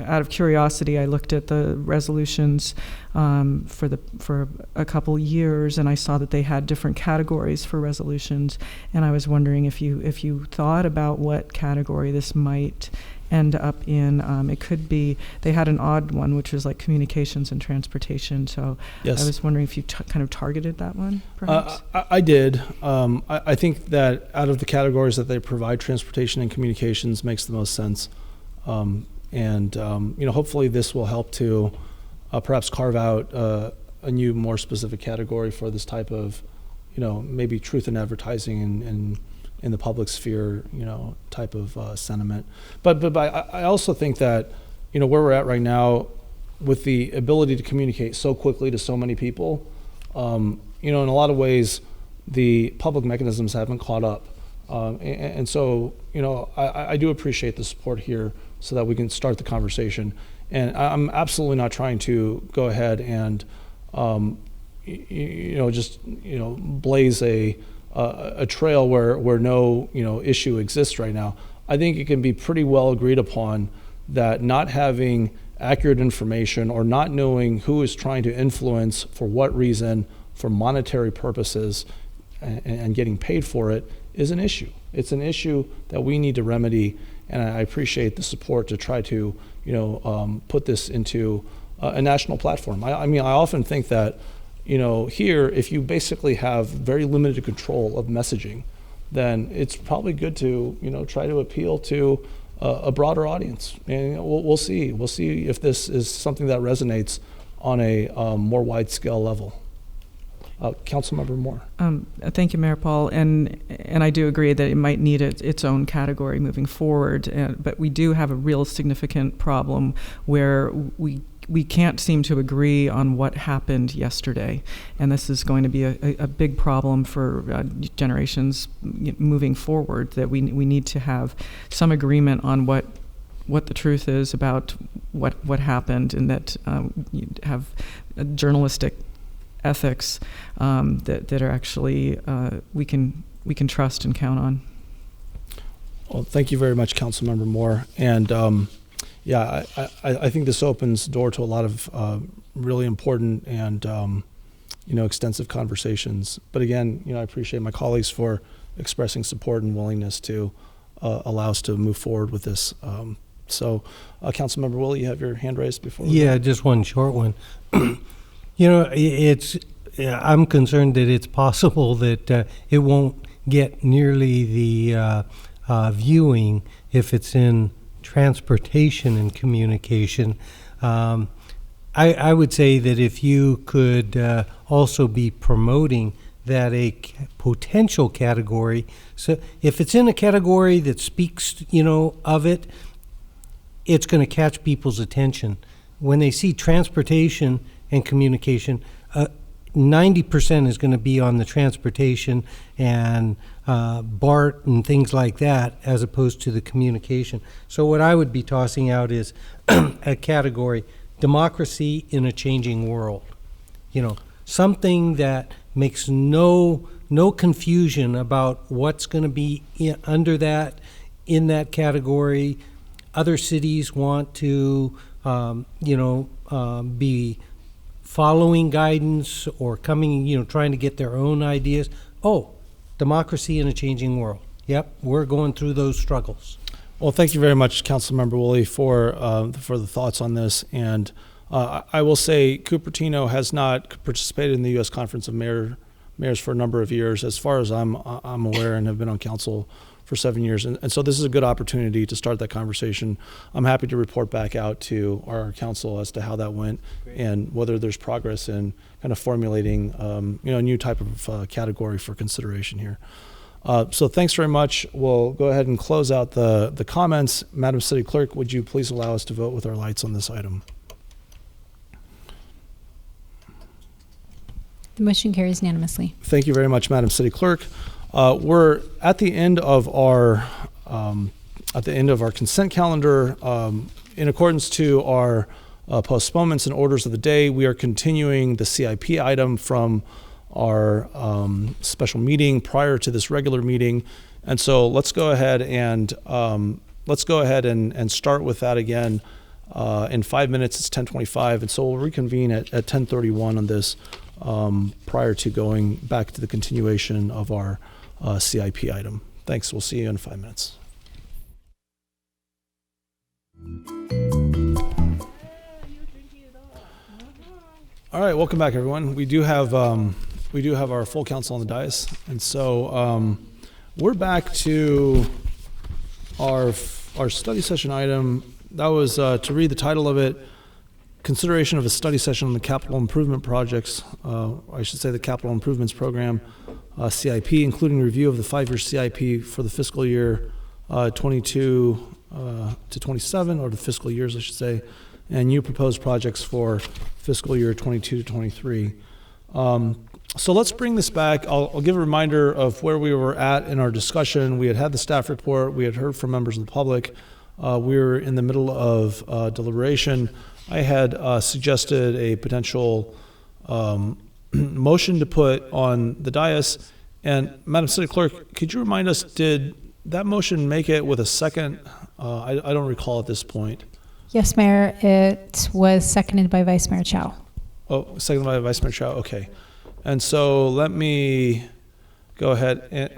out of curiosity, I looked at the resolutions for a couple years, and I saw that they had different categories for resolutions, and I was wondering if you thought about what category this might end up in. It could be, they had an odd one, which was like communications and transportation. So yes. I was wondering if you kind of targeted that one, perhaps? I did. I think that out of the categories that they provide, transportation and communications makes the most sense. Hopefully this will help to perhaps carve out a new, more specific category for this type of, maybe truth in advertising and in the public sphere, type of sentiment. But I also think that, where we're at right now, with the ability to communicate so quickly to so many people, in a lot of ways, the public mechanisms haven't caught up. And so, I do appreciate the support here so that we can start the conversation. And I'm absolutely not trying to go ahead and, blaze a trail where no, issue exists right now. I think it can be pretty well agreed upon that not having accurate information or not knowing who is trying to influence for what reason, for monetary purposes, and getting paid for it is an issue. It's an issue that we need to remedy, and I appreciate the support to try to, put this into a national platform. I often think that, here, if you basically have very limited control of messaging, then it's probably good to, try to appeal to a broader audience. And we'll see. We'll see if this is something that resonates on a more wide-scale level. Councilmember Moore. Thank you, Mayor Paul, and I do agree that it might need its own category moving forward. But we do have a real significant problem where we can't seem to agree on what happened yesterday, and this is going to be a big problem for generations moving forward. That we need to have some agreement on what the truth is about what happened, and that you have journalistic ethics that are actually we can trust and count on. Well, thank you very much, Councilmember Moore. And I think this opens the door to a lot of really important and extensive conversations. But again, I appreciate my colleagues for expressing support and willingness to allow us to move forward with this. So, Councilmember Willie, you have your hand raised before. Yeah, just one short one. I'm concerned that it's possible that it won't get nearly the viewing if it's in transportation and communication. I would say that if you could also be promoting that a potential category, so if it's in a category that speaks, of it, it's going to catch people's attention. When they see transportation and communication, 90% is going to be on the transportation and BART and things like that, as opposed to the communication. So what I would be tossing out is a category, democracy in a changing world. Something that makes no confusion about what's going to be under that, in that category. Other cities want to, be following guidance or coming, trying to get their own ideas. Oh, democracy in a changing world. Yep, we're going through those struggles. Well, thank you very much, Councilmember Woolley, for the thoughts on this. And I will say Cupertino has not participated in the U.S. Conference of Mayors for a number of years, as far as I'm aware, and have been on council for 7 years. And so this is a good opportunity to start that conversation. I'm happy to report back out to our council as to how that went. Great. And whether there's progress in kind of formulating a new type of category for consideration here. So thanks very much. We'll go ahead and close out the comments. Madam City Clerk, would you please allow us to vote with our lights on this item? The motion carries unanimously. Thank you very much, Madam City Clerk. We're at the end of our at the end of our consent calendar. In accordance to our postponements and orders of the day, we are continuing the CIP item from our special meeting prior to this regular meeting. And so let's go ahead and start with that again. In 5 minutes, it's 10:25, and so we'll reconvene at 10:31 on this prior to going back to the continuation of our CIP item. Thanks. We'll see you in 5 minutes. All right, welcome back, everyone. We do have our full council on the dais, and so we're back to our study session item. That was to read the title of it: consideration of a study session on the capital improvement projects. I should say the capital improvements program, CIP, including review of the 5-year CIP for the fiscal year 22 to 27, or the fiscal years, I should say, and new proposed projects for fiscal year 22 to 23. So let's bring this back. I'll give a reminder of where we were at in our discussion. We had the staff report. We had heard from members of the public. We were in the middle of deliberation. I had suggested a potential motion to put on the dais. And Madam City Clerk, could you remind us, did that motion make it with a second? I don't recall at this point. Yes, Mayor. It was seconded by Vice Mayor Chow. Oh, seconded by Vice Mayor Chow. Okay. And so let me go ahead and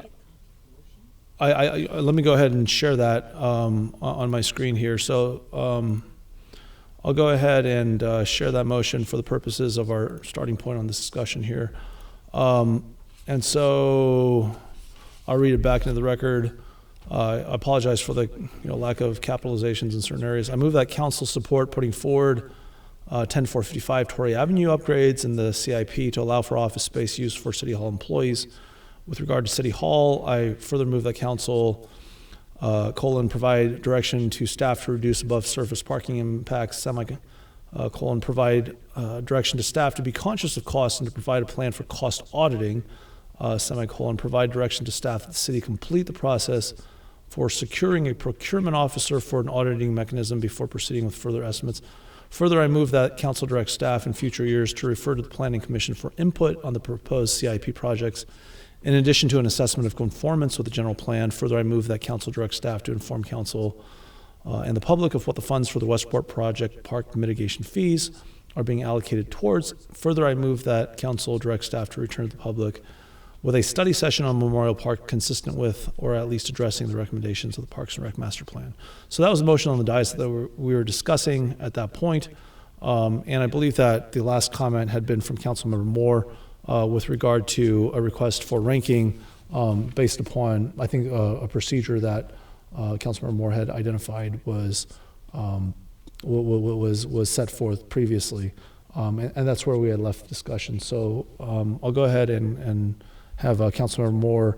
let me go ahead and share that on my screen here. So I'll go ahead and share that motion for the purposes of our starting point on this discussion here. And so I'll read it back into the record. I apologize for the lack of capitalizations in certain areas. I move that council support putting forward 10455 Torrey Avenue upgrades in the CIP to allow for office space use for City Hall employees. With regard to City Hall, I further move that council provide direction to staff to reduce above surface parking impacts, provide direction to staff to be conscious of costs and to provide a plan for cost auditing, provide direction to staff that the city complete the process for securing a procurement officer for an auditing mechanism before proceeding with further estimates. Further, I move that council direct staff in future years to refer to the Planning Commission for input on the proposed CIP projects, in addition to an assessment of conformance with the general plan. Further, I move that council direct staff to inform council and the public of what the funds for the Westport project park mitigation fees are being allocated towards. Further, I move that council direct staff to return to the public with a study session on Memorial Park consistent with, or at least addressing, the recommendations of the Parks and Rec Master Plan. So that was a motion on the dais that we were discussing at that point. And I believe that the last comment had been from Councilmember Moore with regard to a request for ranking based upon, I think, a procedure that Councilmember Moore had identified was set forth previously. And that's where we had left discussion. So I'll go ahead and have Councilmember Moore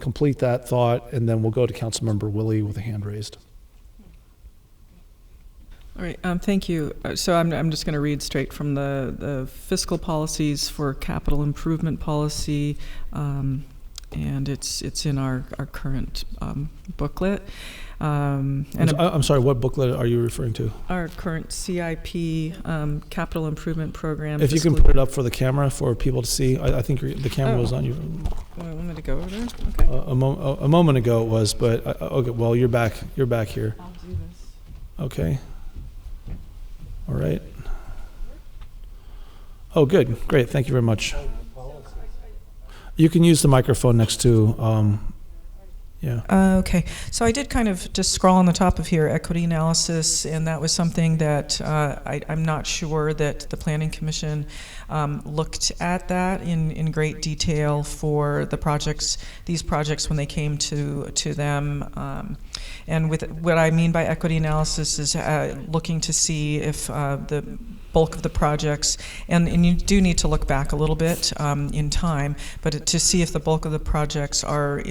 complete that thought, and then we'll go to Councilmember Willie with a hand raised. All right, thank you. So I'm just going to read straight from the fiscal policies for capital improvement policy, and it's in our current booklet. I'm sorry, what booklet are you referring to? Our current CIP capital improvement program. If you can put it up for the camera for people to see. I think the camera was on you. Want me to go over there? Okay. A moment ago it was, but okay. Well, you're back. You're back here. I'll do this. Okay. All right. Oh, good. Great. Thank you very much. You can use the microphone next to. Yeah. Okay, so I did kind of just scroll on the top of here, equity analysis, and that was something that I'm not sure that the Planning Commission looked at that in great detail for the projects, these projects when they came to them. And with what I mean by equity analysis is looking to see if the bulk of the projects, and you do need to look back a little bit in time, but to see if the bulk of the projects are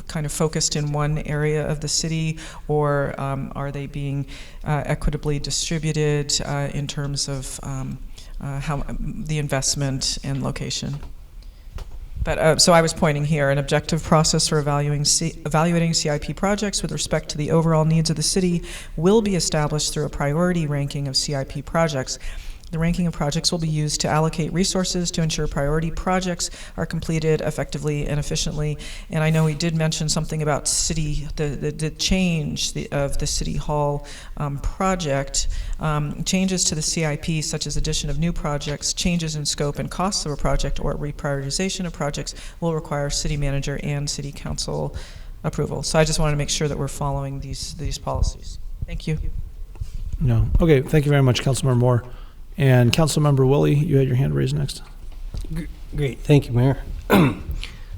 kind of focused in one area of the city, or are they being equitably distributed in terms of how the investment and location. But so I was pointing here, an objective process for evaluating CIP projects with respect to the overall needs of the city will be established through a priority ranking of CIP projects. The ranking of projects will be used to allocate resources to ensure priority projects are completed effectively and efficiently. And I know we did mention something about the change of the City Hall project. Changes to the CIP, such as addition of new projects, changes in scope and costs of a project, or reprioritization of projects, will require city manager and city council approval. So I just wanted to make sure that we're following these policies. Thank you. No. Okay. Thank you very much, Councilmember Moore. And Councilmember Willie, you had your hand raised next. Great, thank you, Mayor.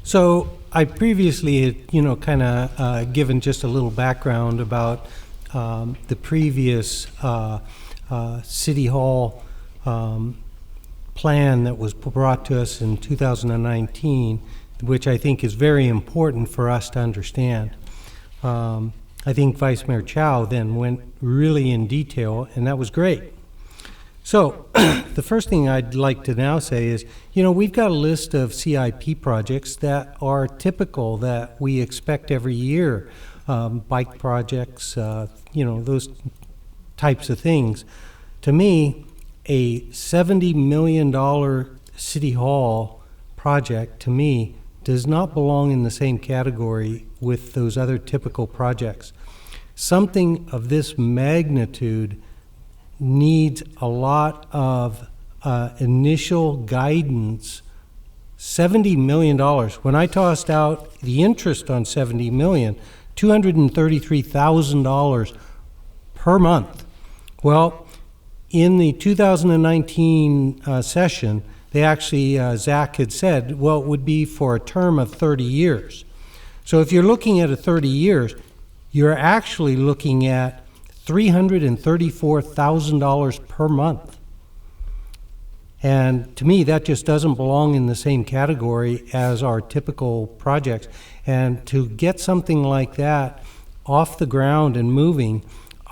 So I previously had, kind of given just a little background about the previous City Hall plan that was brought to us in 2019, which I think is very important for us to understand. I think Vice Mayor Chow then went really in detail, and that was great. So the first thing I'd like to now say is, we've got a list of CIP projects that are typical that we expect every year, bike projects, those types of things. To me, a $70 million City Hall project, to me, does not belong in the same category with those other typical projects. Something of this magnitude needs a lot of initial guidance. $70 million. When I tossed out the interest on $70 million, $233,000 per month. Well, in the 2019 session, they actually, Zach had said, well, it would be for a term of 30 years. So if you're looking at a 30 years, you're actually looking at $334,000 per month. And to me, that just doesn't belong in the same category as our typical projects. And to get something like that off the ground and moving,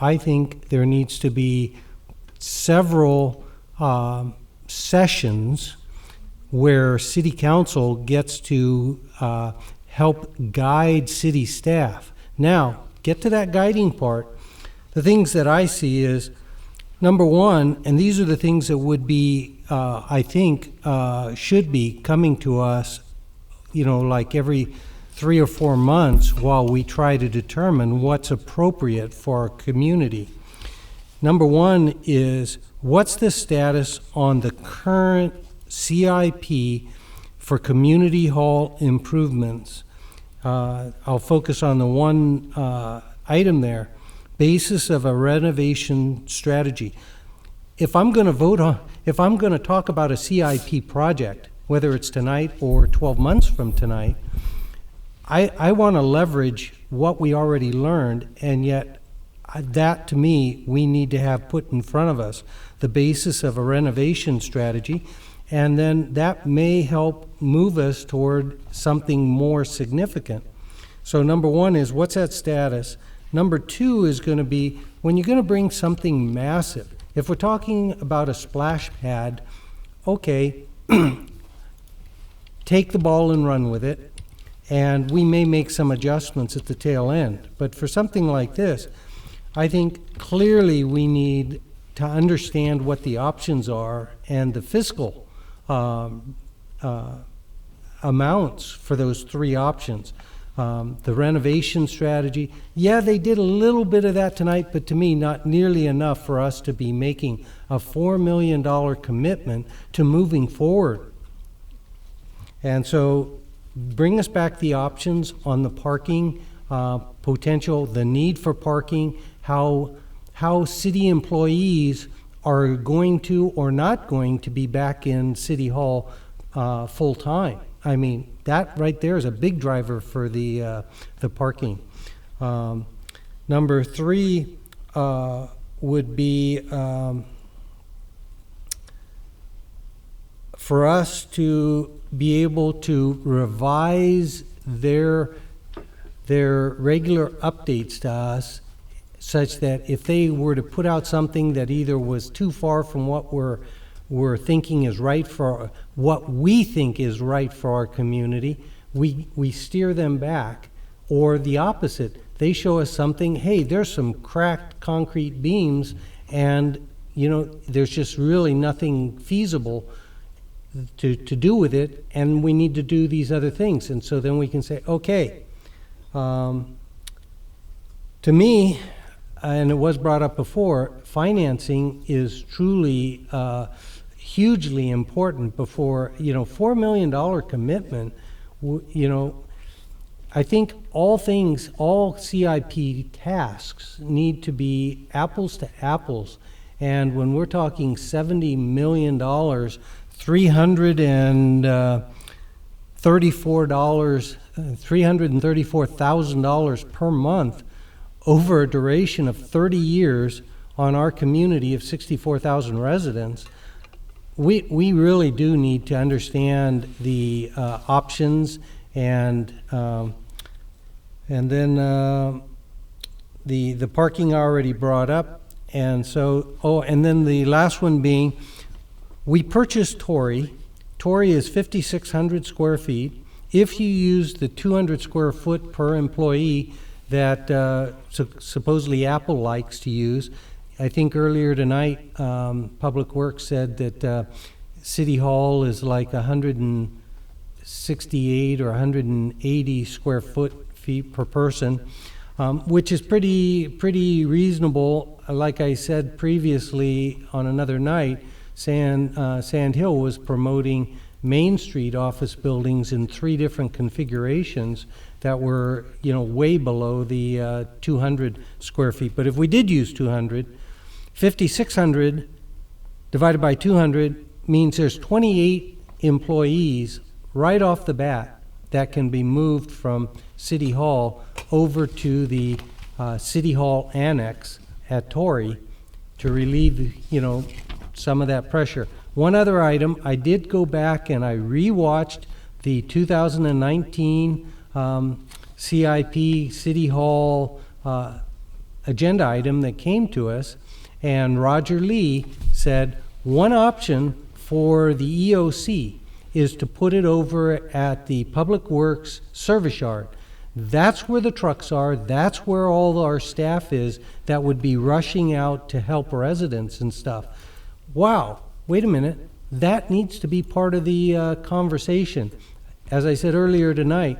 I think there needs to be several sessions where City Council gets to help guide city staff. Now, get to that guiding part. The things that I see is, number one, and these are the things that would be, I think, should be coming to us, like every 3 or 4 months while we try to determine what's appropriate for our community. Number one is, what's the status on the current CIP for community hall improvements? I'll focus on the one item there. Basis of a renovation strategy. If I'm going to talk about a CIP project, whether it's tonight or 12 months from tonight, I want to leverage what we already learned, and yet that, to me, we need to have put in front of us the basis of a renovation strategy, and then that may help move us toward something more significant. So number one is, what's that status? Number two is going to be, when you're going to bring something massive, if we're talking about a splash pad, okay, take the ball and run with it, and we may make some adjustments at the tail end. But for something like this, I think clearly we need to understand what the options are and the fiscal amounts for those 3 options. The renovation strategy, yeah, they did a little bit of that tonight, but to me, not nearly enough for us to be making a $4 million commitment to moving forward. And so bring us back the options on the parking potential, the need for parking, how city employees are going to or not going to be back in City Hall full time. I mean, that right there is a big driver for the parking. Number 3 would be for us to be able to revise their regular updates to us, such that if they were to put out something that either was too far from what we're we're thinking is right for what we think is right for our community, we steer them back. Or the opposite, they show us something, hey, there's some cracked concrete beams, and there's just really nothing feasible to do with it, and we need to do these other things. And so then we can say, okay, to me, and it was brought up before, financing is truly hugely important before, $4 million commitment, I think all CIP tasks need to be apples to apples. And when we're talking $70 million, $334,000 per month over a duration of 30 years on our community of 64,000 residents, we really do need to understand the options, and then the parking already brought up. And so, and then the last one being, we purchased Torrey. Torrey is 5,600 square feet. If you use the 200 square foot per employee that supposedly Apple likes to use, I think earlier tonight, Public Works said that City Hall is like 168 or 180 square feet per person, which is pretty reasonable. Like I said previously on another night, Sand Hill was promoting Main Street office buildings in 3 different configurations that were, way below the 200 square feet. But if we did use 200, 5,600 divided by 200 means there's 28 employees right off the bat that can be moved from City Hall over to the City Hall Annex at Torrey to relieve, some of that pressure. One other item, I did go back and I rewatched the 2019 CIP City Hall agenda item that came to us, and Roger Lee said one option for the EOC is to put it over at the Public Works service yard. That's where the trucks are. That's where all our staff is that would be rushing out to help residents and stuff. Wow, wait a minute. That needs to be part of the conversation. As I said earlier tonight,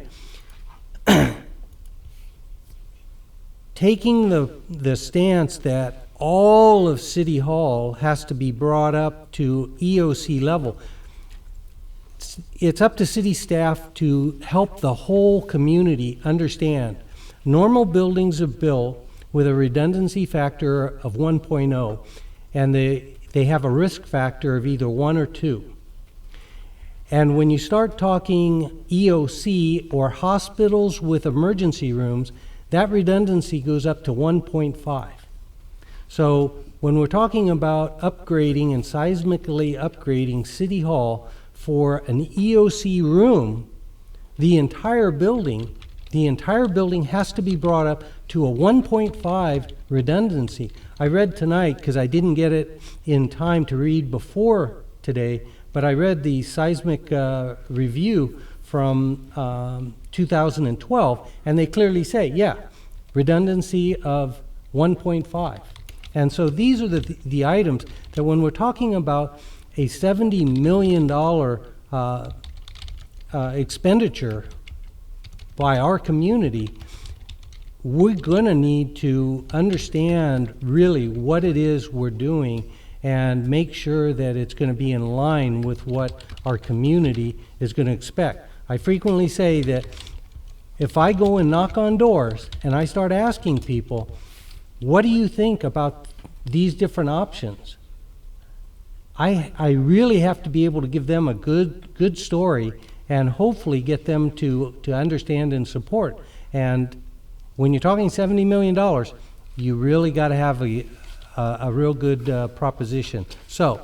taking the stance that all of City Hall has to be brought up to EOC level. It's up to city staff to help the whole community understand. Normal buildings are built with a redundancy factor of 1.0, and they have a risk factor of either 1 or 2. And when you start talking EOC or hospitals with emergency rooms, that redundancy goes up to 1.5. So when we're talking about upgrading and seismically upgrading City Hall for an EOC room, the entire building has to be brought up to a 1.5 redundancy. I read tonight, because I didn't get it in time to read before today, but I read the seismic review from 2012, and they clearly say, yeah, redundancy of 1.5. And so these are the items that when we're talking about a $70 million expenditure by our community, we're going to need to understand really what it is we're doing and make sure that it's going to be in line with what our community is going to expect. I frequently say that if I go and knock on doors and I start asking people, what do you think about these different options? I really have to be able to give them a good story and hopefully get them to understand and support. And when you're talking $70 million, you really got to have a real good proposition. So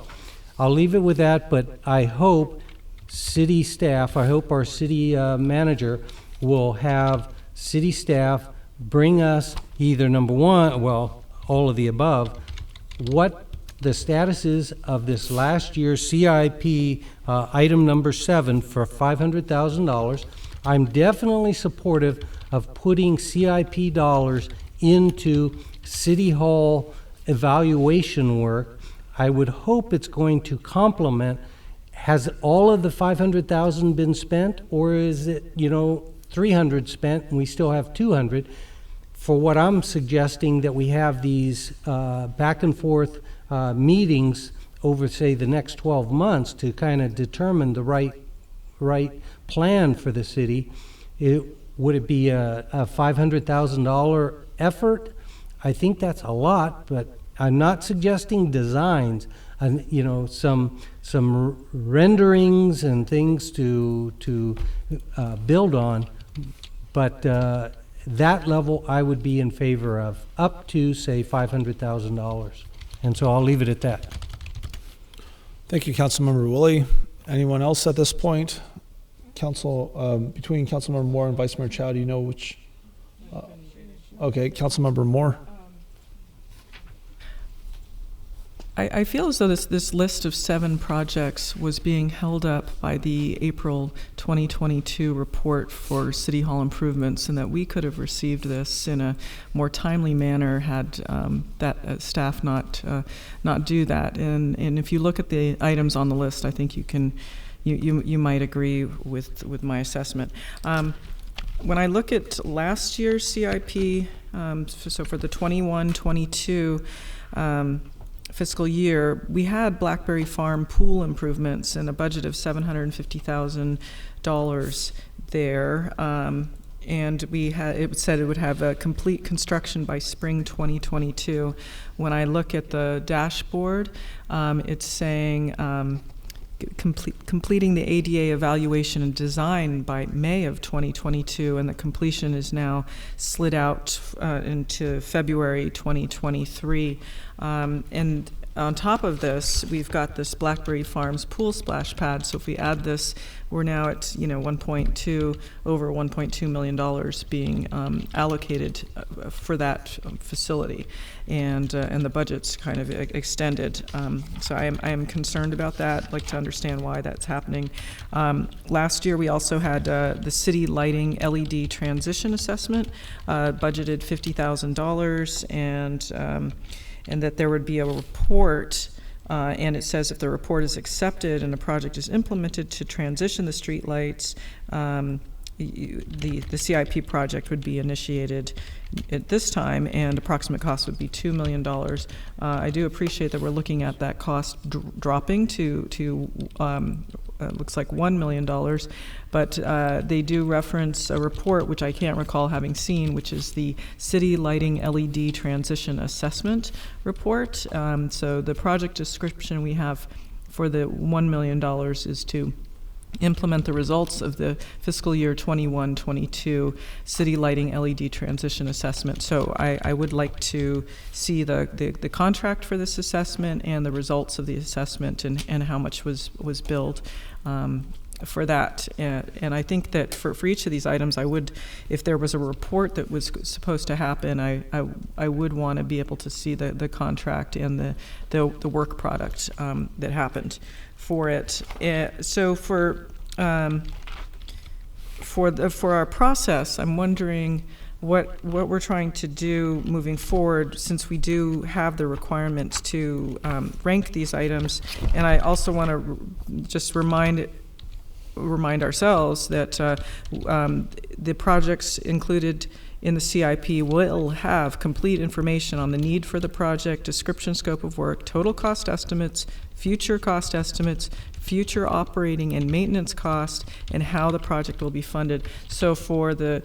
I'll leave it with that, but I hope city staff, I hope our city manager will have city staff bring us either number one, well, all of the above, what the status is of this last year's CIP item number 7 for $500,000. I'm definitely supportive of putting CIP dollars into City Hall evaluation work. I would hope it's going to complement. Has all of the 500,000 been spent, or is it, 300 spent and we still have 200? For what I'm suggesting, that we have these back and forth meetings over, say, the next 12 months to kind of determine the right plan for the city. Would it be a $500,000 effort? I think that's a lot, but I'm not suggesting designs. Some renderings and things to build on, but that level I would be in favor of, up to, say, $500,000. And so I'll leave it at that. Thank you, Councilmember Woolley. Anyone else at this point? Between Councilmember Moore and Vice Mayor Chow, do you know which? Okay, Councilmember Moore. I feel as though this list of 7 projects was being held up by the April 2022 report for City Hall improvements, and that we could have received this in a more timely manner had staff not do that. And if you look at the items on the list, I think you might agree with my assessment. When I look at last year's CIP, so for the 21-22 fiscal year, we had Blackberry Farm pool improvements and a budget of $750,000 there. And it said it would have a complete construction by spring 2022. When I look at the dashboard, it's saying completing the ADA evaluation and design by May of 2022, and the completion is now slid out into February 2023. And on top of this, we've got this Blackberry Farms pool splash pad. So if we add this, we're now at over $1.2 million being allocated for that facility, and the budget's kind of extended. So I am concerned about that. I'd like to understand why that's happening. Last year we also had the city lighting LED transition assessment, budgeted $50,000, and that there would be a report, and it says if the report is accepted and the project is implemented to transition the street lights, the CIP project would be initiated at this time, and approximate cost would be $2 million. I do appreciate that we're looking at that cost dropping to looks like $1 million, but they do reference a report which I can't recall having seen, which is the City Lighting LED Transition Assessment Report. So the project description we have for the $1 million is to implement the results of the fiscal year 21-22 City Lighting LED Transition Assessment. So I would like to see the contract for this assessment and the results of the assessment, and how much was billed for that. And I think that for each of these items, I would, if there was a report that was supposed to happen, I would want to be able to see the contract and the work product that happened for it. So for our process, I'm wondering what we're trying to do moving forward, since we do have the requirements to rank these items. And I also want to just remind ourselves that the projects included in the CIP will have complete information on the need for the project, description, scope of work, total cost estimates, future cost estimates, future operating and maintenance cost, and how the project will be funded. So for the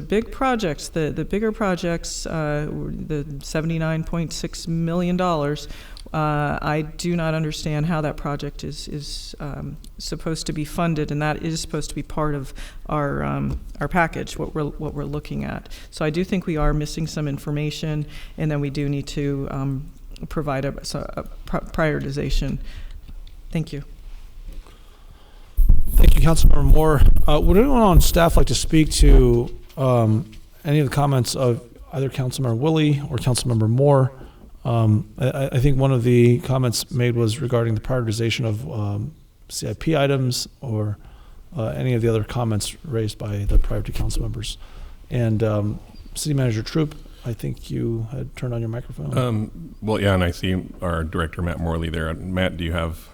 big projects, the bigger projects, the $79.6 million, I do not understand how that project is supposed to be funded, and that is supposed to be part of our package, what we're looking at. So I do think we are missing some information, and then we do need to provide a prioritization. Thank you. Thank you, Councilmember Moore. Would anyone on staff like to speak to any of the comments of either Councilmember Woolley or Councilmember Moore I think one of the comments made was regarding the prioritization of CIP items or any of the other comments raised by the prior two council members. And City Manager Troop, I think you had turned on your microphone. Well, yeah, and I see our director, Matt Morley, there. Matt, do you have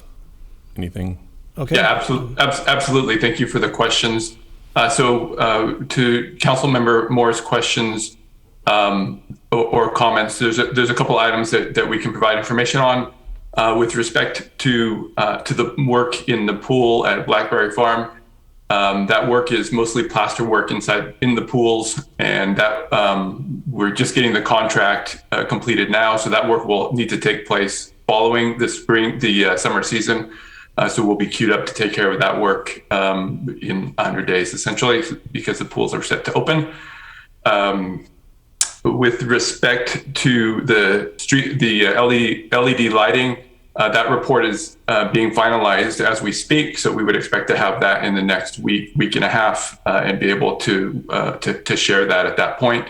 anything? Okay. Yeah, absolutely. Thank you for the questions. To Councilmember Moore's questions or comments, there's a couple items that we can provide information on with respect to the work in the pool at Blackberry Farm. That work is mostly plaster work in the pools, and that we're just getting the contract completed now. So that work will need to take place following the summer season. So we'll be queued up to take care of that work in 100 days, essentially, because the pools are set to open. With respect to the LED lighting, that report is being finalized as we speak. So we would expect to have that in the next week and a half, and be able to share that at that point.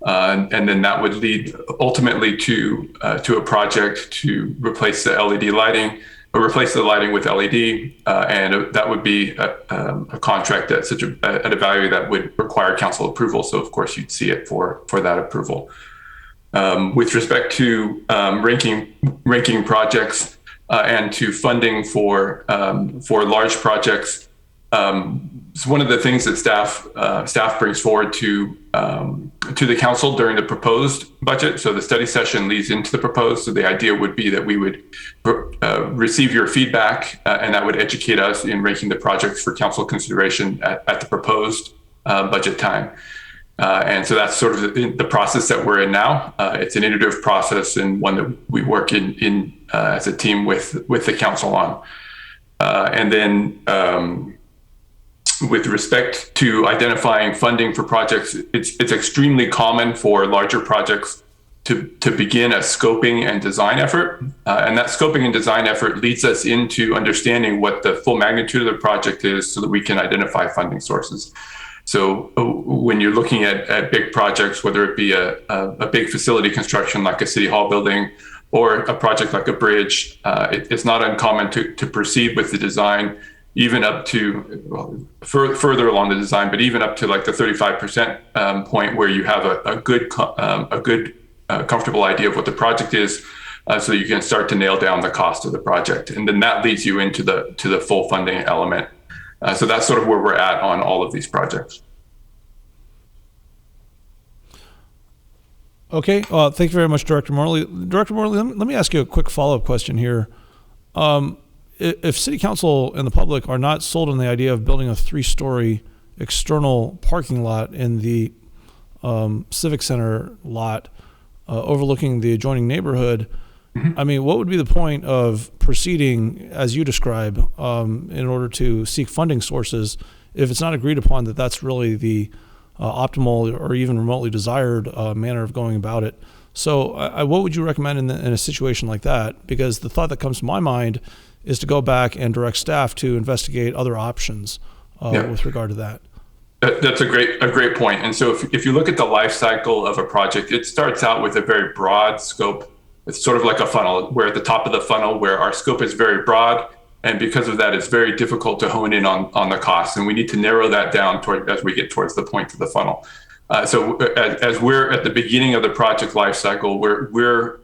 And then that would lead ultimately to a project to replace the LED lighting. Replace the lighting with LED, and that would be a contract at a value that would require council approval. So of course you'd see it for that approval. With respect to ranking projects and to funding for large projects, so one of the things that staff brings forward to the council during the proposed budget. So the study session leads into the proposed. So the idea would be that we would receive your feedback, and that would educate us in ranking the projects for council consideration at the proposed budget time. And so that's sort of the process that we're in now. It's an iterative process and one that we work in as a team with the council on. And then with respect to identifying funding for projects, it's extremely common for larger projects to begin a scoping and design effort. And that scoping and design effort leads us into understanding what the full magnitude of the project is so that we can identify funding sources. So when you're looking at big projects, whether it be a big facility construction like a city hall building or a project like a bridge, it's not uncommon to proceed with the design even up to further along the design, but even up to like the 35% point where you have a good comfortable idea of what the project is, so you can start to nail down the cost of the project, and then that leads you into the full funding element. So that's sort of where we're at on all of these projects. Okay, thank you very much, Director Morley. Director Morley, let me ask you a quick follow-up question here. If City Council and the public are not sold on the idea of building a 3-story external parking lot in the Civic Center lot overlooking the adjoining neighborhood, I mean, what would be the point of proceeding as you describe in order to seek funding sources if it's not agreed upon that that's really the optimal or even remotely desired manner of going about it? So what would you recommend in a situation like that? Because the thought that comes to my mind is to go back and direct staff to investigate other options with regard to that. That's a great point. And so if you look at the life cycle of a project, it starts out with a very broad scope. It's sort of like a funnel. We're at the top of the funnel where our scope is very broad. And because of that, it's very difficult to hone in on the costs. And we need to narrow that down as we get towards the point of the funnel. So as we're at the beginning of the project life cycle, we're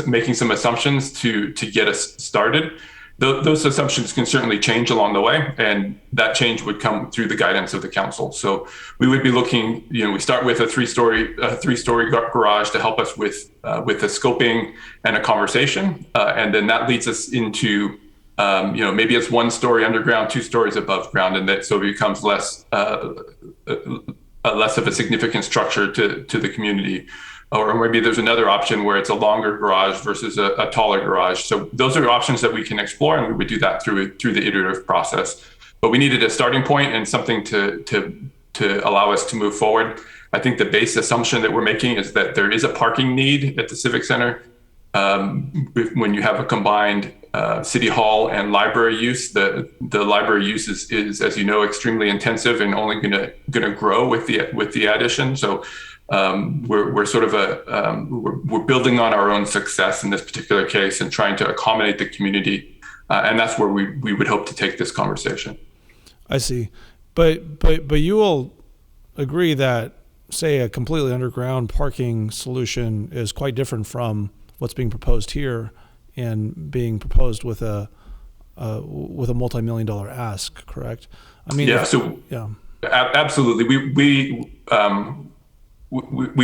making some assumptions to get us started. Those assumptions can certainly change along the way, and that change would come through the guidance of the council. So we would be looking, we start with a three-story garage to help us with the scoping and a conversation, and then that leads us into maybe it's 1 story underground, 2 stories above ground, and that so it becomes less of a significant structure to the community. Or maybe there's another option where it's a longer garage versus a taller garage. So those are options that we can explore, and we would do that through the iterative process. But we needed a starting point and something to allow us to move forward. I think the base assumption that we're making is that there is a parking need at the Civic Center. When you have a combined city hall and library use, the library use is, as you know, extremely intensive and only going to grow with the addition. So we're sort of we're building on our own success in this particular case and trying to accommodate the community, and that's where we would hope to take this conversation. I see, but you will agree that, say, a completely underground parking solution is quite different from what's being proposed here and being proposed with a multi-million-dollar ask, correct? I mean, absolutely. We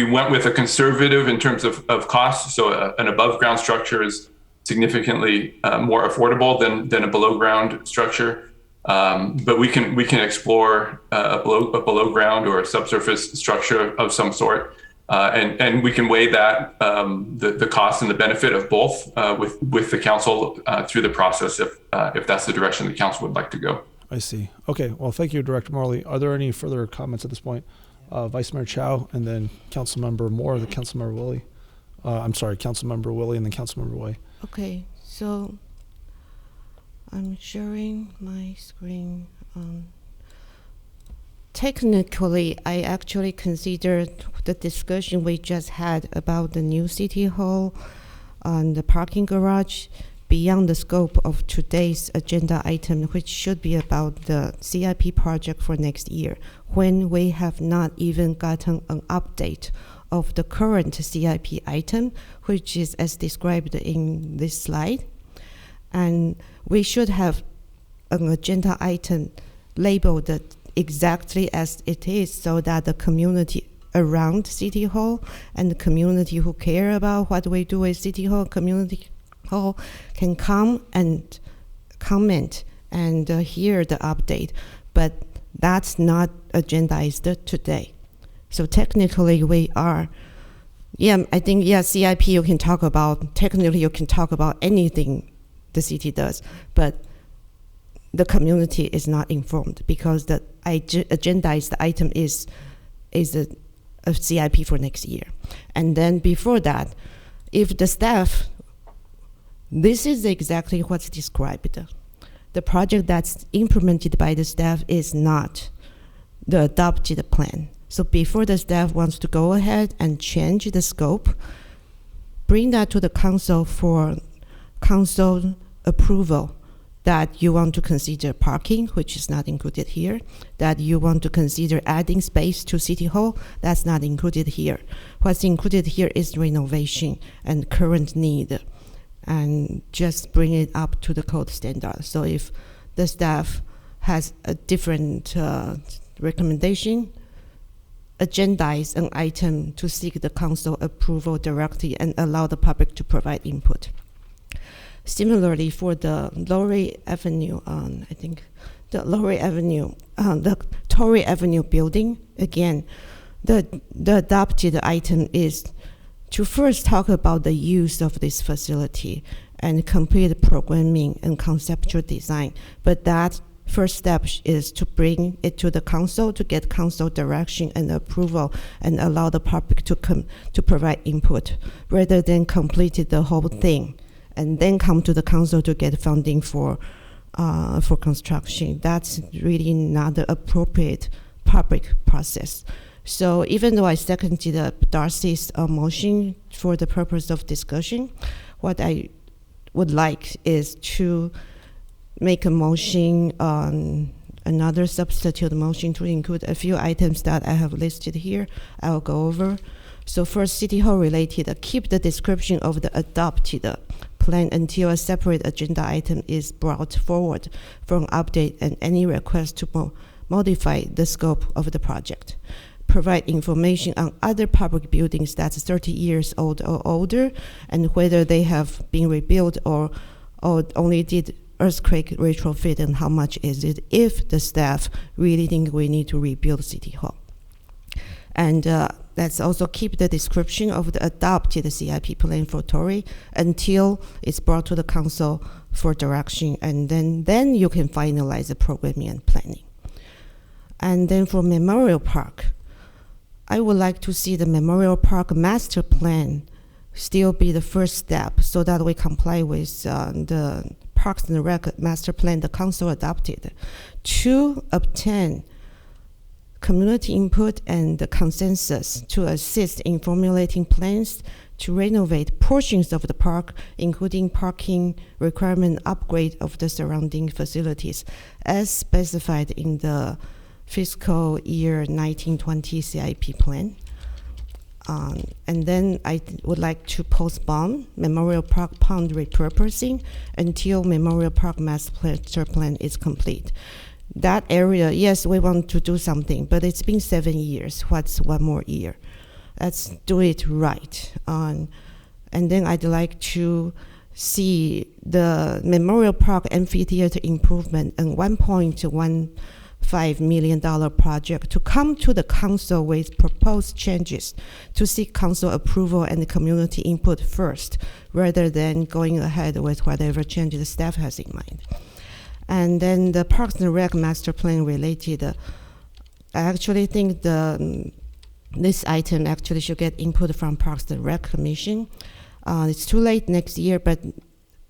went with a conservative in terms of cost. So an above ground structure is significantly more affordable than a below ground structure. But we can explore a below ground or a subsurface structure of some sort. And we can weigh that, the cost and the benefit of both with the council through the process if that's the direction the council would like to go. I see. Okay. Well, thank you, Director Morley. Are there any further comments at this point? Vice Mayor Chow, and then Councilmember Moore, then Councilmember Willie. Councilmember Willie, and then Councilmember Way. Okay. So I'm sharing my screen. Technically, I actually considered the discussion we just had about the new city hall and the parking garage beyond the scope of today's agenda item, which should be about the CIP project for next year, when we have not even gotten an update of the current CIP item, which is as described in this slide. And we should have an agenda item labeled exactly as it is, so that the community around City Hall and the community who care about what we do at City Hall, community hall, can come and comment and hear the update. But that's not agendized today. So technically we are, I think, CIP you can talk about, technically you can talk about anything the city does, but the community is not informed because the agendized item is a CIP for next year. And then before that, if the staff, this is exactly what's described. The project that's implemented by the staff is not the adopted plan. So before the staff wants to go ahead and change the scope, bring that to the council for council approval, that you want to consider parking, which is not included here, that you want to consider adding space to City Hall, that's not included here. What's included here is renovation and current need, and just bring it up to the code standard. So if the staff has a different recommendation, agendize an item to seek the council approval directly and allow the public to provide input. Similarly, for the Lowry Avenue, the Torrey Avenue building, again, the adopted item is to first talk about the use of this facility and complete programming and conceptual design. But that first step is to bring it to the council to get council direction and approval and allow the public to provide input, rather than complete the whole thing and then come to the council to get funding for construction. That's really not the appropriate public process. So even though I seconded Darcy's motion for the purpose of discussion, what I would like is to make a motion on another substitute motion to include a few items that I have listed here. I'll go over. So first, City Hall related, keep the description of the adopted plan until a separate agenda item is brought forward for an update and any request to modify the scope of the project. Provide information on other public buildings that's 30 years old or older and whether they have been rebuilt or only did earthquake retrofit, and how much is it if the staff really think we need to rebuild City Hall. And let's also keep the description of the adopted CIP plan for Torrey until it's brought to the council for direction, and then you can finalize the programming and planning. And then for Memorial Park, I would like to see the Memorial Park master plan still be the first step so that we comply with the Parks and Rec master plan the council adopted, to obtain community input and the consensus to assist in formulating plans to renovate portions of the park, including parking requirement upgrade of the surrounding facilities, as specified in the fiscal year 1920 CIP plan. And then I would like to postpone Memorial Park Pond repurposing until Memorial Park Master Plan is complete. That area, yes, we want to do something, but it's been 7 years. What's one more year? Let's do it right. And then I'd like to see the Memorial Park Amphitheater improvement and $1.15 million project to come to the council with proposed changes to seek council approval and community input first, rather than going ahead with whatever changes the staff has in mind. And then the Parks and Rec Master Plan related, I actually think this item actually should get input from Parks and Rec Commission. It's too late next year, but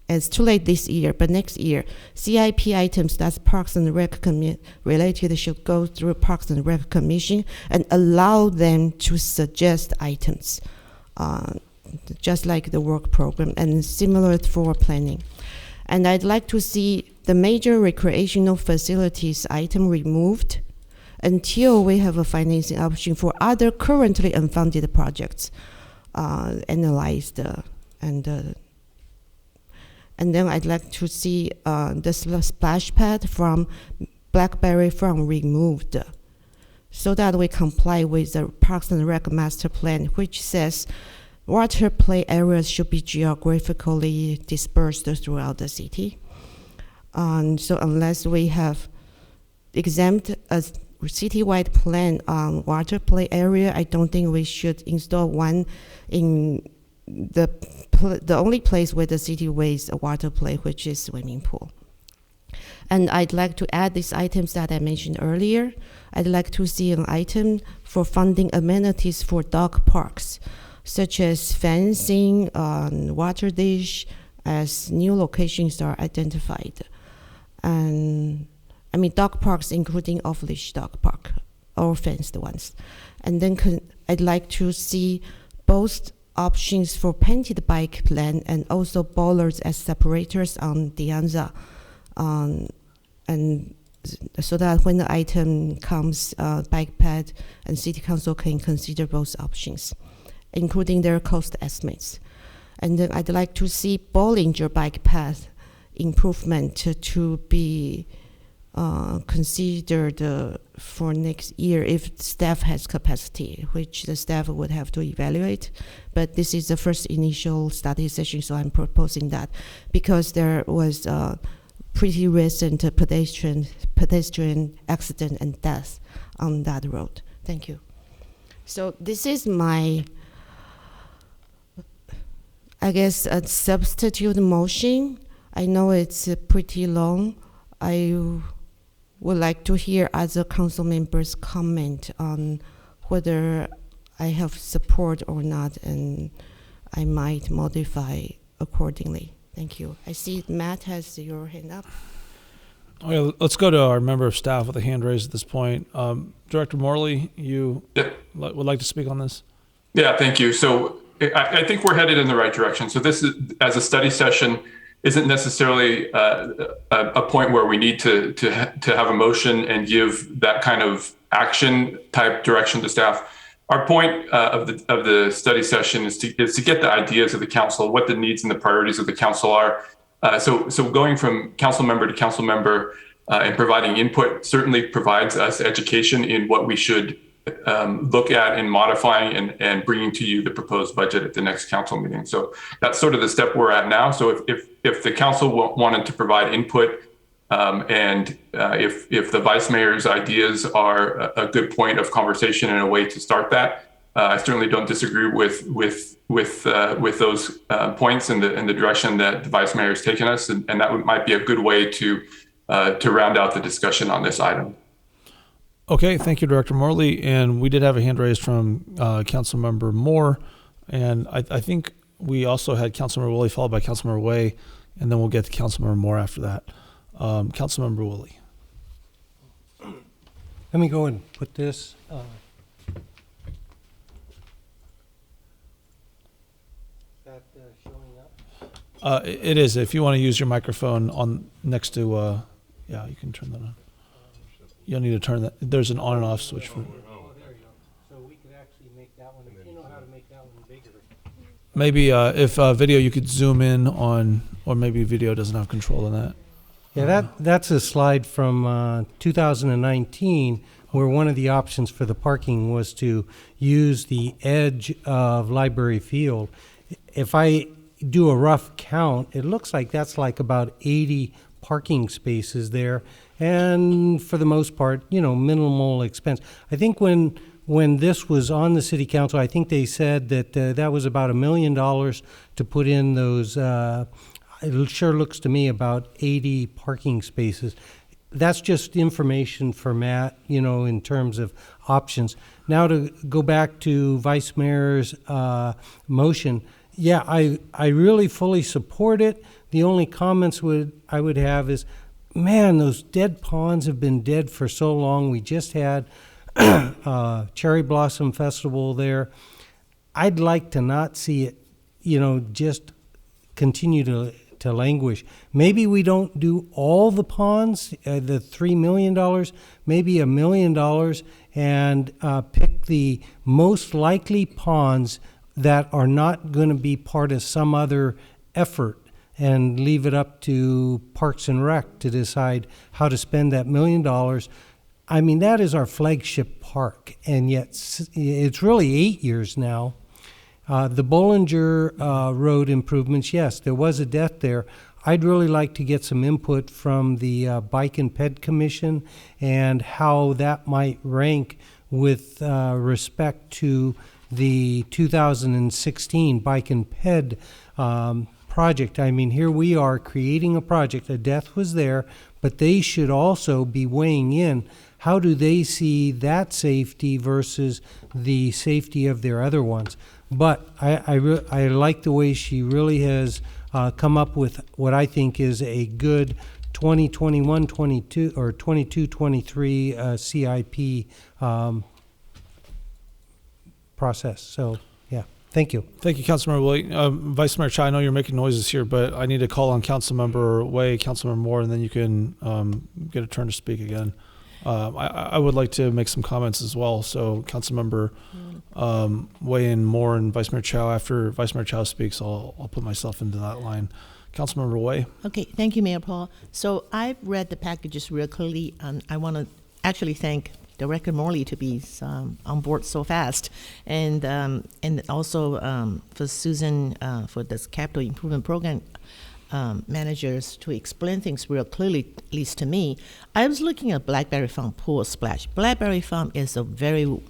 it's too late this year, but next year, CIP items that's Parks and Rec related should go through Parks and Rec Commission and allow them to suggest items, just like the work program, and similar for planning. And I'd like to see the major recreational facilities item removed until we have a financing option for other currently unfunded projects analyzed. And then I'd like to see the splash pad from Blackberry Farm removed, so that we comply with the Parks and Rec Master Plan, which says water play areas should be geographically dispersed throughout the city. So unless we have exempt a citywide plan on water play area, I don't think we should install one in the only place where the city wastes a water play, which is swimming pool. And I'd like to add these items that I mentioned earlier. I'd like to see an item for funding amenities for dog parks, such as fencing, water dish, as new locations are identified. And I mean dog parks, including off-leash dog park or fenced ones. And then I'd like to see both options for painted bike lane and also bollards as separators on Dianza, and so that when the item comes, bike pad and city council can consider both options, including their cost estimates. And then I'd like to see Bollinger bike path improvement to be considered for next year if staff has capacity, which the staff would have to evaluate. But this is the first initial study session, so I'm proposing that because there was a pretty recent pedestrian accident and death on that road. Thank you. So this is my, I guess, a substitute motion. I know it's pretty long. I would like to hear other council members' comment on whether I have support or not, and I might modify accordingly. Thank you. I see Matt has your hand up. Okay, let's go to our member of staff with a hand raised at this point. Director Morley, you would like to speak on this? Yeah, thank you. So I think we're headed in the right direction. So this is, as a study session, isn't necessarily a point where we need to have a motion and give that kind of action type direction to staff. Our point of the study session is to get the ideas of the council, what the needs and the priorities of the council are. So going from council member to council member and providing input certainly provides us education in what we should look at in modifying and bringing to you the proposed budget at the next council meeting. So that's sort of the step we're at now. So if the council wanted to provide input and if the vice mayor's ideas are a good point of conversation and a way to start that, I certainly don't disagree with those points and the direction that the vice mayor has taken us, and that might be a good way to round out the discussion on this item. Okay, thank you, Director Morley. And we did have a hand raised from Councilmember Moore, and I think we also had Councilmember Woolley followed by Councilmember Way, and then we'll get to Councilmember Moore after that. Councilmember Woolley. Let me go and put this. That showing up? It is. If you want to use your microphone on next to, yeah, you can turn that on. You'll need to turn that. There's an on and off switch for. Oh, there you go. So we could actually make that one. If you know how to make that one bigger. Maybe if video, you could zoom in on, or maybe video doesn't have control on that. Yeah, that's a slide from 2019, where one of the options for the parking was to use the edge of Library Field. If I do a rough count, it looks like that's like about 80 parking spaces there, and for the most part, you know, minimal expense. I think when this was on the city council, I think they said that that was about $1 million to put in those. It sure looks to me about 80 parking spaces. That's just information for Matt, you know, in terms of options. Now to go back to Vice Mayor's motion, yeah, I really fully support it. The only comments I would have is, man, those dead ponds have been dead for so long. We just had Cherry Blossom Festival there. I'd like to not see it, you know, just continue to languish. Maybe we don't do all the ponds, the $3 million, maybe $1 million, and pick the most likely ponds that are not going to be part of some other effort, and leave it up to Parks and Rec to decide how to spend that $1 million. I mean, that is our flagship park, and yet it's really 8 years now. The Bollinger Road improvements, yes, there was a death there. I'd really like to get some input from the Bike and Ped Commission and how that might rank with respect to the 2016 Bike and Ped project. I mean, here we are creating a project. A death was there, but they should also be weighing in. How do they see that safety versus the safety of their other ones? But I like the way she really has come up with what I think is a good 2021-22 or 22-23 CIP process. So, yeah, thank you. Thank you, Councilmember Willie. Vice Mayor Chai, I know you're making noises here, but I need to call on Councilmember Way, Councilmember Moore, and then you can get a turn to speak again. I would like to make some comments as well. So Councilmember Way and Moore and Vice Mayor Chow. After Vice Mayor Chow speaks, I'll put myself into that line. Councilmember Way. Okay, thank you, Mayor Paul. So I've read the packages real clearly, and I want to actually thank Director Morley to be on board so fast, and also for Susan for this capital improvement program managers to explain things real clearly, at least to me. I was looking at Blackberry Farm Pool Splash. Blackberry Farm is a very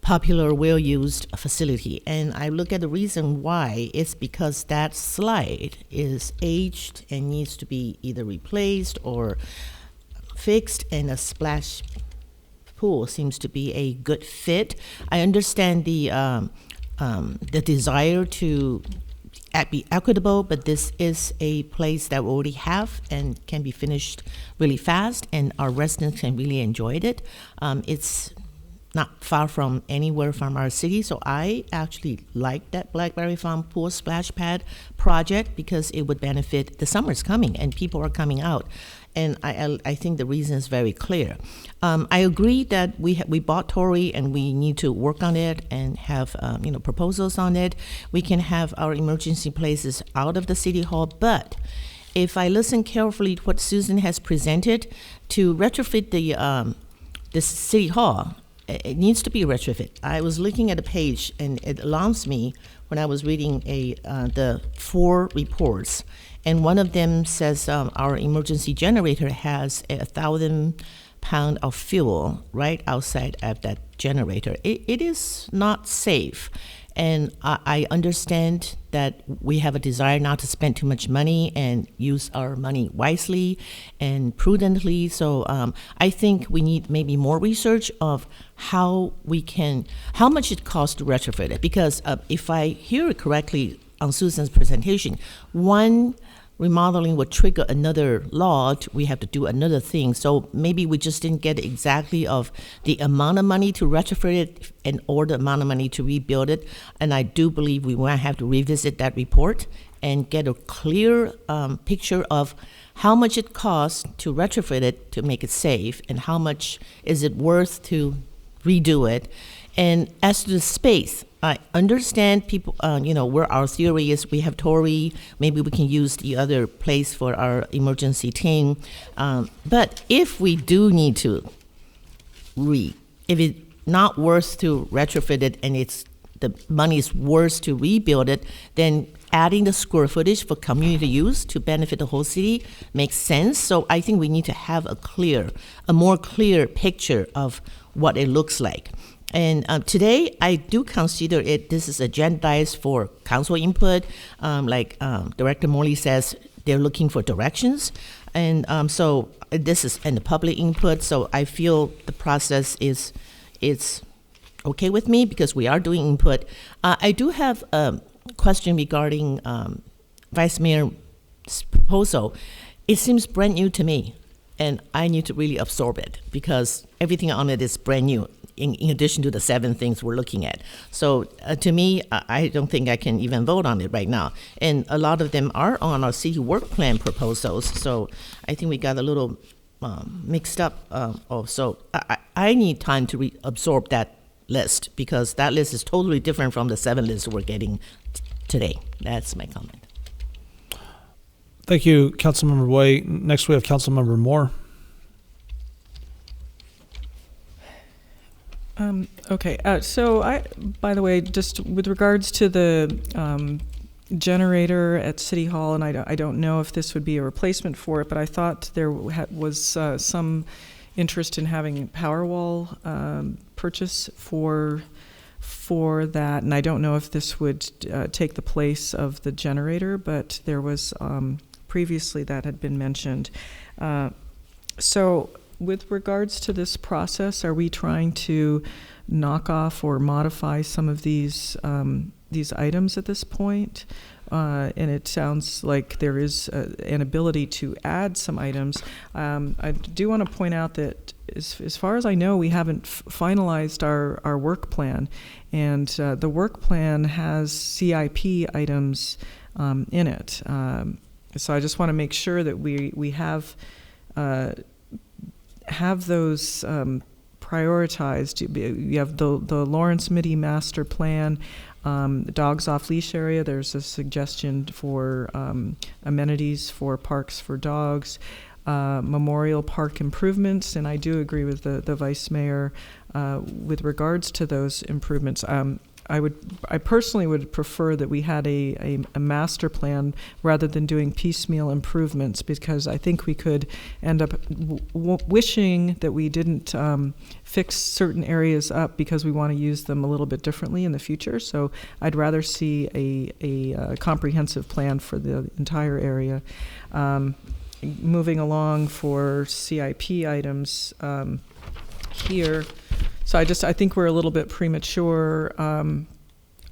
popular, well-used facility, and I look at the reason why. It's because that slide is aged and needs to be either replaced or fixed, and a splash pool seems to be a good fit. I understand the desire to be equitable, but this is a place that we already have and can be finished really fast, and our residents can really enjoy it. It's not far from anywhere from our city, so I actually like that Blackberry Farm Pool Splash Pad project because it would benefit. The summer's coming and people are coming out, and I think the reason is very clear. I agree that we bought Tory and we need to work on it and have proposals on it. We can have our emergency places out of the city hall, but if I listen carefully to what Susan has presented, to retrofit the city hall, it needs to be retrofit. I was looking at a page, and it alarms me when I was reading the 4 reports, and one of them says our emergency generator has 1,000 pounds of fuel right outside of that generator. It is not safe. And I understand that we have a desire not to spend too much money and use our money wisely and prudently. So I think we need maybe more research of how much it costs to retrofit it. Because if I hear it correctly on Susan's presentation, one remodeling would trigger another law. We have to do another thing. So maybe we just didn't get exactly of the amount of money to retrofit it and or the amount of money to rebuild it. And I do believe we might have to revisit that report and get a clear picture of how much it costs to retrofit it to make it safe, and how much is it worth to redo it. And as to the space, I understand people, where our theory is we have Tory, maybe we can use the other place for our emergency team. But if we do need to if it's not worth to retrofit it and the money is worth to rebuild it, then adding the square footage for community use to benefit the whole city makes sense. So I think we need to have a more clear picture of what it looks like. And today, I do consider this is agendized for council input. Director Morley says, they're looking for directions. And so this is in the public input. So I feel the process is okay with me because we are doing input. I do have a question regarding Vice Mayor's proposal. It seems brand new to me, and I need to really absorb it because everything on it is brand new, in addition to the 7 things we're looking at. So to me, I don't think I can even vote on it right now. And a lot of them are on our city work plan proposals. So I think we got a little mixed up. So I need time to absorb that list because that list is totally different from the 7 lists we're getting today. That's my comment. Thank you, Councilmember Way. Next, we have Councilmember Moore. Okay, so by the way, just with regards to the generator at City Hall, and I don't know if this would be a replacement for it, but I thought there was some interest in having Powerwall purchase for that, and I don't know if this would take the place of the generator, but there was previously that had been mentioned. So with regards to this process, are we trying to knock off or modify some of these items at this point? And it sounds like there is an ability to add some items. I do want to point out that as far as I know, we haven't finalized our work plan. And the work plan has CIP items in it. So I just want to make sure that we have those prioritized. You have the Lawrence Mitty Master Plan, dogs off leash area. There's a suggestion for amenities for parks for dogs, memorial park improvements, and I do agree with the Vice Mayor with regards to those improvements. I personally would prefer that we had a master plan rather than doing piecemeal improvements, because I think we could end up wishing that we didn't fix certain areas up because we want to use them a little bit differently in the future. So I'd rather see a comprehensive plan for the entire area. Moving along for CIP items here. So I think we're a little bit premature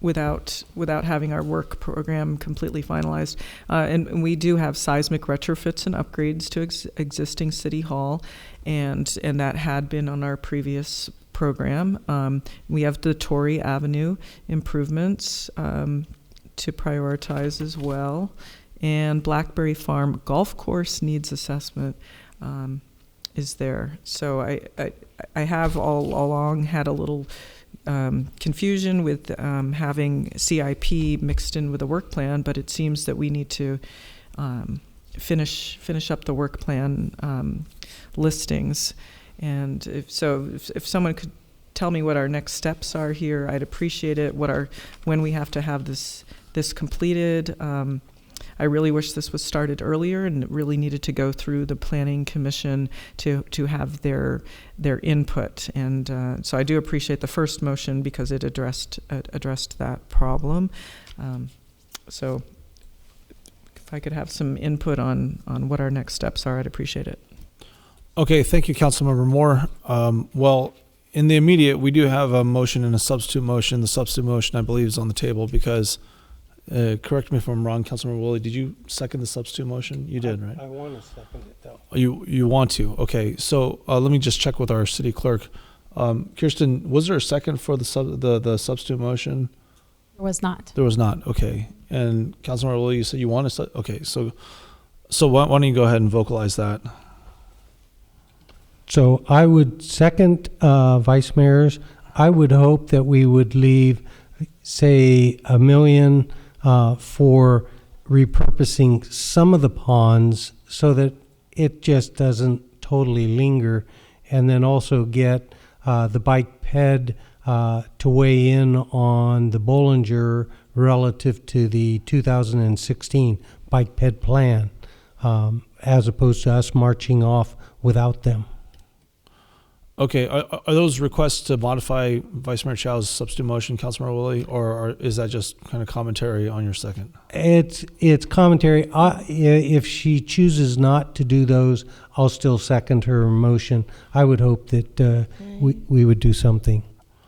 without having our work program completely finalized. And we do have seismic retrofits and upgrades to existing City Hall, and that had been on our previous program. We have the Torrey Avenue improvements to prioritize as well. And Blackberry Farm Golf Course needs assessment is there. So I have all along had a little confusion with having CIP mixed in with a work plan, but it seems that we need to finish up the work plan listings. And if someone could tell me what our next steps are here, I'd appreciate it. When we have to have this completed. I really wish this was started earlier, and it really needed to go through the Planning Commission to have their input. And so I do appreciate the first motion because it addressed that problem. So if I could have some input on what our next steps are, I'd appreciate it. Okay, thank you, Councilmember Moore. Well, in the immediate, we do have a motion and a substitute motion. The substitute motion, I believe, is on the table because correct me if I'm wrong, Councilmember Woolley, did you second the substitute motion? You did, right? I want to second it, though. Oh, you want to? Okay. So let me just check with our city clerk. Kirsten, was there a second for the substitute motion? There was not. There was not. Okay. And Councilmember Woolley, you said you want to. Okay. So why don't you go ahead and vocalize that? So I would second Vice Mayor's. I would hope that we would leave, say, $1 million for repurposing some of the ponds so that it just doesn't totally linger, and then also get the bike ped to weigh in on the Bollinger relative to the 2016 bike ped plan, as opposed to us marching off without them. Okay, are those requests to modify Vice Mayor Chow's substitute motion, Councilmember Woolley, or is that just kind of commentary on your second? It's commentary. If she chooses not to do those, I'll still second her motion. I would hope that we would do something.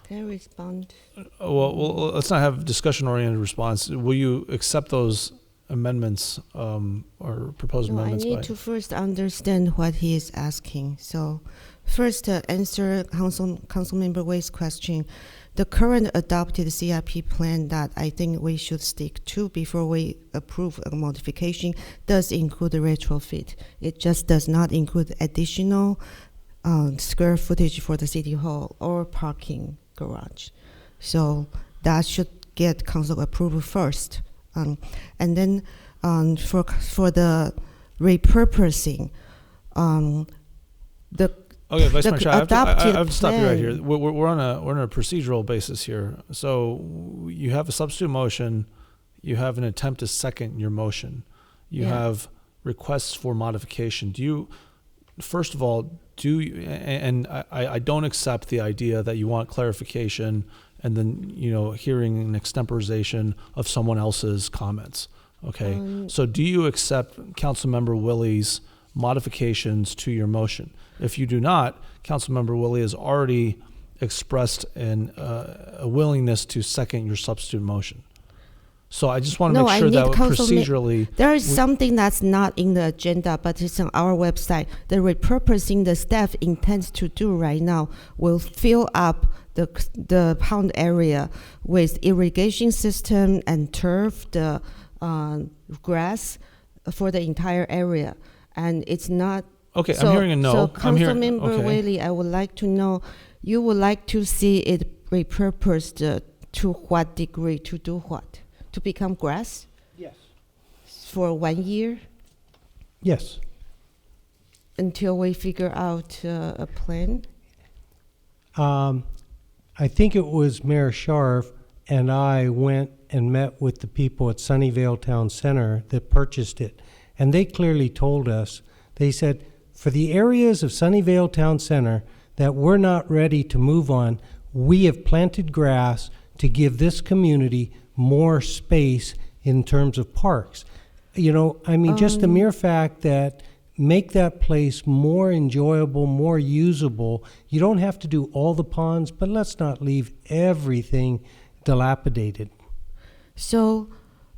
Can I respond? Well, let's not have discussion-oriented response. Will you accept those amendments or proposed amendments? I need to first understand what he is asking. So first, answer Councilmember Way's question. The current adopted CIP plan that I think we should stick to before we approve a modification does include a retrofit. It just does not include additional square footage for the city hall or parking garage. So that should get council approval first. And then for the repurposing, Okay, Vice Mayor Chow, I have to stop you right plan. here. We're on a procedural basis here. So you have a substitute motion, you have an attempt to second your motion, you have requests for modification. Do you, first of all, and I don't accept the idea that you want clarification and then hearing an extemporization of someone else's comments. Okay, so do you accept Councilmember Willie's modifications to your motion? If you do not, Councilmember Willie has already expressed a willingness to second your substitute motion. So I just want to make sure that procedurally... There is something that's not in the agenda, but it's on our website. The repurposing the staff intends to do right now will fill up the pond area with irrigation system and turf, the grass for the entire area. And it's not... Okay, I'm hearing a no. So Councilmember Whaley, I would like to know, you would like to see it repurposed to what degree, to do what? To become grass? Yes. For 1 year? Yes. Until we figure out a plan? I think it was Mayor Sharf and I went and met with the people at Sunnyvale Town Center that purchased it. And they clearly told us, they said, for the areas of Sunnyvale Town Center that we're not ready to move on, we have planted grass to give this community more space in terms of parks. Just the mere fact that make that place more enjoyable, more usable. You don't have to do all the ponds, but let's not leave everything dilapidated. So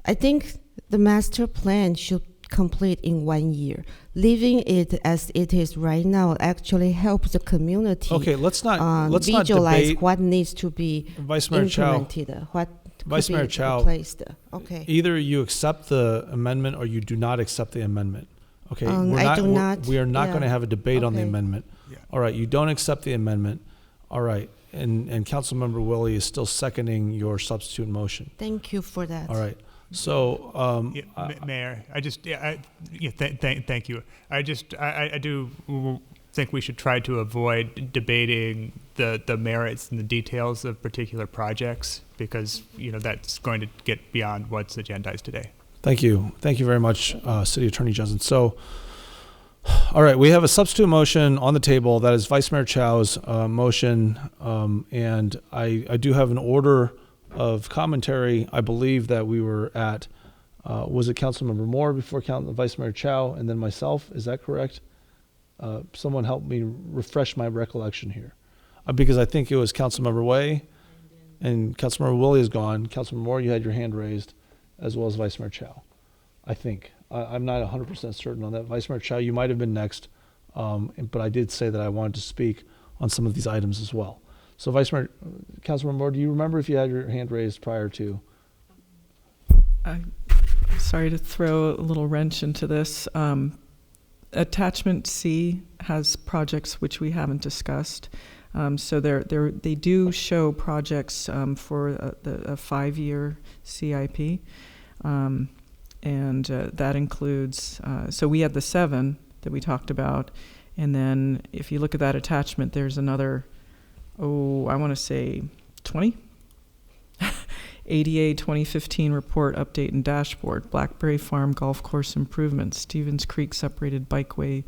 I think the master plan should complete in 1 year. Leaving it as it is right now actually helps the community. Okay, let's not visualize debate what needs to be Vice Mayor implemented, Chow. what Vice could Mayor be Chow, replaced. Okay. Either you accept the amendment or you do not accept the amendment. Okay, I do not. We are not going to have a debate on the Okay. amendment. Yeah. All right, you don't accept the amendment. All right, and Councilmember Willie is still seconding your substitute motion. Thank you for that. All right. So, Mayor, thank you. I do think we should try to avoid debating the merits and the details of particular projects because that's going to get beyond what's agendized today. Thank you very much, City Attorney Johnson. So, all right, we have a substitute motion on the table that is Vice Mayor Chow's motion, and I do have an order of commentary. I believe that we were at, was it Councilmember Moore before Vice Mayor Chow and then myself? Is that correct? Someone help me refresh my recollection here. Because I think it was Councilmember Way and Councilmember Willie is gone. Councilmember Moore, you had your hand raised. as well as Vice Mayor Chow. I think. I'm not 100% certain on that. Vice Mayor Chow, you might have been next, but I did say that I wanted to speak on some of these items as well. So Vice Mayor, Councilmember Moore, do you remember if you had your hand raised prior to? I'm sorry to throw a little wrench into this. Attachment C has projects which we haven't discussed. So they do show projects for a 5-year CIP. And that includes, so we had the 7 that we talked about. And then if you look at that attachment, there's another, I want to say 20? ADA 2015 report update and dashboard, Blackberry Farm golf course improvements, Stevens Creek separated bikeway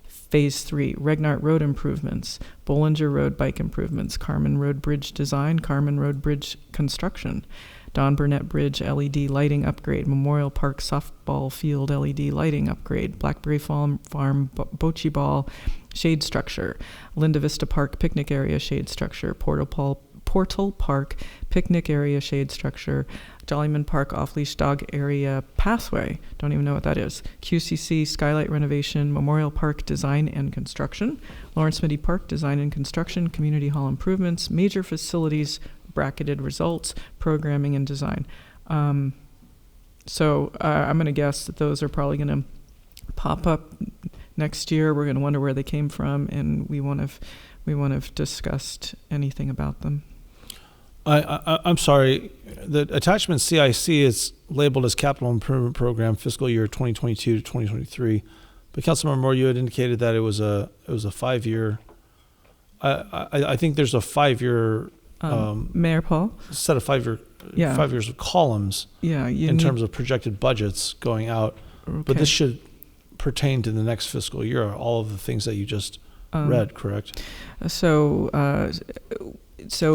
phase 3, Regnart Road improvements, Bollinger Road bike improvements, Carmen Road bridge design, Carmen Road bridge construction, Don Burnett Bridge LED lighting upgrade, Memorial Park softball field LED lighting upgrade, Blackberry Farm bocce ball shade structure, Linda Vista Park picnic area shade structure, Portal Park picnic area shade structure, Jollyman Park off-leash dog area pathway, don't even know what that is, QCC skylight renovation, Memorial Park design and construction, Lawrence Mitty Park design and construction, community hall improvements, major facilities, bracketed results, programming and design. So I'm going to guess that those are probably going to pop up next year. We're going to wonder where they came from, and we won't have discussed anything about them. I'm sorry. The attachment CIC is labeled as Capital Improvement Program fiscal year 2022 to 2023, but Councilmember Moore, you had indicated that it was a 5-year. I think there's a 5-year. Mayor Paul, set of 5 years of columns. Yeah, in terms of projected budgets going out, but this should pertain to the next fiscal year. All of the things that you just read, correct? So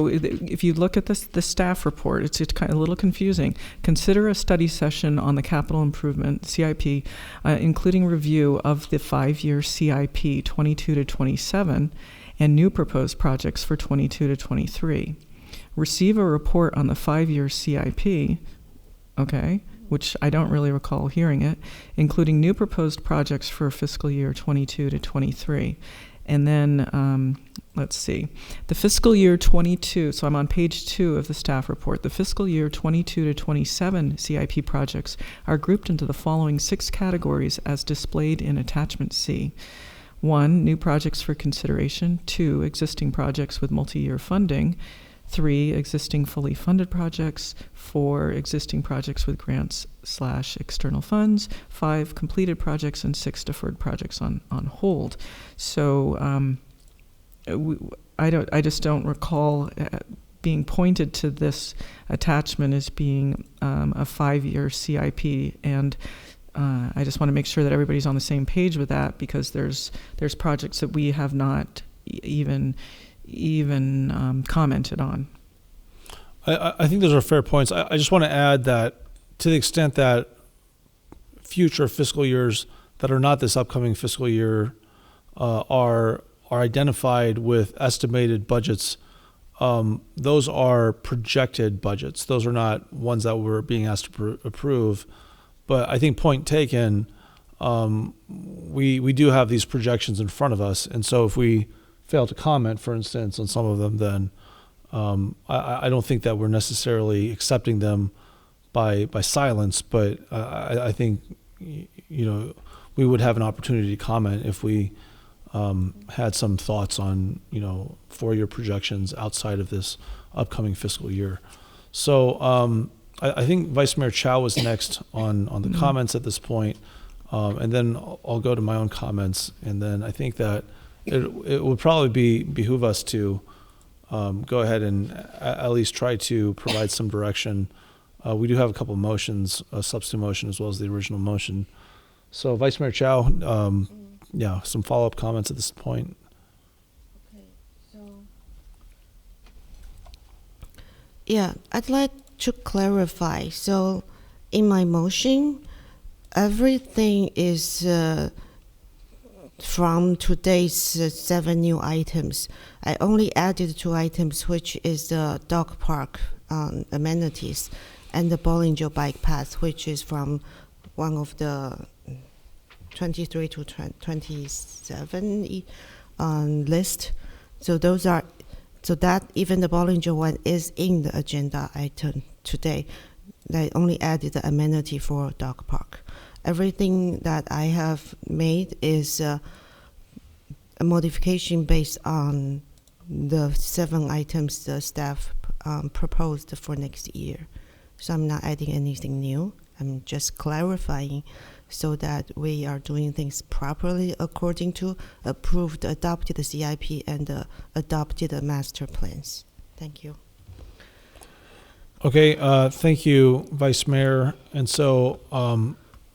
if you look at the staff report, it's kind of a little confusing. Consider a study session on the capital improvement CIP, including review of the 5-year CIP 22 to 27 and new proposed projects for 22 to 23. Receive a report on the 5-year CIP, okay, which I don't really recall hearing it, including new proposed projects for fiscal year 22 to 23. And then, let's see, the fiscal year 22, so I'm on page 2 of the staff report. The fiscal year 22 to 27 CIP projects are grouped into the following 6 categories as displayed in attachment C. 1, new projects for consideration. 2, existing projects with multi-year funding. 3, existing fully funded projects. 4, existing projects with grants/external funds. 5, completed projects, and 6, deferred projects on hold. So I just don't recall being pointed to this attachment as being a 5-year CIP, and I just want to make sure that everybody's on the same page with that, because there's projects that we have not even commented on. I think those are fair points. I just want to add that to the extent that future fiscal years that are not this upcoming fiscal year are identified with estimated budgets, those are projected budgets. Those are not ones that we're being asked to approve. But I think point taken, we do have these projections in front of us. And so if we fail to comment, for instance, on some of them, then I don't think that we're necessarily accepting them by silence. But I think, we would have an opportunity to comment if we had some thoughts on, 4-year projections outside of this upcoming fiscal year. So I think Vice Mayor Chow was next on the comments at this point, and then I'll go to my own comments, and then I think that it would probably behoove us to go ahead and at least try to provide some direction. We do have a couple of motions, a substitute motion as well as the original motion. So Vice Mayor Chow, some follow-up comments at this point. Yeah, I'd like to clarify. So in my motion, everything is from today's 7 new items. I only added 2 items, which is the dog park amenities and the Bollinger Bike Path, which is from one of the 23 to 27 list. So those are, so that even the Bollinger one is in the agenda item today. They only added the amenity for dog park. Everything that I have made is a modification based on the 7 items the staff proposed for next year. So I'm not adding anything new. I'm just clarifying so that we are doing things properly according to approved, adopted CIP and adopted master plans. Thank you. Okay, thank you, Vice Mayor. And so,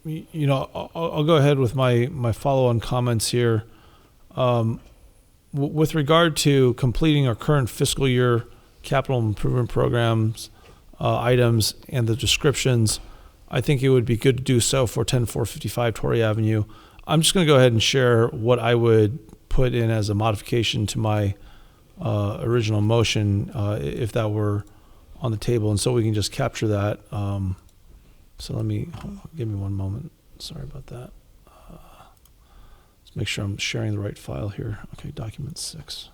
you know, I'll go ahead with my follow-on comments here. With regard to completing our current fiscal year capital improvement programs, items, and the descriptions, I think it would be good to do so for 10455 Torrey Avenue. I'm just going to go ahead and share what I would put in as a modification to my original motion, if that were on the table, and so we can just capture that. So give me one moment. Sorry about that. Let's make sure I'm sharing the right file here. Okay, document 6.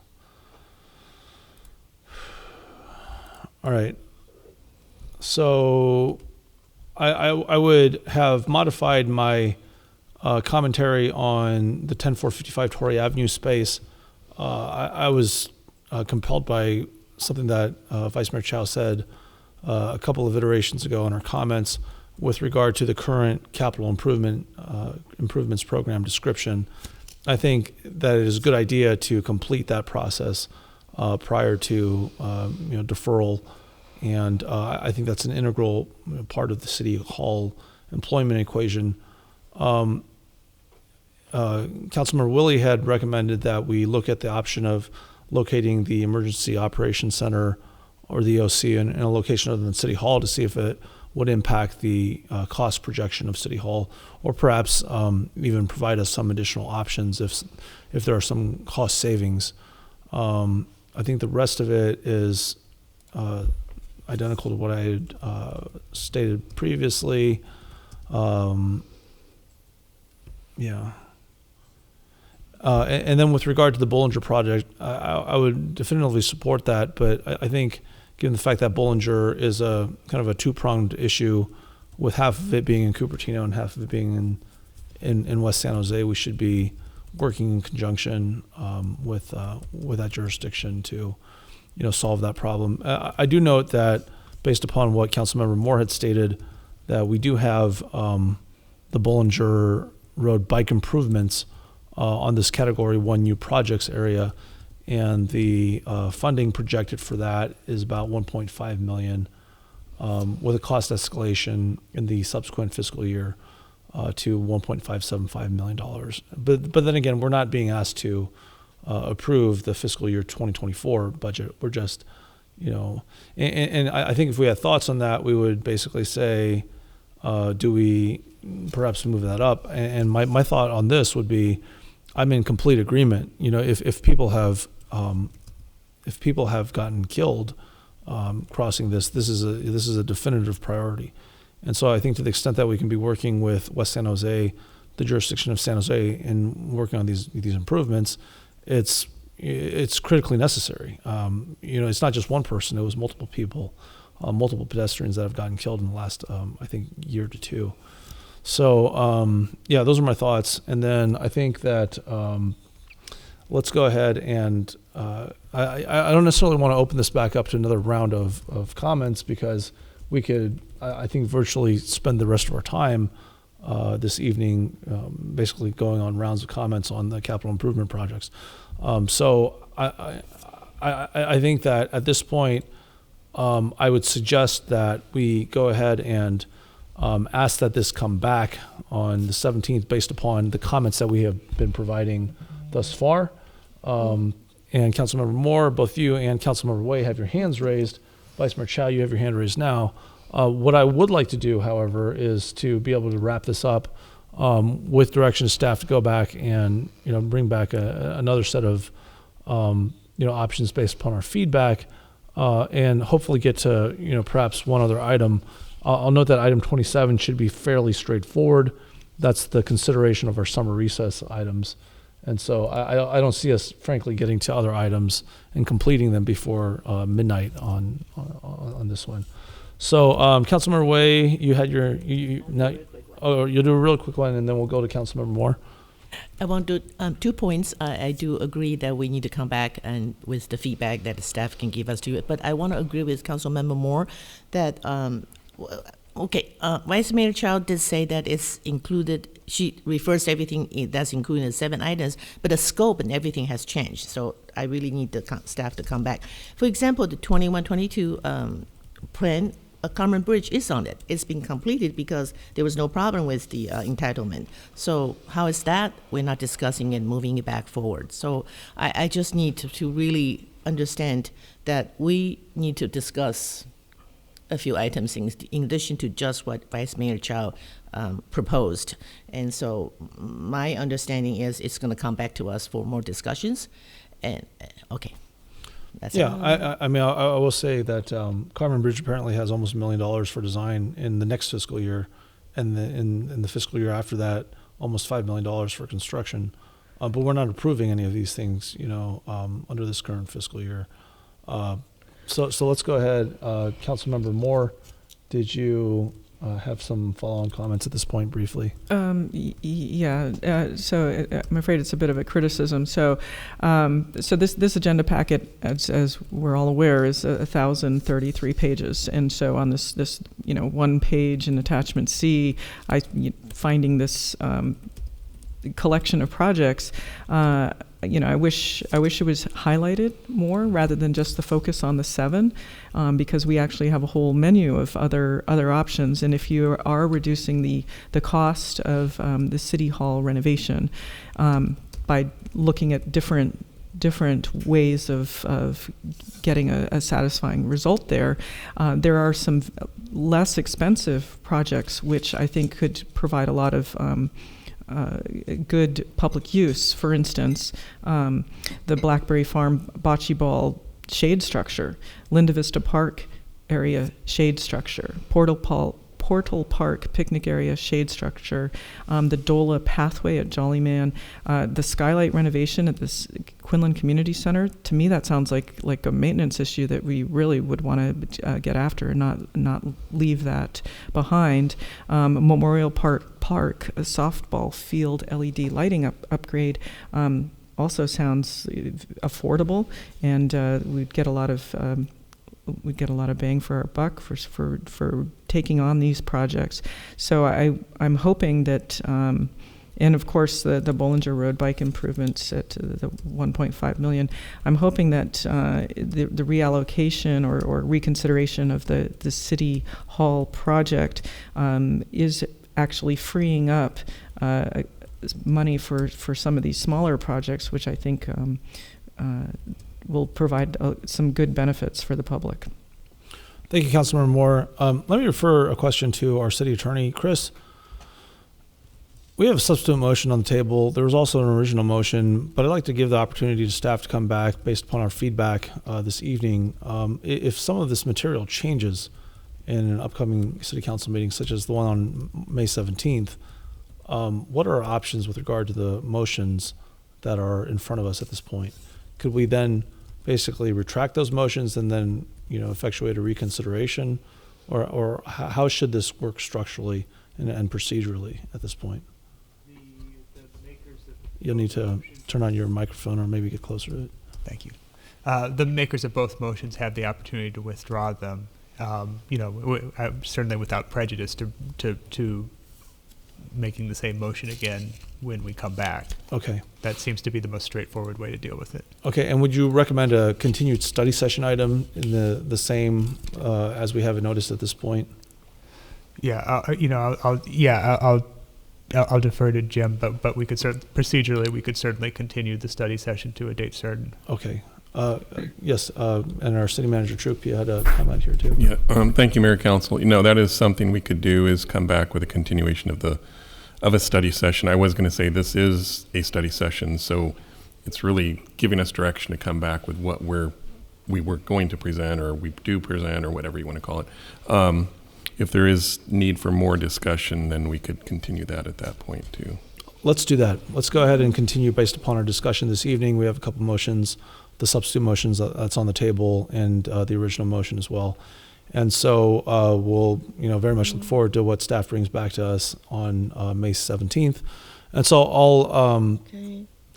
All right. So I would have modified my commentary on the 10455 Torrey Avenue space. I was compelled by something that Vice Mayor Chow said a couple of iterations ago in our comments with regard to the current capital improvements program description. I think that it is a good idea to complete that process prior to deferral, and I think that's an integral part of the City Hall employment equation. Councilmember Willie had recommended that we look at the option of locating the Emergency Operations Center or the OC in a location other than City Hall to see if it would impact the cost projection of City Hall, or perhaps even provide us some additional options if there are some cost savings. I think the rest of it is identical to what I had stated previously. And then with regard to the Bollinger project, I would definitively support that, but I think given the fact that Bollinger is a kind of a two-pronged issue, with half of it being in Cupertino and half of it being in West San Jose, we should be working in conjunction with that jurisdiction to solve that problem. I do note that based upon what Councilmember Moore had stated, that we do have the Bollinger Road bike improvements on this Category 1 new projects area, and the funding projected for that is about $1.5 million, with a cost escalation in the subsequent fiscal year to $1.575 million. But then again, we're not being asked to approve the fiscal year 2024 budget. We're just, and I think if we had thoughts on that, we would basically say, do we perhaps move that up? And my thought on this would be, I'm in complete agreement. If people have gotten killed crossing this is a definitive priority. And so I think to the extent that we can be working with West San Jose, the jurisdiction of San Jose, and working on these improvements, it's critically necessary. It's not just one person; it was multiple people, multiple pedestrians that have gotten killed in the last I think year to two. So those are my thoughts. And then I think that let's go ahead and I don't necessarily want to open this back up to another round of comments, because we could, I think, virtually spend the rest of our time this evening basically going on rounds of comments on the capital improvement projects. So I think that at this point, I would suggest that we go ahead and ask that this come back on the 17th based upon the comments that we have been providing thus far. And Councilmember Moore, both you and Councilmember Way have your hands raised. Vice Mayor Chow, you have your hand raised now. What I would like to do, however, is to be able to wrap this up with direction to staff to go back and bring back another set of options based upon our feedback, and hopefully get to perhaps one other item I'll note that item 27 should be fairly straightforward. That's the consideration of our summer recess items. And so I don't see us, frankly, getting to other items and completing them before midnight on this one. So, Councilmember Way, you had your, you'll do a real quick one, and then we'll go to Councilmember Moore. I want to 2 points. I do agree that we need to come back and with the feedback that the staff can give us to it. But I want to agree with Councilmember Moore that Vice Mayor Chow did say that it's included. She refers to everything that's included in 7 items, but the scope and everything has changed. So I really need the staff to come back. For example, the 21-22 plan. A common bridge is on it. It's been completed because there was no problem with the entitlement. So how is that? We're not discussing and moving it back forward. So I just need to really understand that we need to discuss a few items in addition to just what Vice Mayor Chow proposed. And so my understanding is it's going to come back to us for more discussions. And okay. That's I mean, I will say that Carmen Bridge apparently has almost $1 million for design in the next fiscal year, and in the fiscal year after that, almost $5 million for construction. But we're not approving any of these things, under this current fiscal year. So let's go ahead. Councilmember Moore, did you have some follow-on comments at this point briefly? So I'm afraid it's a bit of a criticism. So this agenda packet, as we're all aware, is 1,033 pages. And so on this 1 page in attachment C, finding this collection of projects, I wish it was highlighted more rather than just the focus on the 7, because we actually have a whole menu of other options. And if you are reducing the cost of the City Hall renovation by looking at different ways of getting a satisfying result there are some less expensive projects which I think could provide a lot of good public use. For instance, the Blackberry Farm Bocce Ball shade structure, Linda Vista Park area shade structure, Portal Park picnic area shade structure, the DOLA pathway at Jolly Man, the skylight renovation at this Quinlan Community Center. To me, that sounds like a maintenance issue that we really would want to get after and not leave that behind. Memorial Park a softball field LED lighting upgrade also sounds affordable, and we'd get a lot of bang for our buck for taking on these projects. So I'm hoping that, and of course the Bollinger Road bike improvements at the 1.5 million. I'm hoping that the reallocation or reconsideration of the City Hall project is actually freeing up money for some of these smaller projects, which I think will provide some good benefits for the public. Thank you, Councilmember Moore. Let me refer a question to our city attorney, Chris. We have a substitute motion on the table. There was also an original motion, but I'd like to give the opportunity to staff to come back based upon our feedback this evening. If some of this material changes in an upcoming city council meeting, such as the one on May 17th, what are our options with regard to the motions that are in front of us at this point? Could we then basically retract those motions and then, effectuate a reconsideration, or how should this work structurally and procedurally at this point? You'll need to turn on your microphone or maybe get closer to it. Thank you. The makers of both motions have the opportunity to withdraw them, certainly without prejudice to making the same motion again when we come back. Okay. That seems to be the most straightforward way to deal with it. Okay, and would you recommend a continued study session item in the same as we have it noticed at this point? Yeah, I'll defer to Jim, but we could procedurally we could certainly continue the study session to a date certain. Okay. Yes, and our city manager Troop, you had a comment here too. Yeah, thank you, Mayor Council. That is something we could do, is come back with a continuation of a study session. I was going to say this is a study session, so it's really giving us direction to come back with what we were going to present, or we do present, or whatever you want to call it. if there is need for more discussion, then we could continue that at that point too. Let's do that. Let's go ahead and continue based upon our discussion this evening. We have a couple motions, the substitute motions that's on the table, and the original motion as well. And so we'll, very much look forward to what staff brings back to us on May 17th. And so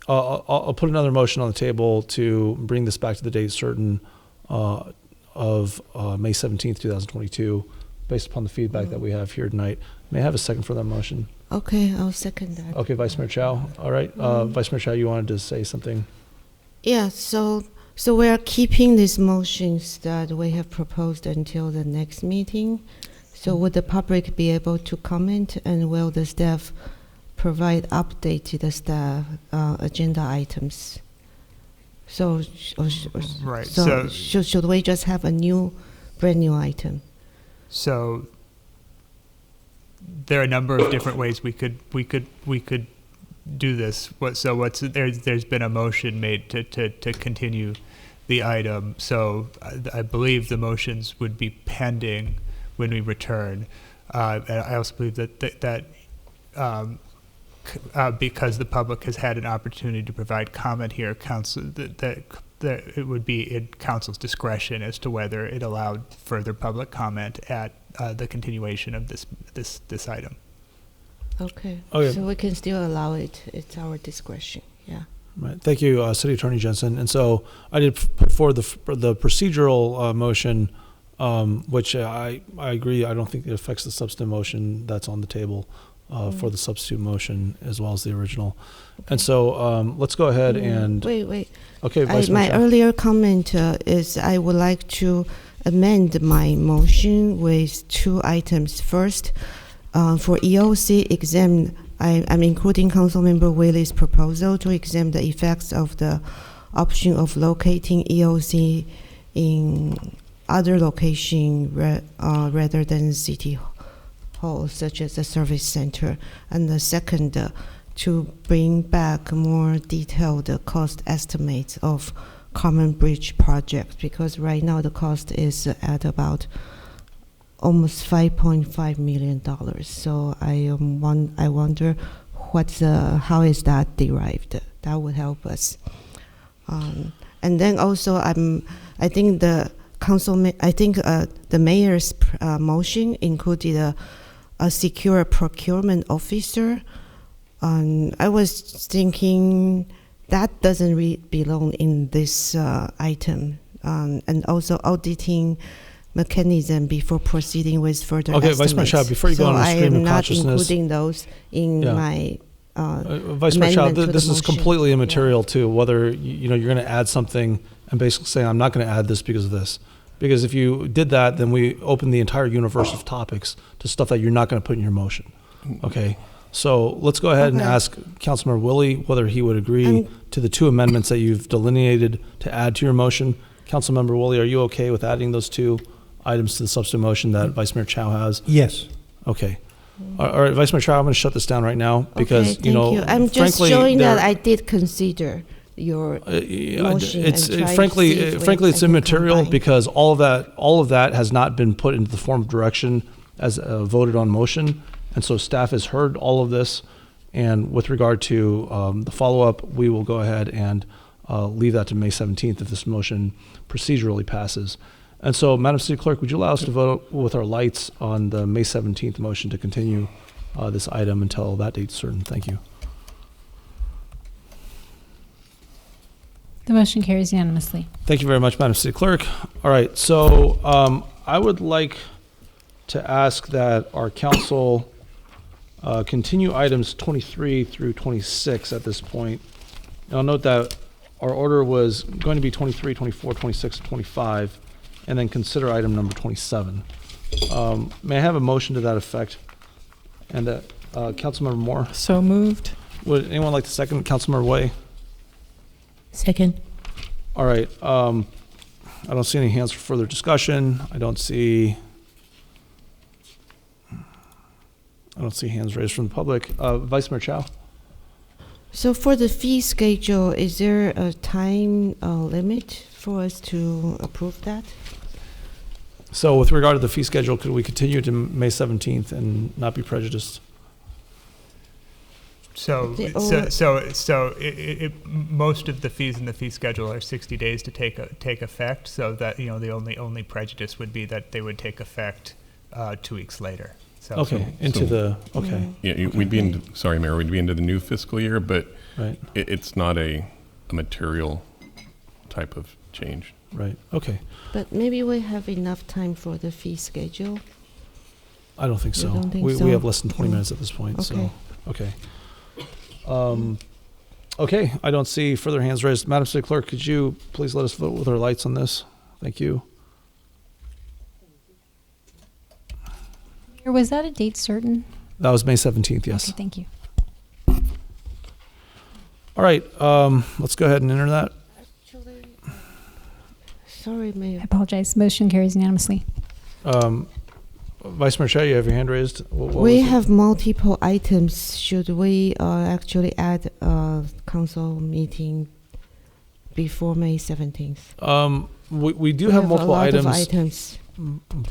I'll put another motion on the table to bring this back to the date certain of May 17th, 2022, based upon the feedback that we have here tonight. May I have a second for that motion? Okay, I'll second that. Okay, Vice Mayor Chow. All right, Vice Mayor Chow, you wanted to say something? Yeah, so we are keeping these motions that we have proposed until the next meeting. So would the public be able to comment, and will the staff provide update to the staff agenda items? So, Right, so should we just have a brand new item? So there are a number of different ways we could do this. There's been a motion made to continue the item. So I believe the motions would be pending when we return. And I also believe that because the public has had an opportunity to provide comment here, council that it would be in council's discretion as to whether it allowed further public comment at the continuation of this item. Okay. Okay. So we can still allow it. It's our discretion. Yeah. Right. Thank you, City Attorney Jensen. And so I did put forward the procedural motion, which I agree. I don't think it affects the substantive motion that's on the table for the substitute motion as well as the original. Okay. And so let's go ahead and wait. Okay, Vice Mayor my Chow. earlier comment is I would like to amend my motion with two items. First, for EOC exempt, I'm including Councilmember Whaley's proposal to exempt the effects of the option of locating EOC in other location rather than City Hall, such as the service center. And the second, to bring back more detailed cost estimates of Common Bridge project, because right now the cost is at about almost $5.5 million. So I wonder how is that derived? That would help us. And then also I think the mayor's motion included a secure procurement officer. I was thinking that doesn't belong in this item, and also auditing mechanism before proceeding with further Okay, estimates. Vice Mayor Chow, before you go on the stream of consciousness. I am not including those in my Vice Mayor Chow, this is completely immaterial to whether you're going to add something and basically say I'm not going to add this because of this. Because if you did that, then we open the entire universe of topics to stuff that you're not going to put in your motion. Okay. So let's go ahead and ask Councilmember Willie whether he would agree to the two amendments that you've delineated to add to your motion. Councilmember Willie, are you okay with adding those two items to the substitute motion that Vice Mayor Chow has? Yes. Okay. All right, Vice Mayor Chow, I'm going to shut this down right now because, okay, thank you. I'm just showing that I did consider your motion. Frankly, it's immaterial because all of that has not been put into the form of direction as a voted on motion. And so staff has heard all of this, and with regard to the follow-up, we will go ahead and leave that to May 17th if this motion procedurally passes. And so, Madam City Clerk, would you allow us to vote with our lights on the May 17th motion to continue this item until that date's certain? Thank you. The motion carries unanimously. Thank you very much, Madam City Clerk. All right, so I would like to ask that our council continue items 23 through 26 at this point. And I'll note that our order was going to be 23, 24, 26, 25, and then consider item number 27. May I have a motion to that effect? And Councilmember Moore? So moved. Would anyone like to second Councilmember Way? Second. All right. I don't see any hands for further discussion. I don't see hands raised from the public. Vice Mayor Chow? So for the fee schedule, is there a time limit for us to approve that? So with regard to the fee schedule, could we continue to May 17th and not be prejudiced? So most of the fees in the fee schedule are 60 days to take effect. So that the only prejudice would be that they would take effect 2 weeks later. So Okay, Yeah, we'd be into, sorry, Mayor, we'd be into the new fiscal year, but Right. it's not a material type of change. Right, okay. But maybe we have enough time for the fee schedule. I don't think You so. don't think We so? have less than 20 minutes at this point, so, Okay. okay. Okay, I don't see further hands raised. Madam City Clerk, could you please let us vote with our lights on this? Thank you. Or was that a date certain? That was May 17th, yes. Okay, thank you. All right, let's go ahead and enter that. Sorry, Mayor. I apologize. Motion carries unanimously. Vice Mayor Shea, you have your hand raised. What We was it? have multiple items. Should we actually add a council meeting before May 17th? We do We have multiple a lot items, of items.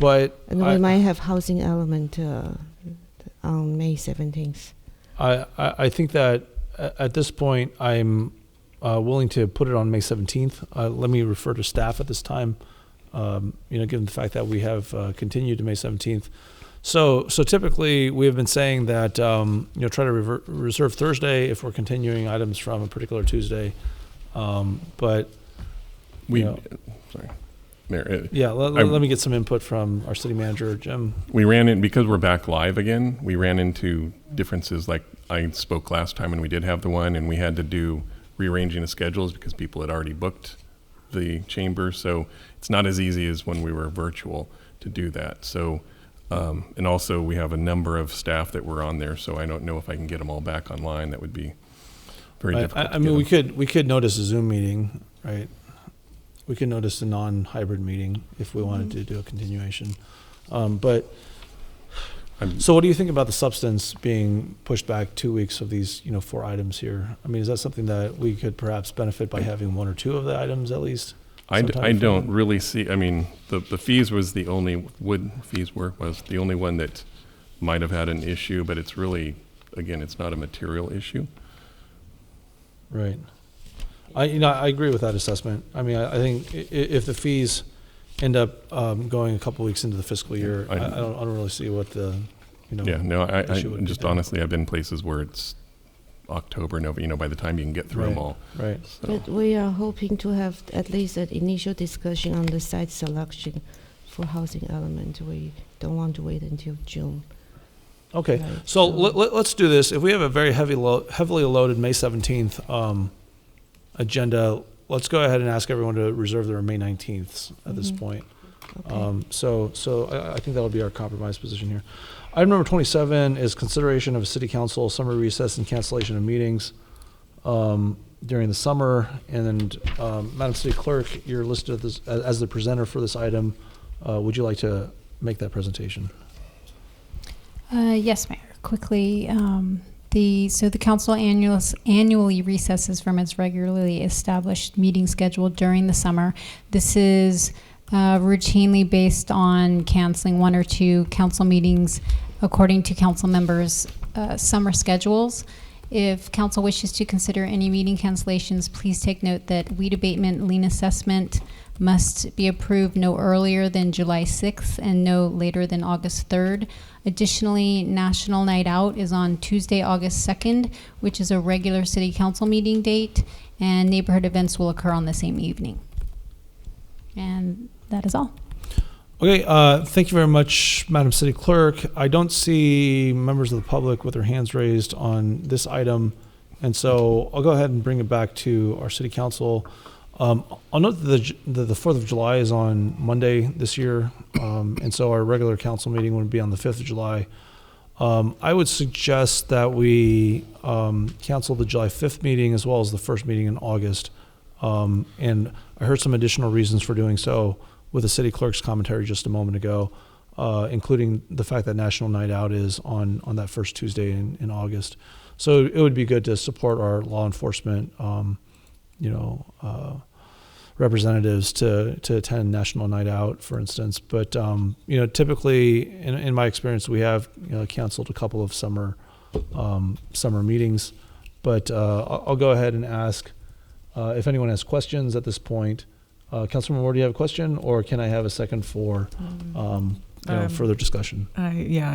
but And we might have housing element on May 17th. I think that at this point, I'm willing to put it on May 17th. Let me refer to staff at this time, given the fact that we have continued to May 17th. So typically, we have been saying that, try to reserve Thursday if we're continuing items from a particular Tuesday. But, Sorry, Mayor. Let me get some input from our city manager, Jim. We because we're back live again, we ran into differences. Like I spoke last time when we did have the one, and we had to do rearranging the schedules because people had already booked the chamber. So it's not as easy as when we were virtual to do that. So, and also we have a number of staff that were on there, so I don't know if I can get them all back online. That would be very difficult. I mean, we could notice a Zoom meeting, right? We could notice a non-hybrid meeting if we wanted to do a continuation. So what do you think about the substance being pushed back 2 weeks of these, 4 items here? I mean, is that something that we could perhaps benefit by having 1 or 2 of the items at least? I don't really see, I mean, the fees was the only, was the only one that might have had an issue, but it's really, again, it's not a material issue. Right. I agree with that assessment. I mean, I think if the fees end up going a couple weeks into the fiscal year, I don't really see what the, I issue would just be. honestly, I've been places where it's October, November, by the time you can get through them all. Right. So. But we are hoping to have at least an initial discussion on the site selection for housing element. We don't want to wait until June. Okay, Right, so let's do this. If we have a very heavily loaded May 17th agenda, let's go ahead and ask everyone to reserve their May 19th at this point. Okay. So I think that would be our compromise position here. Item number 27 is consideration of a city council summer recess and cancellation of meetings during the summer. And Madam City Clerk, you're listed as the presenter for this item. Would you like to make that presentation? Yes, Mayor. Quickly, the council annually recesses from its regularly established meeting schedule during the summer. This is routinely based on canceling 1 or 2 council meetings according to council members' summer schedules. If council wishes to consider any meeting cancellations, please take note that weed abatement lien assessment must be approved no earlier than July 6th and no later than August 3rd. Additionally, National Night Out is on Tuesday, August 2nd, which is a regular city council meeting date, and neighborhood events will occur on the same evening. And that is all. Okay, thank you very much, Madam City Clerk. I don't see members of the public with their hands raised on this item, and so I'll go ahead and bring it back to our City Council. I'll note that the 4th of July is on Monday this year, and so our regular council meeting would be on the 5th of July. I would suggest that we cancel the July 5th meeting as well as the first meeting in August. And I heard some additional reasons for doing so with the city clerk's commentary just a moment ago, including the fact that National Night Out is on that first Tuesday in August. So it would be good to support our law enforcement, representatives to attend National Night Out, for instance. But typically, in my experience, we have canceled a couple of summer meetings. But I'll go ahead and ask if anyone has questions at this point. Councilman Moore, do you have a question, or can I have a second for further discussion? I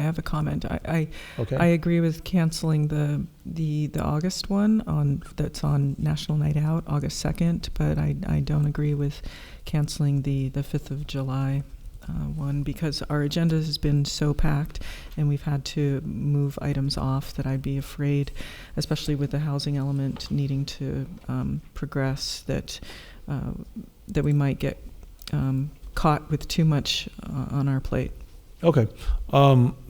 have a comment. I Okay. I agree with canceling the August one that's on National Night Out, August 2nd, but I don't agree with canceling the 5th of July one, because our agenda has been so packed and we've had to move items off that I'd be afraid, especially with the housing element needing to progress, that we might get caught with too much on our plate. Okay.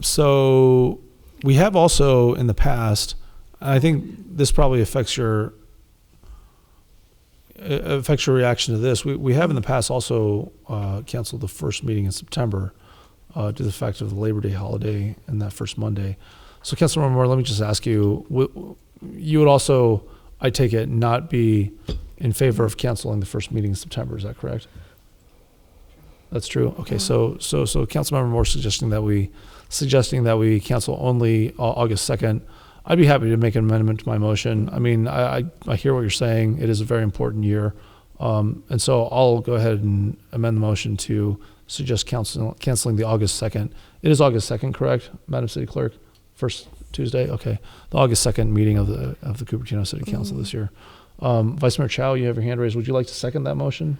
So we have also in the past, I think this probably affects your reaction to this. We have in the past also canceled the first meeting in September due to the fact of the Labor Day holiday and that first Monday. So Councilmember Moore, let me just ask you, you would also, I take it, not be in favor of canceling the first meeting in September, is that correct? That's true. Okay, so Councilmember Moore suggesting that we cancel only August 2nd. I'd be happy to make an amendment to my motion. I mean, I hear what you're saying. It is a very important year, and so I'll go ahead and amend the motion to suggest canceling the August 2nd. It is August 2nd, correct, Madam City Clerk? First Tuesday. Okay, the August 2nd meeting of the Cupertino City Council this year. Vice Mayor Chow, you have your hand raised. Would you like to second that motion?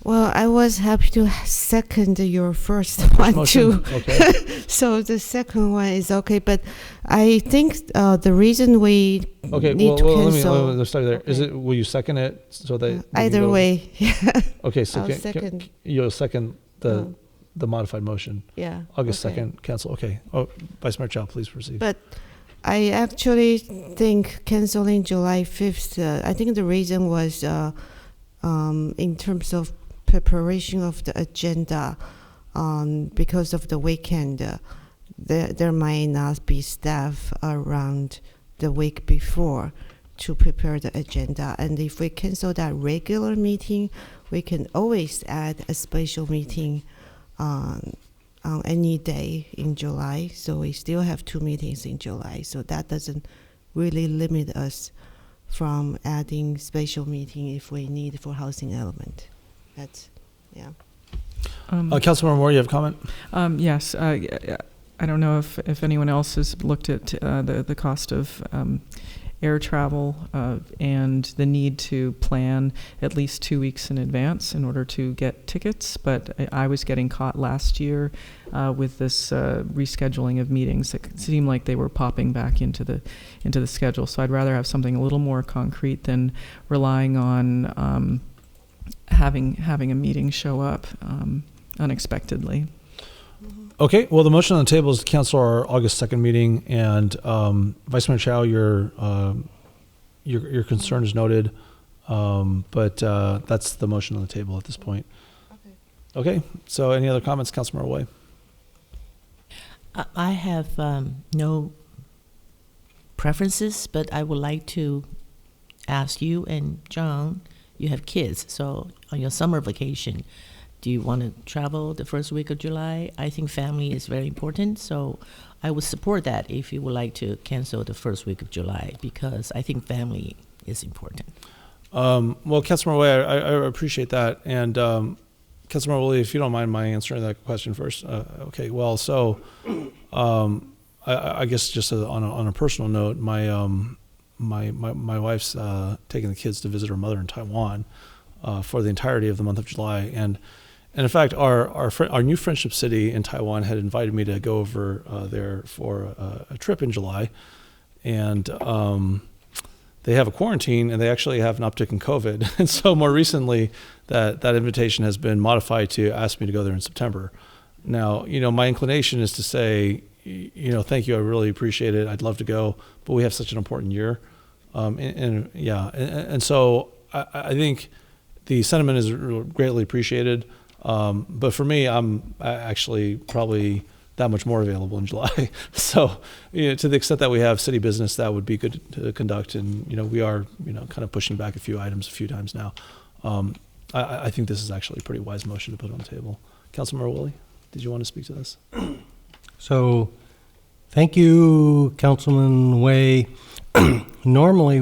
Well, I was happy to second your first one motion? too. Okay. So the second one is okay, but I think the reason we need to cancel. Let's start there. Okay. Is it? Will you second it so that either way? Yeah. Okay, so second. You'll second the modified motion. Yeah. August okay. 2nd, cancel. Okay. Oh, Vice Mayor Chow, please proceed. But I actually think canceling July 5th. I think the reason was in terms of preparation of the agenda, because of the weekend, there might not be staff around the week before to prepare the agenda. And if we cancel that regular meeting, we can always add a special meeting on any day in July. So we still have 2 meetings in July. So that doesn't really limit us from adding special meeting if we need for housing element. That's, yeah. Councilmember Moore, you have a comment? Yes. I don't know if anyone else has looked at the cost of air travel and the need to plan at least 2 weeks in advance in order to get tickets. But I was getting caught last year with this rescheduling of meetings. It seemed like they were popping back into the schedule. So I'd rather have something a little more concrete than relying on having a meeting show up unexpectedly. Okay, well, the motion on the table is to cancel our August 2nd meeting, and Vice Mayor Chow, your concern is noted, but that's the motion on the table at this point. Okay, so any other comments, Councilmember Way? I have no preferences, but I would like to ask you and John, you have kids, so on your summer vacation, do you want to travel the first week of July? I think family is very important, so I would support that if you would like to cancel the first week of July, because I think family is important. Well, Councilmember Way, I appreciate that. And Councilmember Woolley, if you don't mind my answering that question first. Okay, well, so I guess just on a personal note, my wife's taking the kids to visit her mother in Taiwan for the entirety of the month of July. And in fact, our new friendship city in Taiwan had invited me to go over there for a trip in July. And they have a quarantine, and they actually have an uptick in COVID. And so more recently, that invitation has been modified to ask me to go there in September. Now, my inclination is to say, thank you, I really appreciate it, I'd love to go, but we have such an important year. And so I think the sentiment is greatly appreciated. But for me, I'm actually probably that much more available in July. So, to the extent that we have city business, that would be good to conduct. And, we are, kind of pushing back a few items a few times now. I think this is actually a pretty wise motion to put on the table. Councilmember Willie, did you want to speak to this? So, thank you, Councilman Way. Normally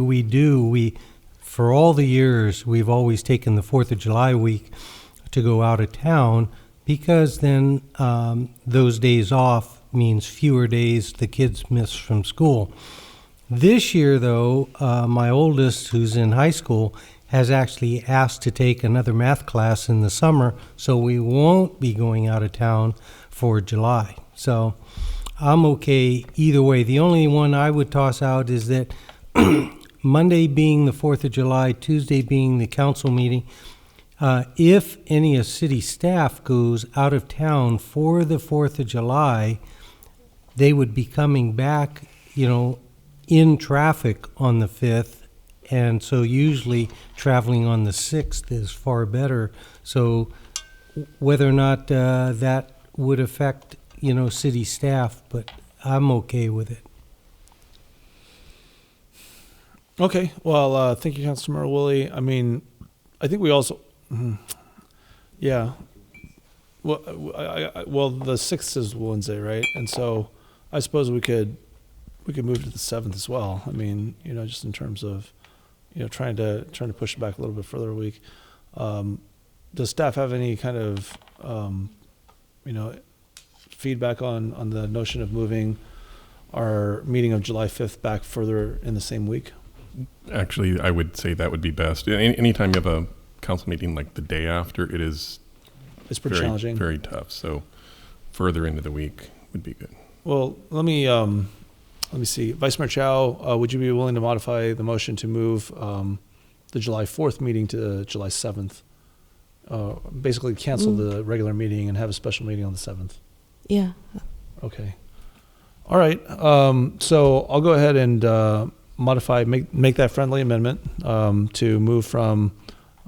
for all the years, we've always taken the 4th of July week to go out of town, because then those days off means fewer days the kids miss from school. This year, though, my oldest, who's in high school, has actually asked to take another math class in the summer, so we won't be going out of town for July. So I'm okay either way. The only one I would toss out is that Monday being the 4th of July, Tuesday being the council meeting, if any of city staff goes out of town for the 4th of July, they would be coming back, in traffic on the 5th. And so usually traveling on the 6th is far better. So whether or not that would affect, city staff, but I'm okay with it. Okay. Well, thank you, Councilmember Willie. I mean, I think we also, yeah. Well, the 6th is Wednesday, right? And so I suppose we could move to the 7th as well. I mean, just in terms of, trying to push it back a little bit further a week. Does staff have any kind of, feedback on the notion of moving our meeting of July 5th back further in the same week? Actually, I would say that would be best. Anytime you have a council meeting like the day after, it's pretty challenging, very tough. So further into the week would be good. Well, let me see. Vice Mayor Chow, would you be willing to modify the motion to move the July 4th meeting to July 7th? Basically cancel the regular meeting and have a special meeting on the 7th. Yeah. Okay. All right. So I'll go ahead and make that friendly amendment to move from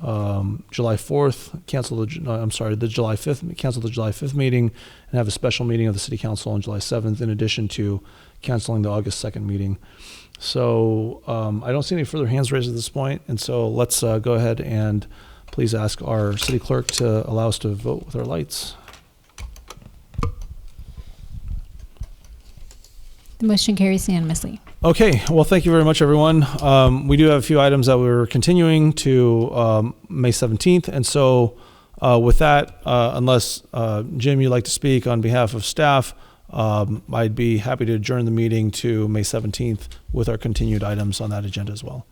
July 4th, the July 5th, cancel the July 5th meeting and have a special meeting of the City Council on July 7th, in addition to canceling the August 2nd meeting. So I don't see any further hands raised at this point, and so let's go ahead and please ask our city clerk to allow us to vote with our lights. The motion carries unanimously. Okay, well, thank you very much, everyone. We do have a few items that we're continuing to May 17th, and so with that, unless Jim, you'd like to speak on behalf of staff, I'd be happy to adjourn the meeting to May 17th with our continued items on that agenda as well.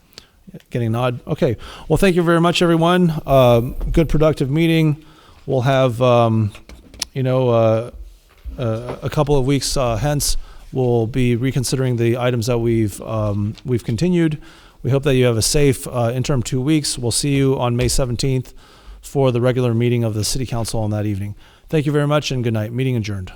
Getting a nod? Okay, well, thank you very much, everyone. Good, productive meeting. We'll have, a couple of weeks hence, we'll be reconsidering the items that we've continued. We hope that you have a safe interim 2 weeks. We'll see you on May 17th for the regular meeting of the City Council on that evening. Thank you very much and good night. Meeting adjourned.